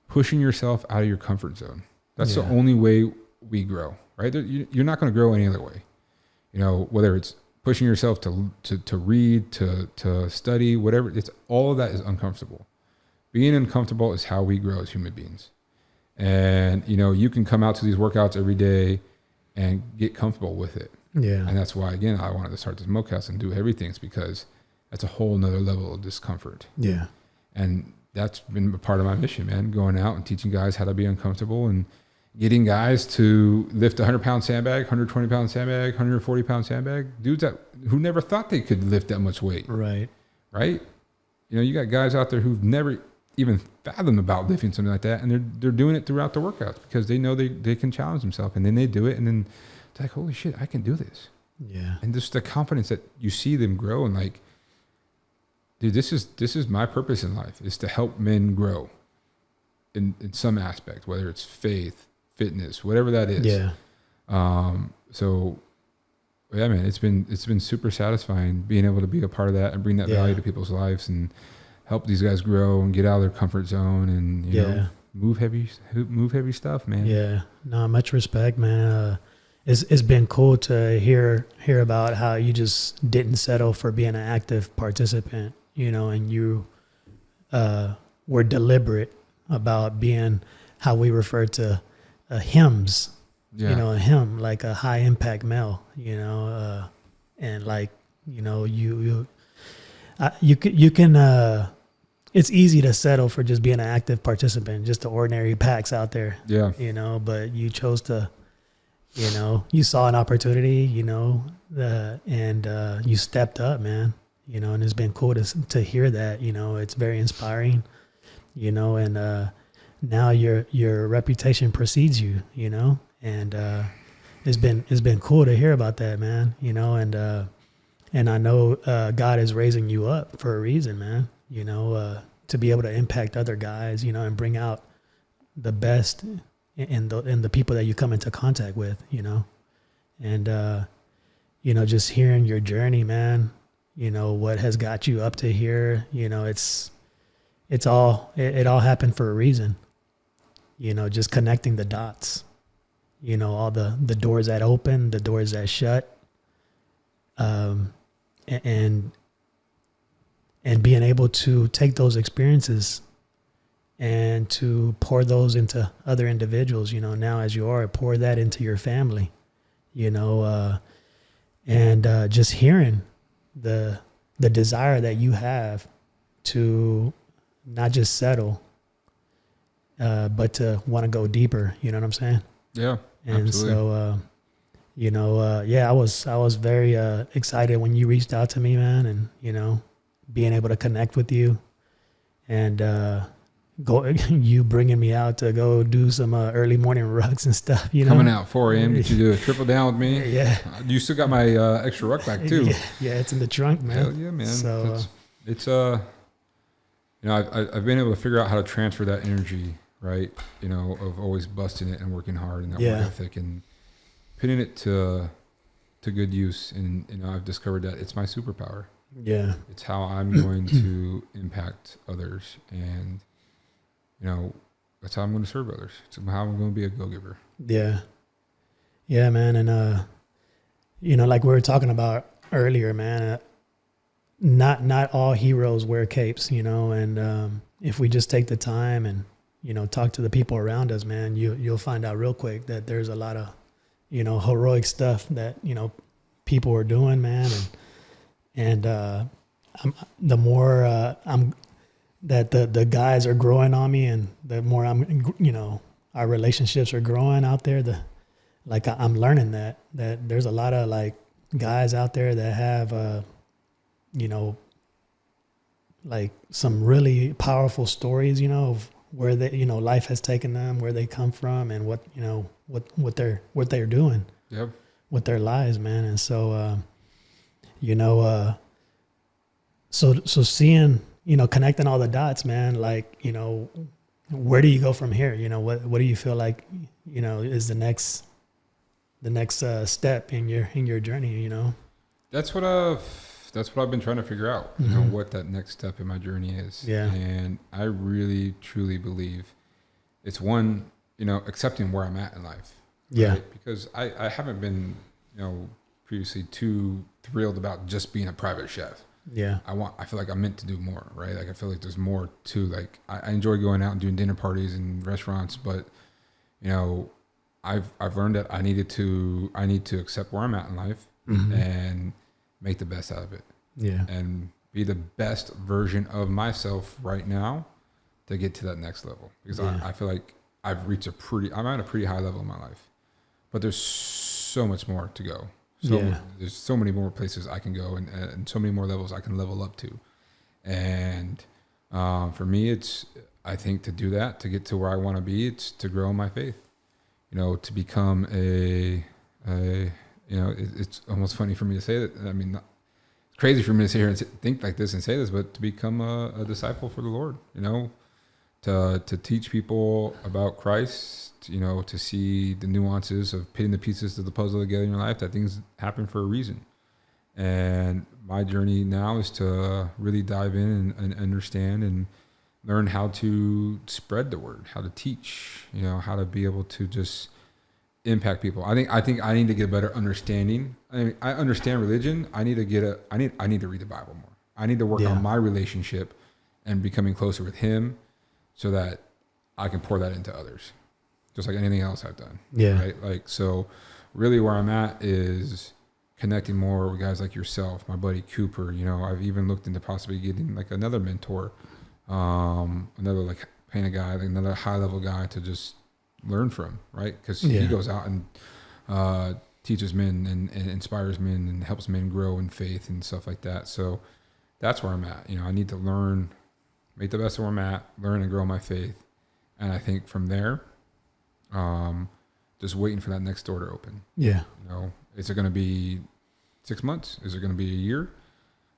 pushing yourself out of your comfort zone. That's the only way we grow, right? You're not going to grow any other way. You know, whether it's pushing yourself to read, to study, whatever, it's all of that is uncomfortable. Being uncomfortable is how we grow as human beings. And, you know, you can come out to these workouts every day and get comfortable with it. Yeah. And that's why, again, I wanted to start this smokehouse and do everything, because that's a whole nother level of discomfort. Yeah. And that's been a part of my mission, man, going out and teaching guys how to be uncomfortable and getting guys to lift a 100-pound sandbag, 120-pound sandbag, 140-pound sandbag. Dudes who never thought they could lift that much weight. Right. Right? You know, you got guys out there who've never even fathomed about lifting something like that, and they're doing it throughout the workouts because they know they can challenge themselves, and then they do it, and then it's like, holy shit, I can do this. Yeah. And just the confidence that you see them grow, and like, dude, this is my purpose in life, is to help men grow in some aspect, whether it's faith, fitness, whatever that is. Yeah. So yeah, man, it's been super satisfying being able to be a part of that and bring that value to people's lives and help these guys grow and get out of their comfort zone and you know, move heavy stuff, man. Yeah. No, much respect, man. It's been cool to hear about how you just didn't settle for being an active participant, you know, and you were deliberate about being how we refer to hymns. You know, a hymn, like a high impact male, you know, and like, you know, you can it's easy to settle for just being an active participant, just the ordinary packs out there. Yeah. You know, but you chose to, you know, you saw an opportunity, you know, and you stepped up, man, you know, and it's been cool to hear that, you know, it's very inspiring, you know, and now your reputation precedes you, you know. And it's been cool to hear about that, man. You know, and I know God is raising you up for a reason, man. You know, to be able to impact other guys, you know, and bring out the best in the people that you come into contact with, you know, and you know, just hearing your journey, man. You know what has got you up to here. You know, it all happened for a reason. You know, just connecting the dots. You know, all the doors that open, the doors that shut, and being able to take those experiences and to pour those into other individuals, you know, now as you are, pour that into your family, you know, and just hearing the desire that you have to not just settle, but to want to go deeper, you know what I'm saying? Yeah. And absolutely. so, you know, yeah, I was very excited when you reached out to me, man, and, you know, being able to connect with you and you bringing me out to go do some early morning rucks and stuff, you know. Coming out 4 a.m. Did you do a triple down with me? Yeah. You still got my extra ruck back too. Yeah, it's in the trunk, man. Hell yeah, man. So it's you know, I've been able to figure out how to transfer that energy, right? You know, of always busting it and working hard and that work ethic and putting it to good use. And, you know, I've discovered that it's my superpower. Yeah. It's how I'm going to impact others. And, you know, that's how I'm going to serve others. It's how I'm going to be a go-giver. Yeah. Yeah, man. And, you know, like we were talking about earlier, man, not all heroes wear capes, you know, and if we just take the time and talk to the people around us, man, you'll find out real quick that there's a lot of, heroic stuff that, people are doing, man. And the more I'm that the guys are growing on me, and the more our relationships are growing out there, I'm learning that there's a lot of like guys out there that have, like some really powerful stories, of where they, life has taken them, where they come from, and what they're doing, Yep. with their lives, man. And so, so seeing, connecting all the dots, man, like, where do you go from here? What do you feel like, is the next step in your journey, That's what I've been trying to figure out, what that next step in my journey is. Yeah. And I really, truly believe it's one, accepting where I'm at in life. Yeah. Right? Because I haven't been, previously too thrilled about just being a private chef. Yeah. I feel like I'm meant to do more, right? Like I feel like there's more to, like, I enjoy going out and doing dinner parties and restaurants, but I've learned that I need to accept where I'm at in life, and make the best out of it. Yeah. And be the best version of myself right now to get to that next level. Because I feel like I'm at a pretty high level in my life, but there's so much more to go. There's so many more places I can go, and so many more levels I can level up to. And for me, I think to do that, to get to where I want to be, it's to grow in my faith, to become it's almost funny for me to say that. I mean, it's crazy for me to sit here and think like this and say this, but to become a disciple for the Lord, to teach people about Christ, to see the nuances of putting the pieces of the puzzle together in your life, that things happen for a reason. And my journey now is to really dive in and understand and learn how to spread the word, how to teach, how to be able to just impact people. I think I need to get a better understanding. I mean, I understand religion. I need to I need to read the Bible more. I need to work on my relationship and becoming closer with Him, so that I can pour that into others, just like anything else I've done. Yeah. Right. Like, so really where I'm at is connecting more with guys like yourself, my buddy Cooper. I've even looked into possibly getting like another mentor, another like painter guy, like another high level guy to just learn from, right? Because he goes out and teaches men and inspires men and helps men grow in faith and stuff like that. So that's where I'm at. I need to learn, make the best of where I'm at, learn and grow my faith. And I think from there, just waiting for that next door to open. Yeah. Is it going to be 6 months? Is it going to be a year?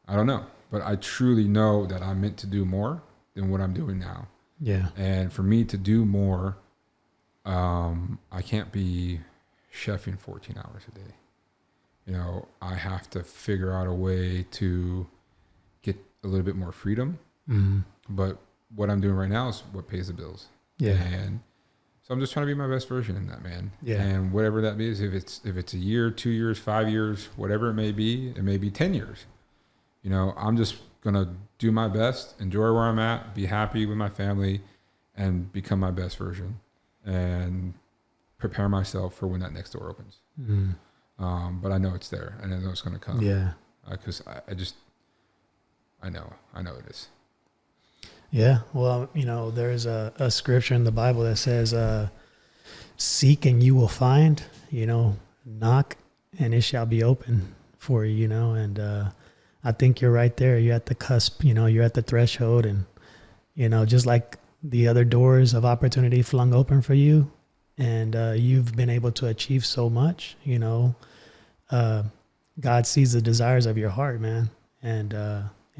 I don't know. But I truly know that I'm meant to do more than what I'm doing now. Yeah. And for me to do more, I can't be chefing 14 hours a day. I have to figure out a way to get a little bit more freedom. But what I'm doing right now is what pays the bills. Yeah. And so I'm just trying to be my best version in that, man. Yeah. And whatever that is, if it's a year, 2 years, 5 years, whatever it may be 10 years. I'm just going to do my best, enjoy where I'm at, be happy with my family, and become my best version, and prepare myself for when that next door opens. But I know it's there, and I know it's going to come. Yeah. Because I know it is. Yeah. Well, there's a scripture in the Bible that says, seek and you will find, knock and it shall be open for you, and I think you're right there. You're at the cusp, you're at the threshold, and, just like the other doors of opportunity flung open for you, and you've been able to achieve so much, God sees the desires of your heart, man, and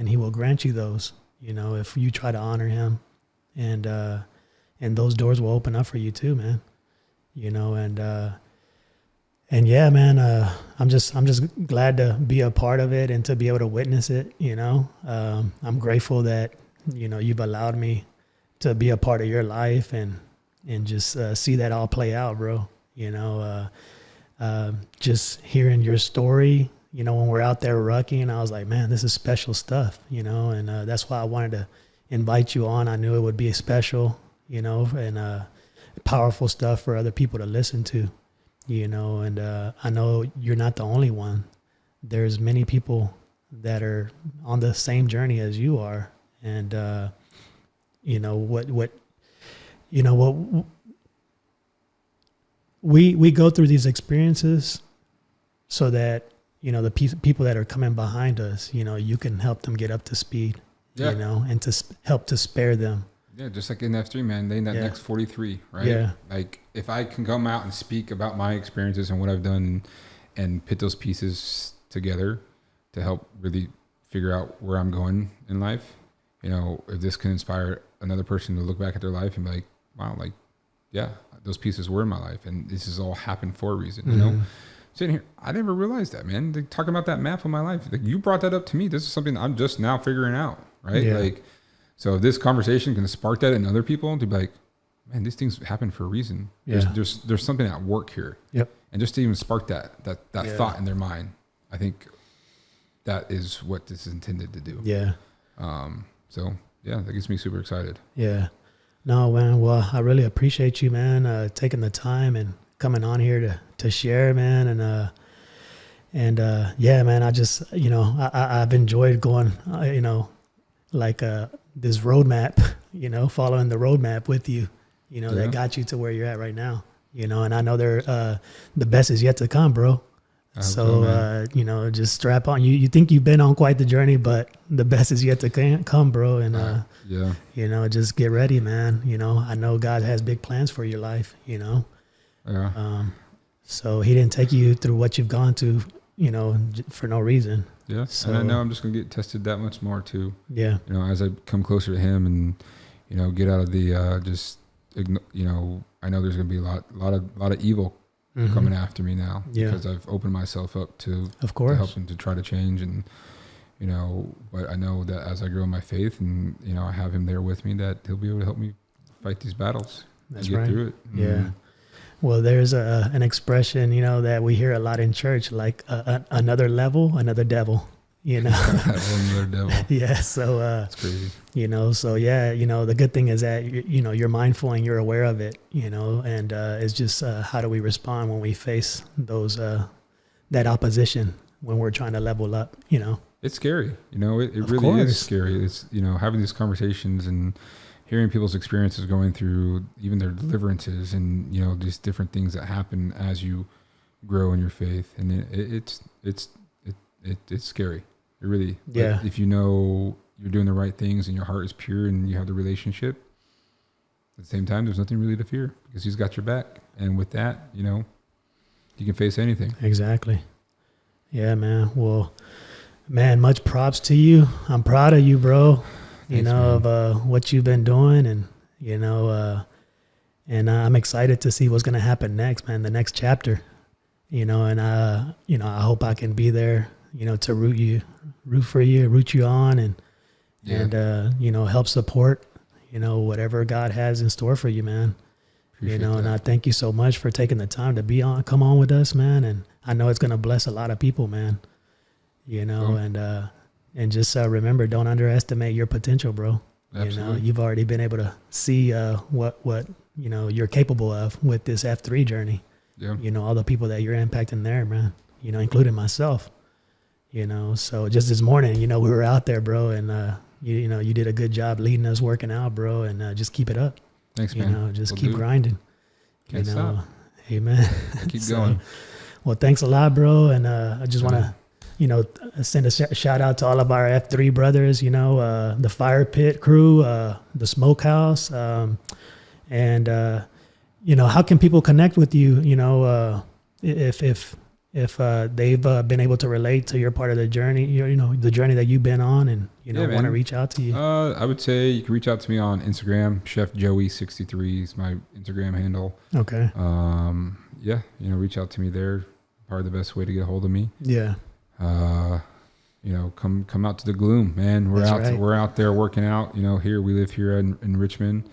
He will grant you those, if you try to honor Him, and those doors will open up for you too, man, and yeah, man, I'm just glad to be a part of it and to be able to witness it. I'm grateful that, you've allowed me to be a part of your life and just see that all play out, bro. Just hearing your story, when we're out there rucking, I was like, man, this is special stuff, and that's why I wanted to invite you on. I knew it would be special, and powerful stuff for other people to listen to, and I know you're not the only one. There's many people that are on the same journey as you are. And, we go through these experiences so that, the people that are coming behind us, you can help them get up to speed, and to help to spare them. Yeah, just like in F3, man, they in that next 43, right? Yeah. Like if I can come out and speak about my experiences and what I've done and put those pieces together to help really figure out where I'm going in life, if this can inspire another person to look back at their life and be like, wow, like, yeah, those pieces were in my life and this has all happened for a reason, Sitting here, I never realized that, man. Like, talking about that map of my life, like you brought that up to me. This is something I'm just now figuring out, right? Yeah. Like, so if this conversation can spark that in other people to be like, man, these things happen for a reason. Yeah. There's something at work here. Yep. And just to even spark that thought in their mind, I think that is what this is intended to do. Yeah. So yeah, that gets me super excited. Yeah. No, man. Well, I really appreciate you, man, taking the time and coming on here to share, man. And yeah, man, I just, I've enjoyed going, this roadmap, following the roadmap with you, that got you to where you're at right now, and I know the best is yet to come, bro. So, just strap on. You think you've been on quite the journey, but the best is yet to come, bro. And, just get ready, man. I know God has big plans for your life, Yeah. So he didn't take you through what you've gone to, for no reason. Yeah. So, and I know I'm just going to get tested that much more too. Yeah. As I come closer to him and, get out of the, I know there's going to be a lot of evil coming after me now because I've opened myself up to help him to try to change. And, but I know that as I grow in my faith and, I have him there with me, that he'll be able to help me fight these battles and get through it. Yeah. Well, there's an expression, that we hear a lot in church, like another level, another devil, Another devil. Yeah. So, it's crazy. So yeah, the good thing is that, you're mindful and you're aware of it, and it's just how do we respond when we face those, that opposition when we're trying to level up, It's scary. It really is scary. It's, having these conversations and hearing people's experiences going through even their deliverances and, these different things that happen as you grow in your faith. And it's scary. It really, but if you're doing the right things and your heart is pure and you have the relationship, at the same time, there's nothing really to fear because he's got your back. And with that, you can face anything. Exactly. Yeah, man. Well, man, much props to you. I'm proud of you, bro. Thanks, of what you've been doing and, and I'm excited to see what's going to happen next, man, the next chapter, and I hope I can be there, to root for you, root you on and help support, whatever God has in store for you, man. Appreciate that. And I thank you so much for taking the time to come on with us, man. And I know it's going to bless a lot of people, man, and just remember, don't underestimate your potential, bro. Absolutely. You've already been able to see what you're capable of with this F3 journey. Yeah. All the people that you're impacting there, man, including myself. So just this morning, we were out there, bro, and you did a good job leading us working out, bro, and just keep it up. Thanks, man. Just keep grinding. Can't stop. Amen. Keep going. Well, thanks a lot, bro, and I just want to send a shout out to all of our F3 brothers, the Fire Pit crew, the Smokehouse, and how can people connect with you, if they've been able to relate to your part of the journey, the journey that you've been on and, want to reach out to you? I would say you can reach out to me on Instagram. Chef Joey63 is my Instagram handle. Okay. Reach out to me there. Probably the best way to get a hold of me. Yeah. Come out to the gloom, man. We're out there working out, here, we live here in Richmond.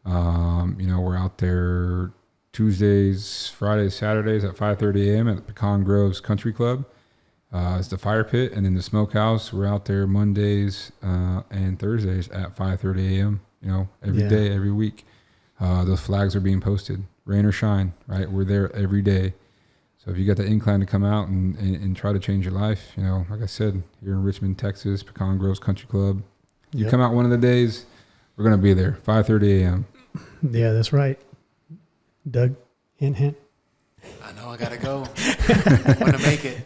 We're out there Tuesdays, Fridays, Saturdays at 5:30 a.m. at Pecan Groves Country Club. It's the Fire Pit, and then the Smokehouse. We're out there Mondays and Thursdays at 5:30 a.m. Every day, every week. those flags are being posted, rain or shine, right? We're there every day. So if you got the incline to come out and try to change your life, you know, like I said, here in Richmond, Texas, Pecan Groves Country Club, you come out one of the days, we're going to be there, 5:30 a.m. Yeah, that's right. Doug, hint. I know I got to go. I want to make it.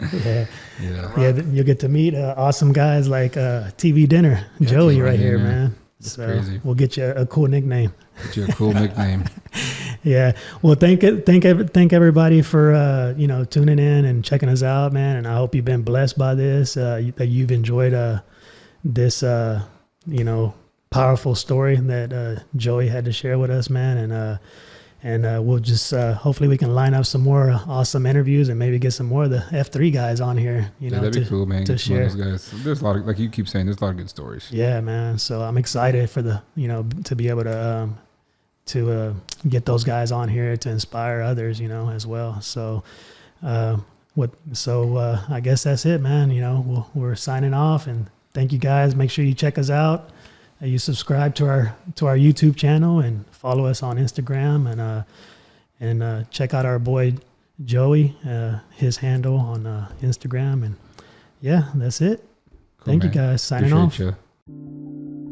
Yeah, you'll get to meet awesome guys like TV Dinner, Joey right here, man. That's so crazy. We'll get you a cool nickname. Get you a cool nickname. Yeah. Well, thank everybody for tuning in and checking us out, man. And I hope you've been blessed by this. That you've enjoyed this powerful story that Joey had to share with us, man. And we'll just hopefully we can line up some more awesome interviews and maybe get some more of the F3 guys on here. That'd be cool, man. To share. Those guys. There's a lot of, like you keep saying, there's a lot of good stories. Yeah, man. So I'm excited for to be able to get those guys on here to inspire others, as well. So, I guess that's it, man. We're signing off, and thank you guys. Make sure you check us out. You subscribe to our YouTube channel and follow us on Instagram, and check out our boy Joey, his handle on Instagram. And yeah, that's it. Cool, Thank man. you guys. Signing Appreciate off. ya.